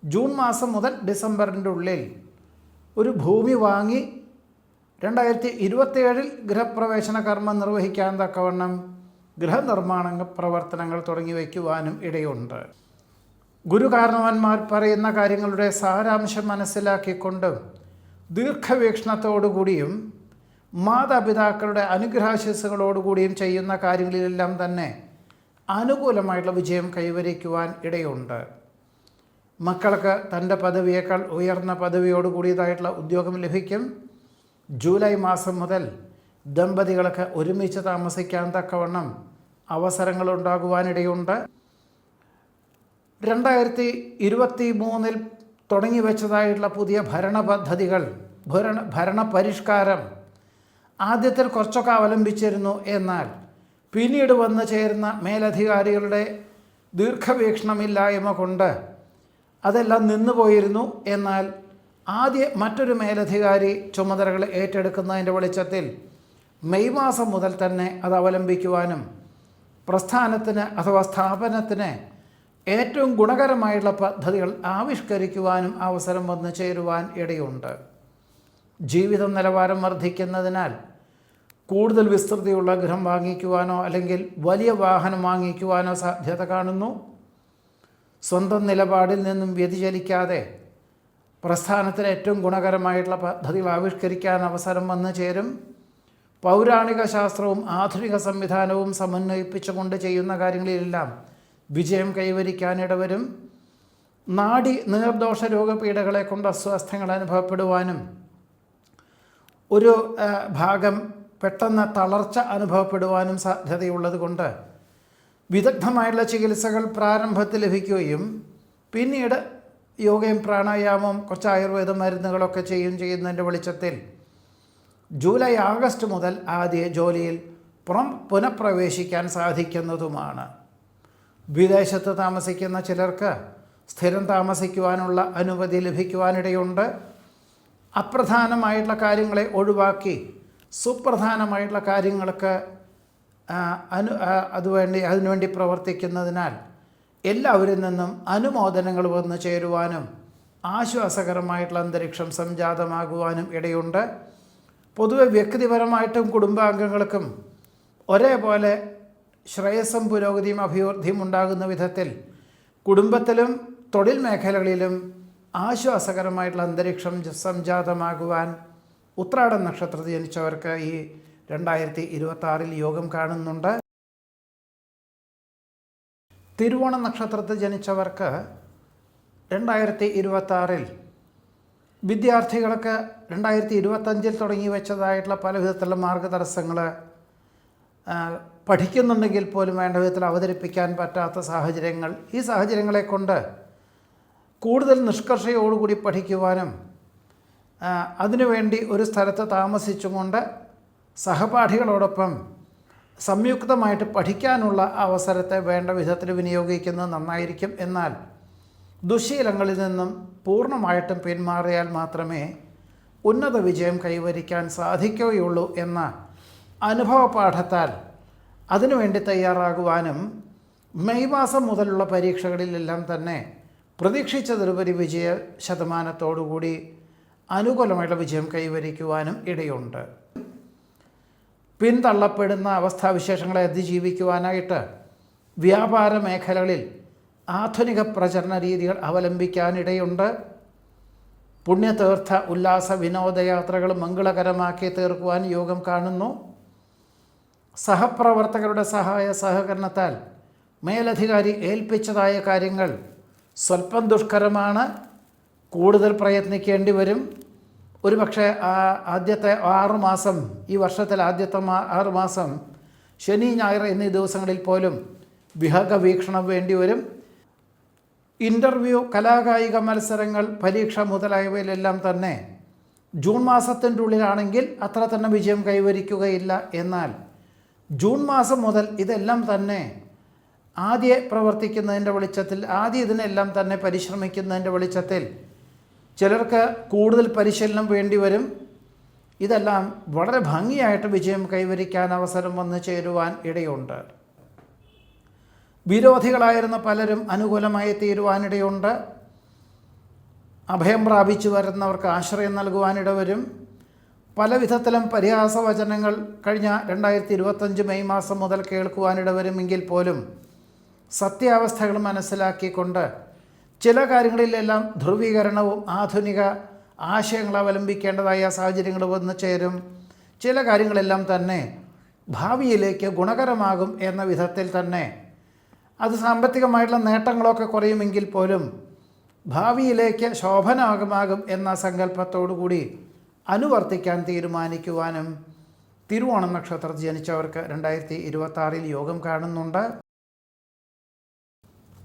ജൂൺ മാസം മുതൽ ഡിസംബറിൻ്റെ ഉള്ളിൽ ഒരു ഭൂമി വാങ്ങി 2027 ഗൃഹപ്രവേശന കർമ്മം നിർവഹിക്കാൻ തക്കവണ്ണം ഗൃഹനിർമ്മാണ പ്രവർത്തനങ്ങൾ തുടങ്ങി വയ്ക്കുവാനും ഇടയുണ്ട്. ഗുരുകാരണവന്മാർ പറയുന്ന കാര്യങ്ങളുടെ സാരാംശം മനസ്സിലാക്കിക്കൊണ്ട് ദീർഘവീക്ഷണത്തോടുകൂടിയും മാതാപിതാക്കളുടെ അനുഗ്രഹാശിസ്സുകളോടുകൂടിയും ചെയ്യുന്ന കാര്യങ്ങളിലെല്ലാം തന്നെ അനുകൂലമായിട്ടുള്ള വിജയം കൈവരിക്കുവാൻ ഇടയുണ്ട്. മക്കൾക്ക് തൻ്റെ പദവിയേക്കാൾ ഉയർന്ന പദവിയോടുകൂടിയതായിട്ടുള്ള ഉദ്യോഗം ലഭിക്കും. ജൂലൈ മാസം മുതൽ ദമ്പതികൾക്ക് ഒരുമിച്ച് താമസിക്കാൻ തക്കവണ്ണം അവസരങ്ങളുണ്ടാകുവാനിടയുണ്ട്. 2023 തുടങ്ങി വെച്ചതായിട്ടുള്ള പുതിയ ഭരണ പദ്ധതികൾ, ഭരണ പരിഷ്കാരം ആദ്യത്തിൽ കുറച്ചൊക്കെ അവലംബിച്ചിരുന്നു. എന്നാൽ പിന്നീട് വന്നു ചേരുന്ന മേലധികാരികളുടെ ദീർഘവീക്ഷണമില്ലായ്മ കൊണ്ട് അതെല്ലാം നിന്നുപോയിരുന്നു. എന്നാൽ മറ്റൊരു മേലധികാരി ചുമതലകൾ ഏറ്റെടുക്കുന്നതിൻ്റെ വെളിച്ചത്തിൽ മെയ് മാസം മുതൽ തന്നെ അത് അവലംബിക്കുവാനും പ്രസ്ഥാനത്തിന് അഥവാ സ്ഥാപനത്തിന് ഏറ്റവും ഗുണകരമായിട്ടുള്ള പദ്ധതികൾ ആവിഷ്കരിക്കുവാനും അവസരം വന്നു ചേരുവാൻ ഇടയുണ്ട്. ജീവിത നിലവാരം വർദ്ധിക്കുന്നതിനാൽ കൂടുതൽ വിസ്തൃതിയുള്ള ഗൃഹം വാങ്ങിക്കുവാനോ അല്ലെങ്കിൽ വലിയ വാഹനം വാങ്ങിക്കുവാനോ സാധ്യത കാണുന്നു. സ്വന്തം നിലപാടിൽ നിന്നും വ്യതിചലിക്കാതെ പ്രസ്ഥാനത്തിന് ഏറ്റവും ഗുണകരമായിട്ടുള്ള പദ്ധതികൾ ആവിഷ്കരിക്കാൻ അവസരം വന്നു ചേരും. പൗരാണിക ശാസ്ത്രവും ആധുനിക സംവിധാനവും സമന്വയിപ്പിച്ചുകൊണ്ട് ചെയ്യുന്ന കാര്യങ്ങളിലെല്ലാം വിജയം കൈവരിക്കാനിടവരും. നീർദോഷ രോഗപീഠകളെ കൊണ്ട് അസ്വാസ്ഥ്യങ്ങൾ അനുഭവപ്പെടുവാനും ഒരു ഭാഗം പെട്ടെന്ന് തളർച്ച അനുഭവപ്പെടുവാനും സാധ്യതയുള്ളത് കൊണ്ട് വിദഗ്ധമായിട്ടുള്ള ചികിത്സകൾ പ്രാരംഭത്തിൽ ലഭിക്കുകയും പിന്നീട് യോഗയും പ്രാണായാമവും കുറച്ച് ആയുർവേദ മരുന്നുകളൊക്കെ ചെയ്യുന്നതിൻ്റെ വെളിച്ചത്തിൽ ജൂലൈ ആഗസ്റ്റ് മുതൽ ആദ്യ ജോലിയിൽ പുനഃപ്രവേശിക്കാൻ സാധിക്കുന്നതുമാണ്. വിദേശത്ത് താമസിക്കുന്ന ചിലർക്ക് സ്ഥിരം താമസിക്കുവാനുള്ള അനുമതി ലഭിക്കുവാനിടയുണ്ട്. അപ്രധാനമായിട്ടുള്ള കാര്യങ്ങളെ ഒഴിവാക്കി സുപ്രധാനമായിട്ടുള്ള കാര്യങ്ങൾക്ക് അതിനുവേണ്ടി പ്രവർത്തിക്കുന്നതിനാൽ എല്ലാവരിൽ നിന്നും അനുമോദനങ്ങൾ വന്നു ചേരുവാനും ആശ്വാസകരമായിട്ടുള്ള അന്തരീക്ഷം സംജാതമാകുവാനും ഇടയുണ്ട്. പൊതുവെ വ്യക്തിപരമായിട്ടും കുടുംബാംഗങ്ങൾക്കും ഒരേപോലെ ശ്രേയസ്സും പുരോഗതിയും അഭിവൃദ്ധിയും ഉണ്ടാകുന്ന വിധത്തിൽ കുടുംബത്തിലും തൊഴിൽ മേഖലകളിലും ആശ്വാസകരമായിട്ടുള്ള അന്തരീക്ഷം സംജാതമാകുവാൻ ഉത്രാടം നക്ഷത്രത്തിൽ ജനിച്ചവർക്ക് ഈ 2026 യോഗം കാണുന്നുണ്ട്. തിരുവോണ നക്ഷത്രത്തിൽ ജനിച്ചവർക്ക് 2026 വിദ്യാർത്ഥികൾക്ക് 2025 തുടങ്ങി വെച്ചതായിട്ടുള്ള പല വിധത്തിലുള്ള മാർഗതടസ്സങ്ങൾ പഠിക്കുന്നുണ്ടെങ്കിൽ പോലും വേണ്ട വിധത്തിൽ അവതരിപ്പിക്കാൻ പറ്റാത്ത സാഹചര്യങ്ങൾ, ഈ സാഹചര്യങ്ങളെ കൊണ്ട് കൂടുതൽ നിഷ്കർഷയോടുകൂടി പഠിക്കുവാനും അതിനുവേണ്ടി ഒരു സ്ഥലത്ത് താമസിച്ചുകൊണ്ട് സഹപാഠികളോടൊപ്പം സംയുക്തമായിട്ട് പഠിക്കാനുള്ള അവസരത്തെ വേണ്ട വിധത്തിൽ വിനിയോഗിക്കുന്നത് നന്നായിരിക്കും. എന്നാൽ ദുശ്ശീലങ്ങളിൽ നിന്നും പൂർണ്ണമായിട്ടും പിന്മാറിയാൽ മാത്രമേ ഉന്നത വിജയം കൈവരിക്കാൻ സാധിക്കുകയുള്ളൂ എന്ന അനുഭവ പാഠത്താൽ അതിനുവേണ്ടി തയ്യാറാകുവാനും മെയ് മാസം മുതലുള്ള പരീക്ഷകളിലെല്ലാം തന്നെ പ്രതീക്ഷിച്ചതിലുപരി വിജയ ശതമാനത്തോടുകൂടി അനുകൂലമായിട്ടുള്ള വിജയം കൈവരിക്കുവാനും ഇടയുണ്ട്. പിന്തള്ളപ്പെടുന്ന അവസ്ഥാവിശേഷങ്ങളെ അതിജീവിക്കുവാനായിട്ട് വ്യാപാര മേഖലകളിൽ ആധുനിക പ്രചരണ രീതികൾ അവലംബിക്കാനിടയുണ്ട്. പുണ്യതീർത്ഥ ഉല്ലാസ വിനോദയാത്രകൾ മംഗളകരമാക്കി തീർക്കുവാൻ യോഗം കാണുന്നു. സഹപ്രവർത്തകരുടെ സഹായ സഹകരണത്താൽ മേലധികാരി ഏൽപ്പിച്ചതായ കാര്യങ്ങൾ സ്വല്പം ദുഷ്കരമാണ്, കൂടുതൽ പ്രയത്നിക്കേണ്ടി വരും. ഒരുപക്ഷെ ആദ്യത്തെ 6 മാസം, ഈ വർഷത്തിൽ ആദ്യത്തെ 6 മാസം ശനി ഞായർ എന്നീ ദിവസങ്ങളിൽ പോലും വിഹക വീക്ഷണം വേണ്ടിവരും. ഇൻ്റർവ്യൂ, കലാകായിക മത്സരങ്ങൾ, പരീക്ഷ മുതലായവയിലെല്ലാം തന്നെ ജൂൺ മാസത്തിൻ്റെ ഉള്ളിലാണെങ്കിൽ അത്ര തന്നെ വിജയം കൈവരിക്കുകയില്ല. എന്നാൽ ജൂൺ മാസം മുതൽ ഇതെല്ലാം തന്നെ ആദ്യ പ്രവർത്തിക്കുന്നതിൻ്റെ വെളിച്ചത്തിൽ, ആദ്യം ഇതിനെല്ലാം തന്നെ പരിശ്രമിക്കുന്നതിൻ്റെ വെളിച്ചത്തിൽ ചിലർക്ക് കൂടുതൽ പരിശീലനം വേണ്ടിവരും. ഇതെല്ലാം വളരെ ഭംഗിയായിട്ട് വിജയം കൈവരിക്കാൻ അവസരം വന്നു ചേരുവാൻ ഇടയുണ്ട്. വിരോധികളായിരുന്ന പലരും അനുകൂലമായി തീരുവാനിടയുണ്ട്. അഭയം പ്രാപിച്ചു വരുന്നവർക്ക് ആശ്രയം നൽകുവാനിടവരും. പല വിധത്തിലും പരിഹാസവചനങ്ങൾ കഴിഞ്ഞ 2025 മെയ് മാസം മുതൽ കേൾക്കുവാനിടവരുമെങ്കിൽ പോലും സത്യാവസ്ഥകൾ മനസ്സിലാക്കിക്കൊണ്ട് ചില കാര്യങ്ങളിലെല്ലാം ധ്രുവീകരണവും ആധുനിക ആശയങ്ങൾ അവലംബിക്കേണ്ടതായ സാഹചര്യങ്ങൾ വന്നു ചേരും. ചില കാര്യങ്ങളെല്ലാം തന്നെ ഭാവിയിലേക്ക് ഗുണകരമാകും എന്ന വിധത്തിൽ തന്നെ അത് സാമ്പത്തികമായിട്ടുള്ള നേട്ടങ്ങളൊക്കെ കുറയുമെങ്കിൽ പോലും ഭാവിയിലേക്ക് ശോഭനമാകും എന്ന സങ്കല്പത്തോടു കൂടി അനുവർത്തിക്കാൻ തീരുമാനിക്കുവാനും തിരുവോണം നക്ഷത്രത്തിൽ ജനിച്ചവർക്ക് 2026 യോഗം കാണുന്നുണ്ട്.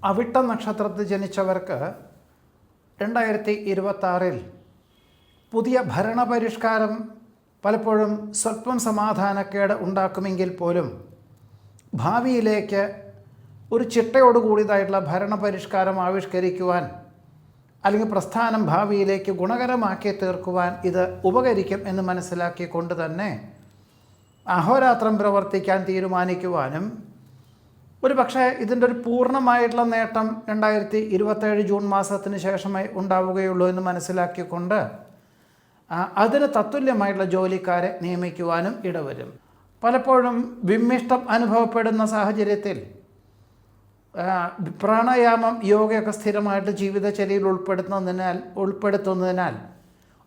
അവിട്ട നക്ഷത്രത്തിൽ ജനിച്ചവർക്ക് 2026 പുതിയ ഭരണപരിഷ്കാരം പലപ്പോഴും സ്വല്പം സമാധാനക്കേട് ഉണ്ടാക്കുമെങ്കിൽ പോലും ഭാവിയിലേക്ക് ഒരു ചിട്ടയോടുകൂടിയതായിട്ടുള്ള ഭരണപരിഷ്കാരം ആവിഷ്കരിക്കുവാൻ അല്ലെങ്കിൽ പ്രസ്ഥാനം ഭാവിയിലേക്ക് ഗുണകരമാക്കി തീർക്കുവാൻ ഇത് ഉപകരിക്കും എന്ന് മനസ്സിലാക്കിക്കൊണ്ട് തന്നെ അഹോരാത്രം പ്രവർത്തിക്കാൻ തീരുമാനിക്കുവാനും ഒരു പക്ഷേ ഇതിൻ്റെ ഒരു പൂർണ്ണമായിട്ടുള്ള നേട്ടം 2027 ജൂൺ മാസത്തിന് ശേഷമേ ഉണ്ടാവുകയുള്ളൂ എന്ന് മനസ്സിലാക്കിക്കൊണ്ട് അതിന് തത്തുല്യമായിട്ടുള്ള ജോലിക്കാരെ നിയമിക്കുവാനും ഇടവരും. പലപ്പോഴും വിമ്മിഷ്ടം അനുഭവപ്പെടുന്ന സാഹചര്യത്തിൽ പ്രാണായാമം, യോഗയൊക്കെ സ്ഥിരമായിട്ട് ജീവിതചര്യയിൽ ഉൾപ്പെടുത്തുന്നതിനാൽ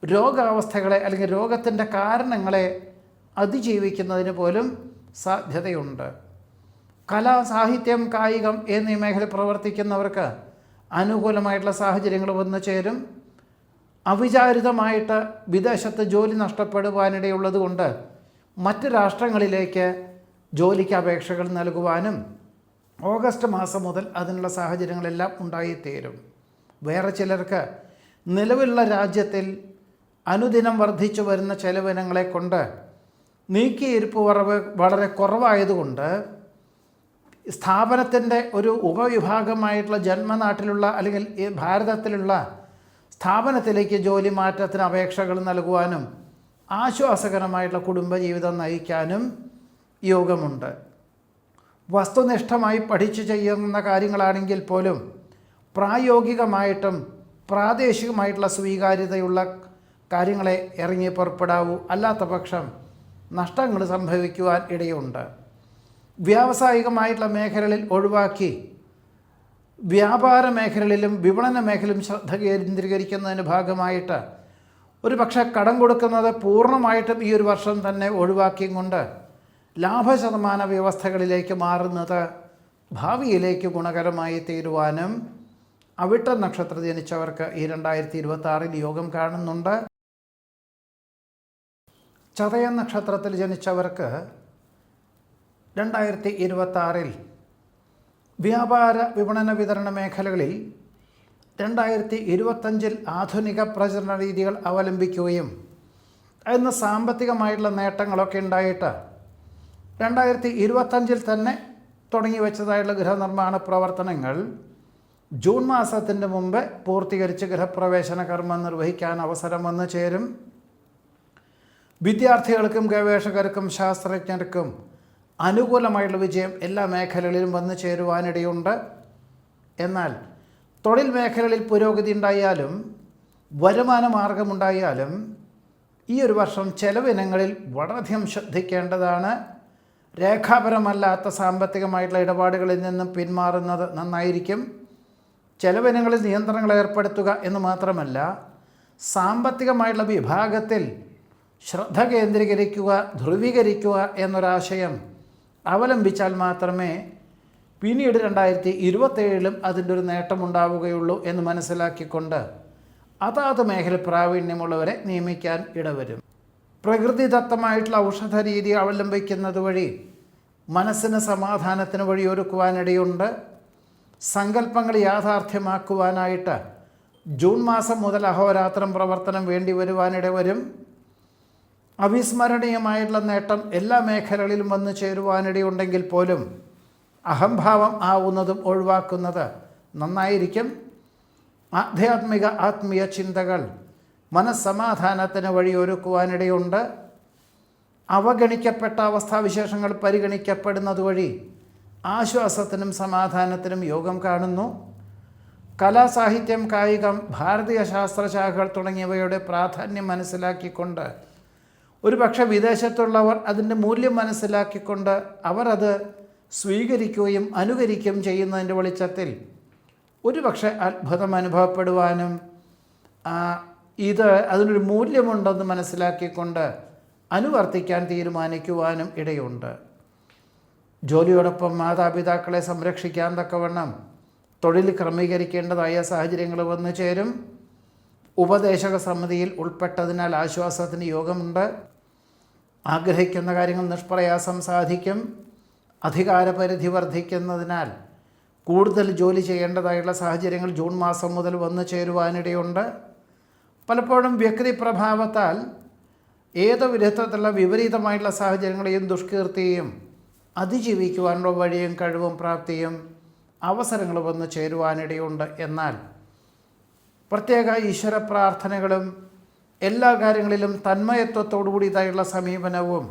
രോഗാവസ്ഥകളെ അല്ലെങ്കിൽ രോഗത്തിൻ്റെ കാരണങ്ങളെ അതിജീവിക്കുന്നതിന് പോലും സാധ്യതയുണ്ട്. കല, സാഹിത്യം, കായികം എന്നീ മേഖലയിൽ പ്രവർത്തിക്കുന്നവർക്ക് അനുകൂലമായിട്ടുള്ള സാഹചര്യങ്ങൾ വന്നു ചേരും. അവിചാരിതമായിട്ട് വിദേശത്ത് ജോലി നഷ്ടപ്പെടുവാനിടയുള്ളത് കൊണ്ട് മറ്റ് രാഷ്ട്രങ്ങളിലേക്ക് ജോലിക്ക് അപേക്ഷകൾ നൽകുവാനും ഓഗസ്റ്റ് മാസം മുതൽ അതിനുള്ള സാഹചര്യങ്ങളെല്ലാം ഉണ്ടായിത്തീരും. വേറെ ചിലർക്ക് നിലവിലുള്ള രാജ്യത്തിൽ അനുദിനം വർദ്ധിച്ചു വരുന്ന ചെലവിനങ്ങളെ കൊണ്ട് നീക്കിയിരിപ്പ് വളരെ കുറവായതുകൊണ്ട് സ്ഥാപനത്തിൻ്റെ ഒരു ഉപവിഭാഗമായിട്ടുള്ള ജന്മനാട്ടിലുള്ള അല്ലെങ്കിൽ ഭാരതത്തിലുള്ള സ്ഥാപനത്തിലേക്ക് ജോലി മാറ്റത്തിന് അപേക്ഷകൾ നൽകുവാനും ആശ്വാസകരമായിട്ടുള്ള കുടുംബജീവിതം നയിക്കാനും യോഗമുണ്ട്. വസ്തുനിഷ്ഠമായി പഠിച്ചു ചെയ്യുന്ന കാര്യങ്ങളാണെങ്കിൽ പോലും പ്രായോഗികമായിട്ടും പ്രാദേശികമായിട്ടുള്ള സ്വീകാര്യതയുള്ള കാര്യങ്ങളെ ഇറങ്ങി പുറപ്പെടാവൂ. അല്ലാത്ത പക്ഷം നഷ്ടങ്ങൾ സംഭവിക്കുവാൻ ഇടയുണ്ട്. വ്യാവസായികമായിട്ടുള്ള മേഖലകളിൽ ഒഴിവാക്കി വ്യാപാര മേഖലയിലും വിപണന മേഖലയിലും ശ്രദ്ധ കേന്ദ്രീകരിക്കുന്നതിന് ഭാഗമായിട്ട് ഒരു പക്ഷേ കടം കൊടുക്കുന്നത് പൂർണ്ണമായിട്ടും ഈ ഒരു വർഷം തന്നെ ഒഴിവാക്കിയും കൊണ്ട് ലാഭശതമാന വ്യവസ്ഥകളിലേക്ക് മാറുന്നത് ഭാവിയിലേക്ക് ഗുണകരമായി തീരുവാനും അവിട്ട നക്ഷത്രം ജനിച്ചവർക്ക് ഈ 2026 യോഗം കാണുന്നുണ്ട്. ചതയ നക്ഷത്രത്തിൽ ജനിച്ചവർക്ക് 2026 വ്യാപാര വിപണന വിതരണ മേഖലകളിൽ 2025 ആധുനിക പ്രചരണ രീതികൾ അവലംബിക്കുകയും അതിന് സാമ്പത്തികമായിട്ടുള്ള നേട്ടങ്ങളൊക്കെ ഉണ്ടായിട്ട് 2025 തന്നെ തുടങ്ങി വെച്ചതായിട്ടുള്ള ഗൃഹനിർമ്മാണ പ്രവർത്തനങ്ങൾ ജൂൺ മാസത്തിൻ്റെ മുമ്പ് പൂർത്തീകരിച്ച് ഗൃഹപ്രവേശന കർമ്മം നിർവഹിക്കാൻ അവസരം വന്നു ചേരും. വിദ്യാർത്ഥികൾക്കും ഗവേഷകർക്കും ശാസ്ത്രജ്ഞർക്കും അനുകൂലമായിട്ടുള്ള വിജയം എല്ലാ മേഖലകളിലും വന്നു ചേരുവാനിടയുണ്ട്. എന്നാൽ തൊഴിൽ മേഖലകളിൽ പുരോഗതി ഉണ്ടായാലും വരുമാന മാർഗമുണ്ടായാലും ഈ ഒരു വർഷം ചെലവിനങ്ങളിൽ വളരെയധികം ശ്രദ്ധിക്കേണ്ടതാണ്. രേഖാപരമല്ലാത്ത സാമ്പത്തികമായിട്ടുള്ള ഇടപാടുകളിൽ നിന്നും പിന്മാറുന്നത് നന്നായിരിക്കും. ചെലവിനങ്ങളിൽ നിയന്ത്രണങ്ങൾ ഏർപ്പെടുത്തുക എന്ന് മാത്രമല്ല, സാമ്പത്തികമായിട്ടുള്ള വിഭാഗത്തിൽ ശ്രദ്ധ കേന്ദ്രീകരിക്കുക, ധ്രുവീകരിക്കുക എന്നൊരാശയം അവലംബിച്ചാൽ മാത്രമേ പിന്നീട് 2027 അതിൻ്റെ ഒരു നേട്ടമുണ്ടാവുകയുള്ളൂ എന്ന് മനസ്സിലാക്കിക്കൊണ്ട് അതാത് മേഖല പ്രാവീണ്യമുള്ളവരെ നിയമിക്കാൻ ഇടവരും. പ്രകൃതിദത്തമായിട്ടുള്ള ഔഷധ രീതി അവലംബിക്കുന്നത് വഴി മനസ്സിന് സമാധാനത്തിന് വഴിയൊരുക്കുവാനിടയുണ്ട്. സങ്കല്പങ്ങൾ യാഥാർത്ഥ്യമാക്കുവാനായിട്ട് ജൂൺ മാസം മുതൽ അഹോരാത്രം പ്രവർത്തനം വേണ്ടി വരുവാനിടവരും. അവിസ്മരണീയമായിട്ടുള്ള നേട്ടം എല്ലാ മേഖലകളിലും വന്നു ചേരുവാനിടയുണ്ടെങ്കിൽ പോലും അഹംഭാവം ആവുന്നതും ഒഴിവാക്കുന്നത് നന്നായിരിക്കും. ആത്മീയ ചിന്തകൾ മനസ്സമാധാനത്തിന് വഴിയൊരുക്കുവാനിടയുണ്ട്. അവഗണിക്കപ്പെട്ട അവസ്ഥാവിശേഷങ്ങൾ പരിഗണിക്കപ്പെടുന്നത് വഴി ആശ്വാസത്തിനും സമാധാനത്തിനും യോഗം കാണുന്നു. കലാ, സാഹിത്യം, കായികം, ഭാരതീയ ശാസ്ത്രശാഖകൾ തുടങ്ങിയവയുടെ പ്രാധാന്യം മനസ്സിലാക്കിക്കൊണ്ട് ഒരുപക്ഷെ വിദേശത്തുള്ളവർ അതിൻ്റെ മൂല്യം മനസ്സിലാക്കിക്കൊണ്ട് അവർ അത് സ്വീകരിക്കുകയും അനുകരിക്കുകയും ചെയ്യുന്നതിൻ്റെ വെളിച്ചത്തിൽ ഒരുപക്ഷെ അത്ഭുതം അനുഭവപ്പെടുവാനും അതിനൊരു മൂല്യമുണ്ടെന്ന് മനസ്സിലാക്കിക്കൊണ്ട് അനുവർത്തിക്കാൻ തീരുമാനിക്കുവാനും ഇടയുണ്ട്. ജോലിയോടൊപ്പം മാതാപിതാക്കളെ സംരക്ഷിക്കാൻ തക്കവണ്ണം തൊഴിൽ ക്രമീകരിക്കേണ്ടതായ സാഹചര്യങ്ങൾ വന്നു ചേരും. ഉപദേശക സമിതിയിൽ ഉൾപ്പെട്ടതിനാൽ ആശ്വാസത്തിന് യോഗമുണ്ട്. ആഗ്രഹിക്കുന്ന കാര്യങ്ങൾ നിഷ്പ്രയാസം സാധിക്കും. അധികാരപരിധി വർദ്ധിക്കുന്നതിനാൽ കൂടുതൽ ജോലി ചെയ്യേണ്ടതായുള്ള സാഹചര്യങ്ങൾ ജൂൺ മാസം മുതൽ വന്നു ചേരുവാനിടയുണ്ട്. പലപ്പോഴും വ്യക്തി പ്രഭാവത്താൽ ഏത് വിധത്തിലുള്ള വിപരീതമായിട്ടുള്ള സാഹചര്യങ്ങളെയും ദുഷ്കീർത്തിയും അതിജീവിക്കുവാനുള്ള വഴിയും കഴിവും പ്രാപ്തിയും അവസരങ്ങൾ വന്നു ചേരുവാനിടയുണ്ട്. എന്നാൽ പ്രത്യേക ഈശ്വര പ്രാർത്ഥനകളും എല്ലാ കാര്യങ്ങളിലും തന്മയത്വത്തോടുകൂടിയതായുള്ള സമീപനവും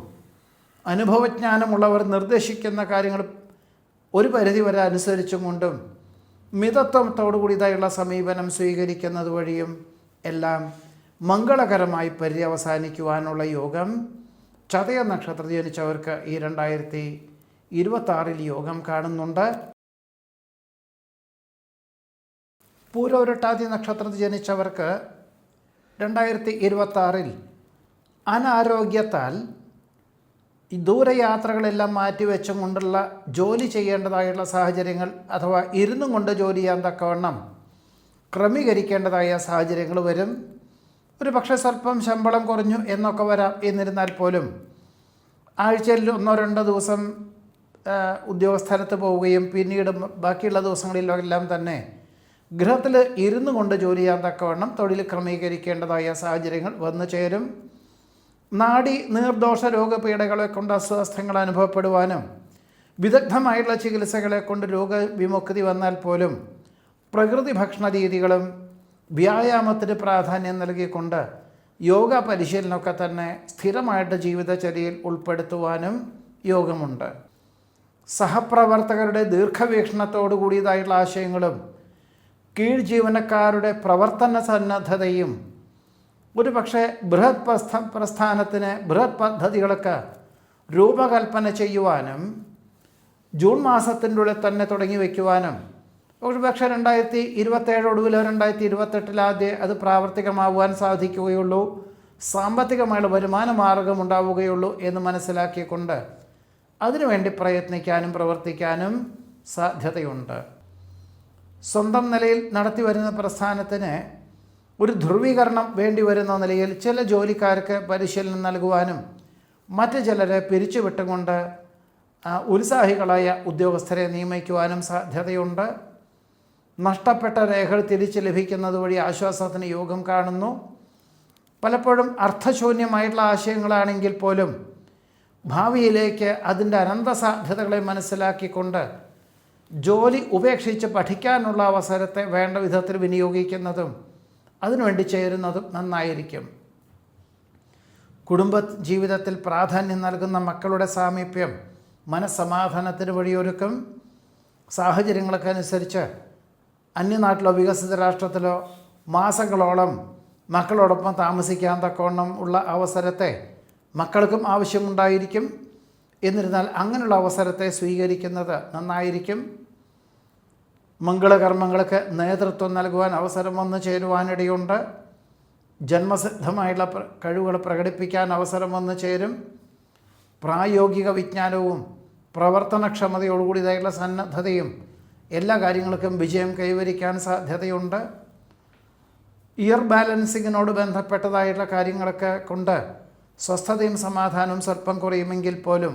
അനുഭവജ്ഞാനമുള്ളവർ നിർദ്ദേശിക്കുന്ന കാര്യങ്ങൾ ഒരു പരിധിവരെ അനുസരിച്ചും കൊണ്ടും മിതത്വത്തോടുകൂടിയതായുള്ള സമീപനം സ്വീകരിക്കുന്നത് വഴിയും എല്ലാം മംഗളകരമായി പര്യവസാനിക്കുവാനുള്ള യോഗം ചതയ നക്ഷത്രത്തിൽ ജനിച്ചവർക്ക് ഈ 2026 യോഗം കാണുന്നുണ്ട്. പൂരോരുട്ടാതി നക്ഷത്രത്തിൽ ജനിച്ചവർക്ക് 2026 അനാരോഗ്യത്താൽ ഈ ദൂരയാത്രകളെല്ലാം മാറ്റിവെച്ചും കൊണ്ടുള്ള ജോലി ചെയ്യേണ്ടതായുള്ള സാഹചര്യങ്ങൾ അഥവാ ഇരുന്നും കൊണ്ട് ജോലി ചെയ്യാൻ തക്കവണ്ണം ക്രമീകരിക്കേണ്ടതായ സാഹചര്യങ്ങൾ വരും. ഒരു പക്ഷേ സ്വല്പം ശമ്പളം കുറഞ്ഞു എന്നൊക്കെ വരാം. എന്നിരുന്നാൽ പോലും ആഴ്ചയിൽ 1-2 ദിവസം ഉദ്യോഗസ്ഥലത്ത് പോവുകയും പിന്നീട് ബാക്കിയുള്ള ദിവസങ്ങളിലെല്ലാം തന്നെ ഗൃഹത്തിൽ ഇരുന്നു കൊണ്ട് ജോലി ചെയ്യാൻ തക്കവണ്ണം തൊഴിൽ ക്രമീകരിക്കേണ്ടതായ സാഹചര്യങ്ങൾ വന്നു ചേരും. നാഡി നീർദോഷ രോഗപീഠകളെ കൊണ്ട് അസ്വാസ്ഥ്യങ്ങൾ അനുഭവപ്പെടുവാനും വിദഗ്ധമായിട്ടുള്ള ചികിത്സകളെ കൊണ്ട് രോഗവിമുക്തി വന്നാൽ പോലും പ്രകൃതി ഭക്ഷണ രീതികളും വ്യായാമത്തിന് പ്രാധാന്യം നൽകിക്കൊണ്ട് യോഗ പരിശീലനമൊക്കെ തന്നെ സ്ഥിരമായിട്ട് ജീവിതചര്യയിൽ ഉൾപ്പെടുത്തുവാനും യോഗമുണ്ട്. സഹപ്രവർത്തകരുടെ ദീർഘവീക്ഷണത്തോടു കൂടിയതായിട്ടുള്ള ആശയങ്ങളും കീഴ് ജീവനക്കാരുടെ പ്രവർത്തന സന്നദ്ധതയും ഒരു പക്ഷേ ബൃഹത് പ്രസ്ഥാനത്തിന് ബൃഹത് പദ്ധതികളൊക്കെ രൂപകൽപ്പന ചെയ്യുവാനും ജൂൺ മാസത്തിൻ്റെ ഉള്ളിൽ തന്നെ തുടങ്ങി വയ്ക്കുവാനും ഒരു പക്ഷേ 2027 ഒടുവിലോ 2028 ആദ്യം അത് പ്രാവർത്തികമാകുവാൻ സാധിക്കുകയുള്ളൂ, സാമ്പത്തികമായുള്ള വരുമാന മാർഗം ഉണ്ടാവുകയുള്ളൂ എന്ന് മനസ്സിലാക്കിക്കൊണ്ട് അതിനുവേണ്ടി പ്രയത്നിക്കാനും പ്രവർത്തിക്കാനും സാധ്യതയുണ്ട്. സ്വന്തം നിലയിൽ നടത്തി വരുന്ന പ്രസ്ഥാനത്തിന് ഒരു ധ്രുവീകരണം വേണ്ടി വരുന്ന നിലയിൽ ചില ജോലിക്കാർക്ക് പരിശീലനം നൽകുവാനും മറ്റ് ചിലരെ പിരിച്ചുവിട്ടുകൊണ്ട് ഉത്സാഹികളായ ഉദ്യോഗസ്ഥരെ നിയമിക്കുവാനും സാധ്യതയുണ്ട്. നഷ്ടപ്പെട്ട രേഖകൾ തിരിച്ച് ലഭിക്കുന്നത് വഴി ആശ്വാസത്തിന് യോഗം കാണുന്നു. പലപ്പോഴും അർത്ഥശൂന്യമായിട്ടുള്ള ആശയങ്ങളാണെങ്കിൽ പോലും ഭാവിയിലേക്ക് അതിൻ്റെ അനന്ത സാധ്യതകളെ മനസ്സിലാക്കിക്കൊണ്ട് ജോലി ഉപേക്ഷിച്ച് പഠിക്കാനുള്ള അവസരത്തെ വേണ്ട വിധത്തിൽ വിനിയോഗിക്കുന്നതും അതിനുവേണ്ടി ചേരുന്നതും നന്നായിരിക്കും. കുടുംബ ജീവിതത്തിൽ പ്രാധാന്യം നൽകുന്ന മക്കളുടെ സാമീപ്യം മനസ്സമാധാനത്തിന് വഴിയൊരുക്കും. സാഹചര്യങ്ങളൊക്കെ അനുസരിച്ച് അന്യനാട്ടിലോ വികസിത രാഷ്ട്രത്തിലോ മാസങ്ങളോളം മക്കളോടൊപ്പം താമസിക്കാൻ തക്കവണ്ണം ഉള്ള അവസരത്തെ മക്കൾക്കും ആവശ്യമുണ്ടായിരിക്കും. എന്നിരുന്നാൽ അങ്ങനെയുള്ള അവസരത്തെ സ്വീകരിക്കുന്നത് നന്നായിരിക്കും. മംഗളകർമ്മങ്ങൾക്ക് നേതൃത്വം നൽകുവാൻ അവസരം വന്നു ചേരുവാനിടയുണ്ട്. ജന്മസിദ്ധമായുള്ള കഴിവുകൾ പ്രകടിപ്പിക്കാൻ അവസരം വന്നു ചേരും. പ്രായോഗിക വിജ്ഞാനവും പ്രവർത്തനക്ഷമതയോടുകൂടിയതായുള്ള സന്നദ്ധതയും എല്ലാ കാര്യങ്ങൾക്കും വിജയം കൈവരിക്കാൻ സാധ്യതയുണ്ട്. ഇയർ ബാലൻസിങ്ങിനോട് ബന്ധപ്പെട്ടതായിട്ടുള്ള കാര്യങ്ങളൊക്കെ കൊണ്ട് സ്വസ്ഥതയും സമാധാനവും സ്വല്പം കുറയുമെങ്കിൽ പോലും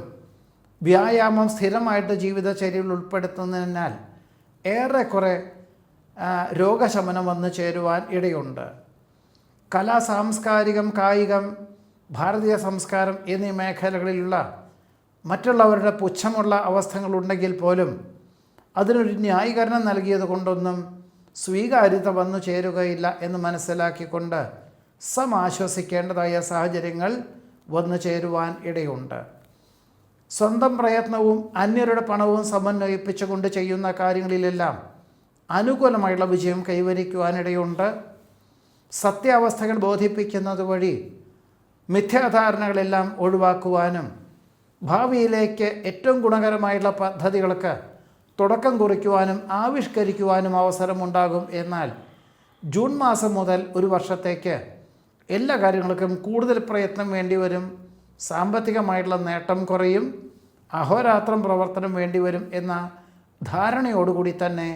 വ്യായാമം സ്ഥിരമായിട്ട് ജീവിതചര്യയിൽ ഉൾപ്പെടുത്തുന്നതിനാൽ ഏറെക്കുറെ രോഗശമനം വന്നു ചേരുവാൻ ഇടയുണ്ട്. കലാ, സാംസ്കാരികം, കായികം, ഭാരതീയ സംസ്കാരം എന്നീ മേഖലകളിലുള്ള മറ്റുള്ളവരുടെ പുച്ഛമുള്ള അവസ്ഥകളുണ്ടെങ്കിൽ പോലും അതിനൊരു ന്യായീകരണം നൽകിയത് കൊണ്ടൊന്നും സ്വീകാര്യത വന്നു ചേരുകയില്ല എന്ന് മനസ്സിലാക്കിക്കൊണ്ട് സമാശ്വസിക്കേണ്ടതായ സാഹചര്യങ്ങൾ വന്നു ചേരുവാൻ ഇടയുണ്ട്. സ്വന്തം പ്രയത്നവും അന്യരുടെ പണവും സമന്വയിപ്പിച്ചുകൊണ്ട് ചെയ്യുന്ന കാര്യങ്ങളിലെല്ലാം അനുകൂലമായുള്ള വിജയം കൈവരിക്കുവാനിടയുണ്ട്. സത്യാവസ്ഥകൾ ബോധിപ്പിക്കുന്നത് വഴി മിഥ്യാധാരണകളെല്ലാം ഒഴിവാക്കുവാനും ഭാവിയിലേക്ക് ഏറ്റവും ഗുണകരമായുള്ള പദ്ധതികൾക്ക് തുടക്കം കുറിക്കുവാനും ആവിഷ്കരിക്കുവാനും അവസരമുണ്ടാകും. എന്നാൽ ജൂൺ മാസം മുതൽ ഒരു വർഷത്തേക്ക് എല്ലാ കാര്യങ്ങൾക്കും കൂടുതൽ പ്രയത്നം വേണ്ടിവരും, സാമ്പത്തികമായിട്ടുള്ള നേട്ടം കുറയും, അഹോരാത്രം പ്രവർത്തനം വേണ്ടിവരും എന്ന ധാരണയോടുകൂടി തന്നെ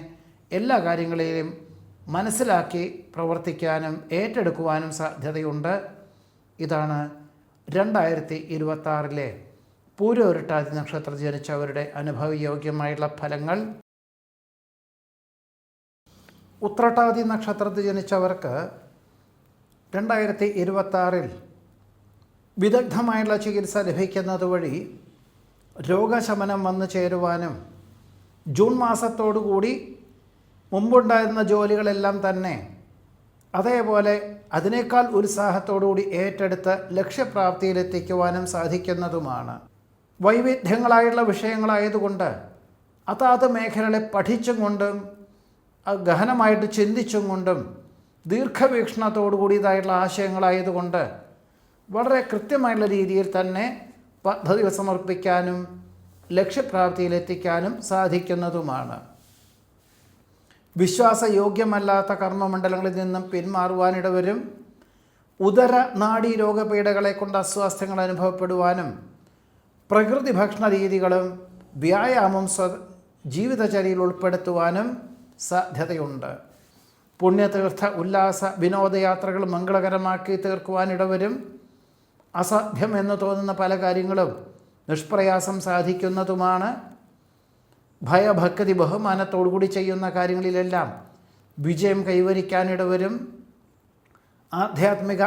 എല്ലാ കാര്യങ്ങളെയും മനസ്സിലാക്കി പ്രവർത്തിക്കാനും ഏറ്റെടുക്കുവാനും സാധ്യതയുണ്ട്. ഇതാണ് 2026 പൂരോരുട്ടാതി നക്ഷത്രത്തിൽ ജനിച്ചവരുടെ അനുഭവയോഗ്യമായുള്ള ഫലങ്ങൾ. ഉത്രട്ടാതി നക്ഷത്രത്തിൽ ജനിച്ചവർക്ക് 2026 വിദഗ്ധമായുള്ള ചികിത്സ ലഭിക്കുന്നത് വഴി രോഗശമനം വന്നു ചേരുവാനും ജൂൺ മാസത്തോടുകൂടി മുമ്പുണ്ടായിരുന്ന ജോലികളെല്ലാം തന്നെ അതേപോലെ അതിനേക്കാൾ ഉത്സാഹത്തോടുകൂടി ഏറ്റെടുത്ത് ലക്ഷ്യപ്രാപ്തിയിലെത്തിക്കുവാനും സാധിക്കുന്നതുമാണ്. വൈവിധ്യങ്ങളായുള്ള വിഷയങ്ങളായതുകൊണ്ട് അതാത് മേഖലകളെ പഠിച്ചും കൊണ്ടും ഗഹനമായിട്ട് ചിന്തിച്ചും കൊണ്ടും ദീർഘവീക്ഷണത്തോടുകൂടിയതായിട്ടുള്ള ആശയങ്ങളായതുകൊണ്ട് വളരെ കൃത്യമായുള്ള രീതിയിൽ തന്നെ പദ്ധതികൾ സമർപ്പിക്കാനും ലക്ഷ്യപ്രാപ്തിയിലെത്തിക്കാനും സാധിക്കുന്നതുമാണ്. വിശ്വാസയോഗ്യമല്ലാത്ത കർമ്മമണ്ഡലങ്ങളിൽ നിന്നും പിന്മാറുവാനിടവരും. ഉദര നാഡീ രോഗപീഠകളെ കൊണ്ട് അസ്വാസ്ഥ്യങ്ങൾ അനുഭവപ്പെടുവാനും പ്രകൃതി ഭക്ഷണ രീതികളും വ്യായാമം ജീവിതചര്യയിൽ ഉൾപ്പെടുത്തുവാനും സാധ്യതയുണ്ട്. പുണ്യതീർത്ഥ ഉല്ലാസ വിനോദയാത്രകൾ മംഗളകരമാക്കി തീർക്കുവാനിടവരും. അസാധ്യം എന്ന് തോന്നുന്ന പല കാര്യങ്ങളും നിഷ്പ്രയാസം സാധിക്കുന്നതുമാണ്. ഭയഭക്തി ബഹുമാനത്തോടുകൂടി ചെയ്യുന്ന കാര്യങ്ങളിലെല്ലാം വിജയം കൈവരിക്കാനിടവരും. ആധ്യാത്മിക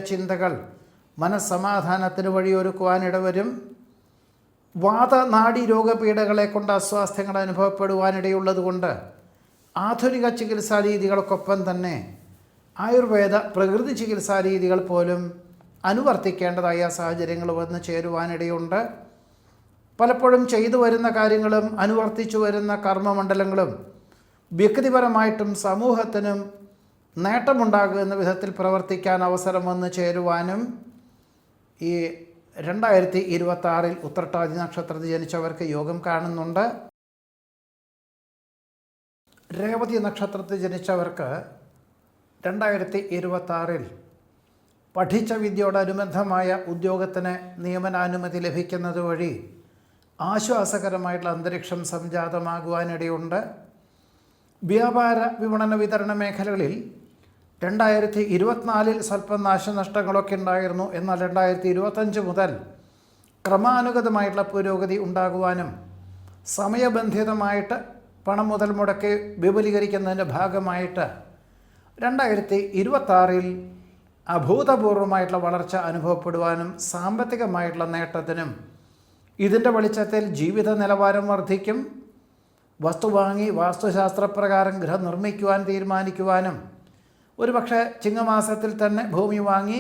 ചിന്തകൾ മനസ്സമാധാനത്തിന് വഴിയൊരുക്കുവാനിടവരും. വാതനാഡി രോഗപീഠകളെ കൊണ്ട് അസ്വാസ്ഥ്യങ്ങൾ അനുഭവപ്പെടുവാനിടയുള്ളതുകൊണ്ട് ആധുനിക ചികിത്സാ രീതികൾക്കൊപ്പം തന്നെ ആയുർവേദ പ്രകൃതി ചികിത്സാ രീതികൾ പോലും അനുവർത്തിക്കേണ്ടതായ സാഹചര്യങ്ങൾ വന്നു ചേരുവാനിടയുണ്ട്. പലപ്പോഴും ചെയ്തു വരുന്ന കാര്യങ്ങളും അനുവർത്തിച്ചു വരുന്ന കർമ്മമണ്ഡലങ്ങളും വ്യക്തിപരമായിട്ടും സമൂഹത്തിനും നേട്ടമുണ്ടാകുന്ന വിധത്തിൽ പ്രവർത്തിക്കാൻ അവസരം വന്നു ചേരുവാനും ഈ 2026 ഉത്രട്ടാതി നക്ഷത്രത്തിൽ ജനിച്ചവർക്ക് യോഗം കാണുന്നുണ്ട്. രേവതി നക്ഷത്രത്തിൽ ജനിച്ചവർക്ക് 2026 പഠിച്ച വിദ്യയോടനുബന്ധമായ ഉദ്യോഗത്തിന് നിയമനാനുമതി ലഭിക്കുന്നത് വഴി ആശ്വാസകരമായിട്ടുള്ള അന്തരീക്ഷം സംജാതമാകുവാനിടയുണ്ട്. വ്യാപാര വിപണന വിതരണ മേഖലകളിൽ 2024 സ്വല്പം നാശനഷ്ടങ്ങളൊക്കെ ഉണ്ടായിരുന്നു. എന്നാൽ 2025 മുതൽ ക്രമാനുഗതമായിട്ടുള്ള പുരോഗതി ഉണ്ടാകുവാനും സമയബന്ധിതമായിട്ട് പണം മുതൽ മുടക്കി വിപുലീകരിക്കുന്നതിൻ്റെ ഭാഗമായിട്ട് 2026 അഭൂതപൂർവമായിട്ടുള്ള വളർച്ച അനുഭവപ്പെടുവാനും സാമ്പത്തികമായിട്ടുള്ള നേട്ടത്തിനും ഇതിൻ്റെ വെളിച്ചത്തിൽ ജീവിത നിലവാരം വർദ്ധിക്കും. വസ്തു വാങ്ങി വാസ്തുശാസ്ത്രപ്രകാരം ഗൃഹം നിർമ്മിക്കുവാൻ തീരുമാനിക്കുവാനും ഒരുപക്ഷെ ചിങ്ങമാസത്തിൽ തന്നെ ഭൂമി വാങ്ങി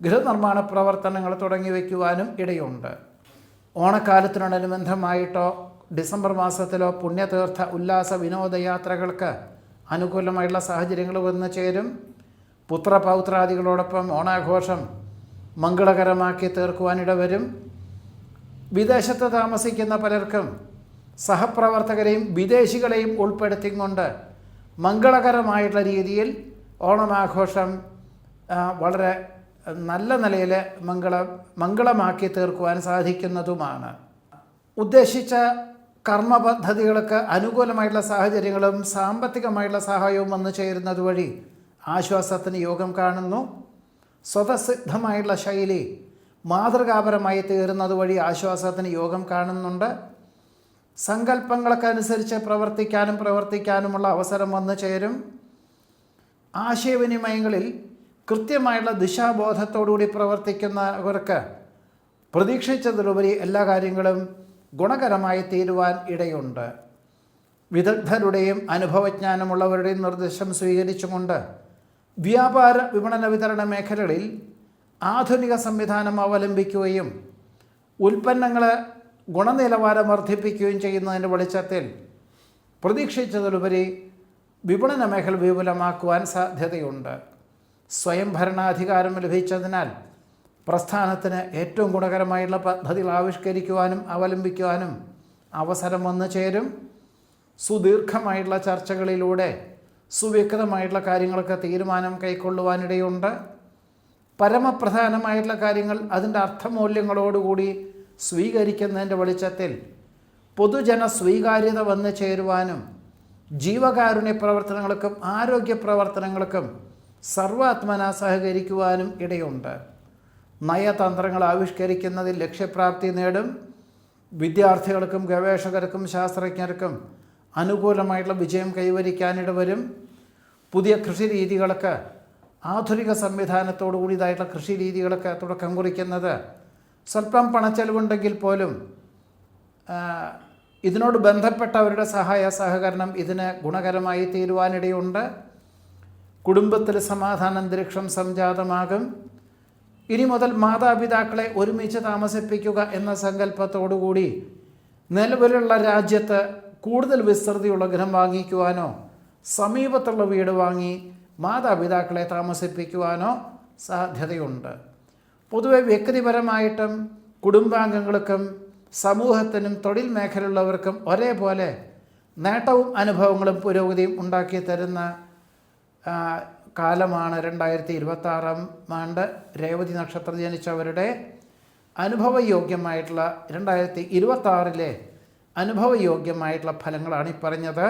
ഗൃഹനിർമ്മാണ പ്രവർത്തനങ്ങൾ തുടങ്ങി വയ്ക്കുവാനും ഇടയുണ്ട്. ഓണക്കാലത്തിനോടനുബന്ധമായിട്ടോ ഡിസംബർ മാസത്തിലോ പുണ്യതീർത്ഥ ഉല്ലാസ വിനോദയാത്രകൾക്ക് അനുകൂലമായുള്ള സാഹചര്യങ്ങൾ വന്നു ചേരും. പുത്രപൗത്രാദികളോടൊപ്പം ഓണാഘോഷം മംഗളകരമാക്കി തീർക്കുവാനിടവരും. വിദേശത്ത് താമസിക്കുന്ന പലർക്കും സഹപ്രവർത്തകരെയും വിദേശികളെയും ഉൾപ്പെടുത്തിക്കൊണ്ട് മംഗളകരമായിട്ടുള്ള രീതിയിൽ ഓണമാഘോഷം വളരെ നല്ല നിലയിൽ മംഗളമാക്കി തീർക്കുവാൻ സാധിക്കുന്നതുമാണ്. ഉദ്ദേശിച്ച കർമ്മ പദ്ധതികൾക്ക് അനുകൂലമായിട്ടുള്ള സാഹചര്യങ്ങളും സാമ്പത്തികമായിട്ടുള്ള സഹായവും വന്നു ചേരുന്നത് വഴി ആശ്വാസത്തിന് യോഗം കാണുന്നു. സ്വതസിദ്ധമായിട്ടുള്ള ശൈലി മാതൃകാപരമായി തീരുന്നത് വഴി ആശ്വാസത്തിന് യോഗം കാണുന്നുണ്ട്. സങ്കല്പങ്ങൾക്കനുസരിച്ച് പ്രവർത്തിക്കാനുമുള്ള അവസരം വന്നു ചേരും. ആശയവിനിമയങ്ങളിൽ കൃത്യമായുള്ള ദിശാബോധത്തോടുകൂടി പ്രവർത്തിക്കുന്നവർക്ക് പ്രതീക്ഷിച്ചതിലുപരി എല്ലാ കാര്യങ്ങളും ഗുണകരമായി തീരുവാൻ ഇടയുണ്ട്. വിദഗ്ധരുടെയും അനുഭവജ്ഞാനമുള്ളവരുടെയും നിർദ്ദേശം സ്വീകരിച്ചുകൊണ്ട് വ്യാപാര വിപണന വിതരണ മേഖലകളിൽ ആധുനിക സംവിധാനം അവലംബിക്കുകയും ഉൽപ്പന്നങ്ങൾ ഗുണനിലവാരം വർദ്ധിപ്പിക്കുകയും ചെയ്യുന്നതിൻ്റെ വെളിച്ചത്തിൽ പ്രതീക്ഷിച്ചതിലുപരി വിപണന മേഖല വിപുലമാക്കുവാൻ സാധ്യതയുണ്ട്. സ്വയം ഭരണാധികാരം ലഭിച്ചതിനാൽ പ്രസ്ഥാനത്തിന് ഏറ്റവും ഗുണകരമായിട്ടുള്ള പദ്ധതികൾ ആവിഷ്കരിക്കുവാനും അവലംബിക്കുവാനും അവസരം വന്നു ചേരും. സുദീർഘമായിട്ടുള്ള ചർച്ചകളിലൂടെ സുവ്യക്തമായിട്ടുള്ള കാര്യങ്ങൾക്ക് തീരുമാനം കൈക്കൊള്ളുവാനിടയുണ്ട്. പരമപ്രധാനമായിട്ടുള്ള കാര്യങ്ങൾ അതിൻ്റെ അർത്ഥമൂല്യങ്ങളോടുകൂടി സ്വീകരിക്കുന്നതിൻ്റെ വെളിച്ചത്തിൽ പൊതുജന സ്വീകാര്യത വന്നു ചേരുവാനും ജീവകാരുണ്യ പ്രവർത്തനങ്ങൾക്കും ആരോഗ്യ പ്രവർത്തനങ്ങൾക്കും സർവാത്മന സഹകരിക്കുവാനും ഇടയുണ്ട്. നയതന്ത്രങ്ങൾ ആവിഷ്കരിക്കുന്നതിൽ ലക്ഷ്യപ്രാപ്തി നേടും. വിദ്യാർത്ഥികൾക്കും ഗവേഷകർക്കും ശാസ്ത്രജ്ഞർക്കും അനുകൂലമായിട്ടുള്ള വിജയം കൈവരിക്കാനിടവരും. പുതിയ കൃഷി രീതികൾക്ക് ആധുനിക സംവിധാനത്തോടു കൂടിയതായിട്ടുള്ള കൃഷി രീതികൾക്ക് തുടക്കം കുറിക്കുന്നത് സ്വല്പം പണച്ചെലവുണ്ടെങ്കിൽ പോലും ഇതിനോട് ബന്ധപ്പെട്ടവരുടെ സഹായ സഹകരണം ഇതിന് ഗുണകരമായി തീരുവാനിടയുണ്ട്. കുടുംബത്തിൽ സമാധാനാന്തരീക്ഷം സംജാതമാകും. ഇനി മുതൽ മാതാപിതാക്കളെ ഒരുമിച്ച് താമസിപ്പിക്കുക എന്ന സങ്കല്പത്തോടുകൂടി നിലവിലുള്ള രാജ്യത്ത് കൂടുതൽ വിസ്തൃതിയുള്ള ഗൃഹം വാങ്ങിക്കുവാനോ സമീപത്തുള്ള വീട് വാങ്ങി മാതാപിതാക്കളെ താമസിപ്പിക്കുവാനോ സാധ്യതയുണ്ട്. പൊതുവെ വ്യക്തിപരമായിട്ടും കുടുംബാംഗങ്ങൾക്കും സമൂഹത്തിനും തൊഴിൽ മേഖലയുള്ളവർക്കും ഒരേപോലെ നേട്ടവും അനുഭവങ്ങളും പുരോഗതിയും ഉണ്ടാക്കി തരുന്ന കാലമാണ് 2026 ആണ്ട്. രേവതി നക്ഷത്രം ജനിച്ചവരുടെ അനുഭവയോഗ്യമായിട്ടുള്ള 2026 അനുഭവയോഗ്യമായിട്ടുള്ള ഫലങ്ങളാണ് ഈ പറഞ്ഞത്.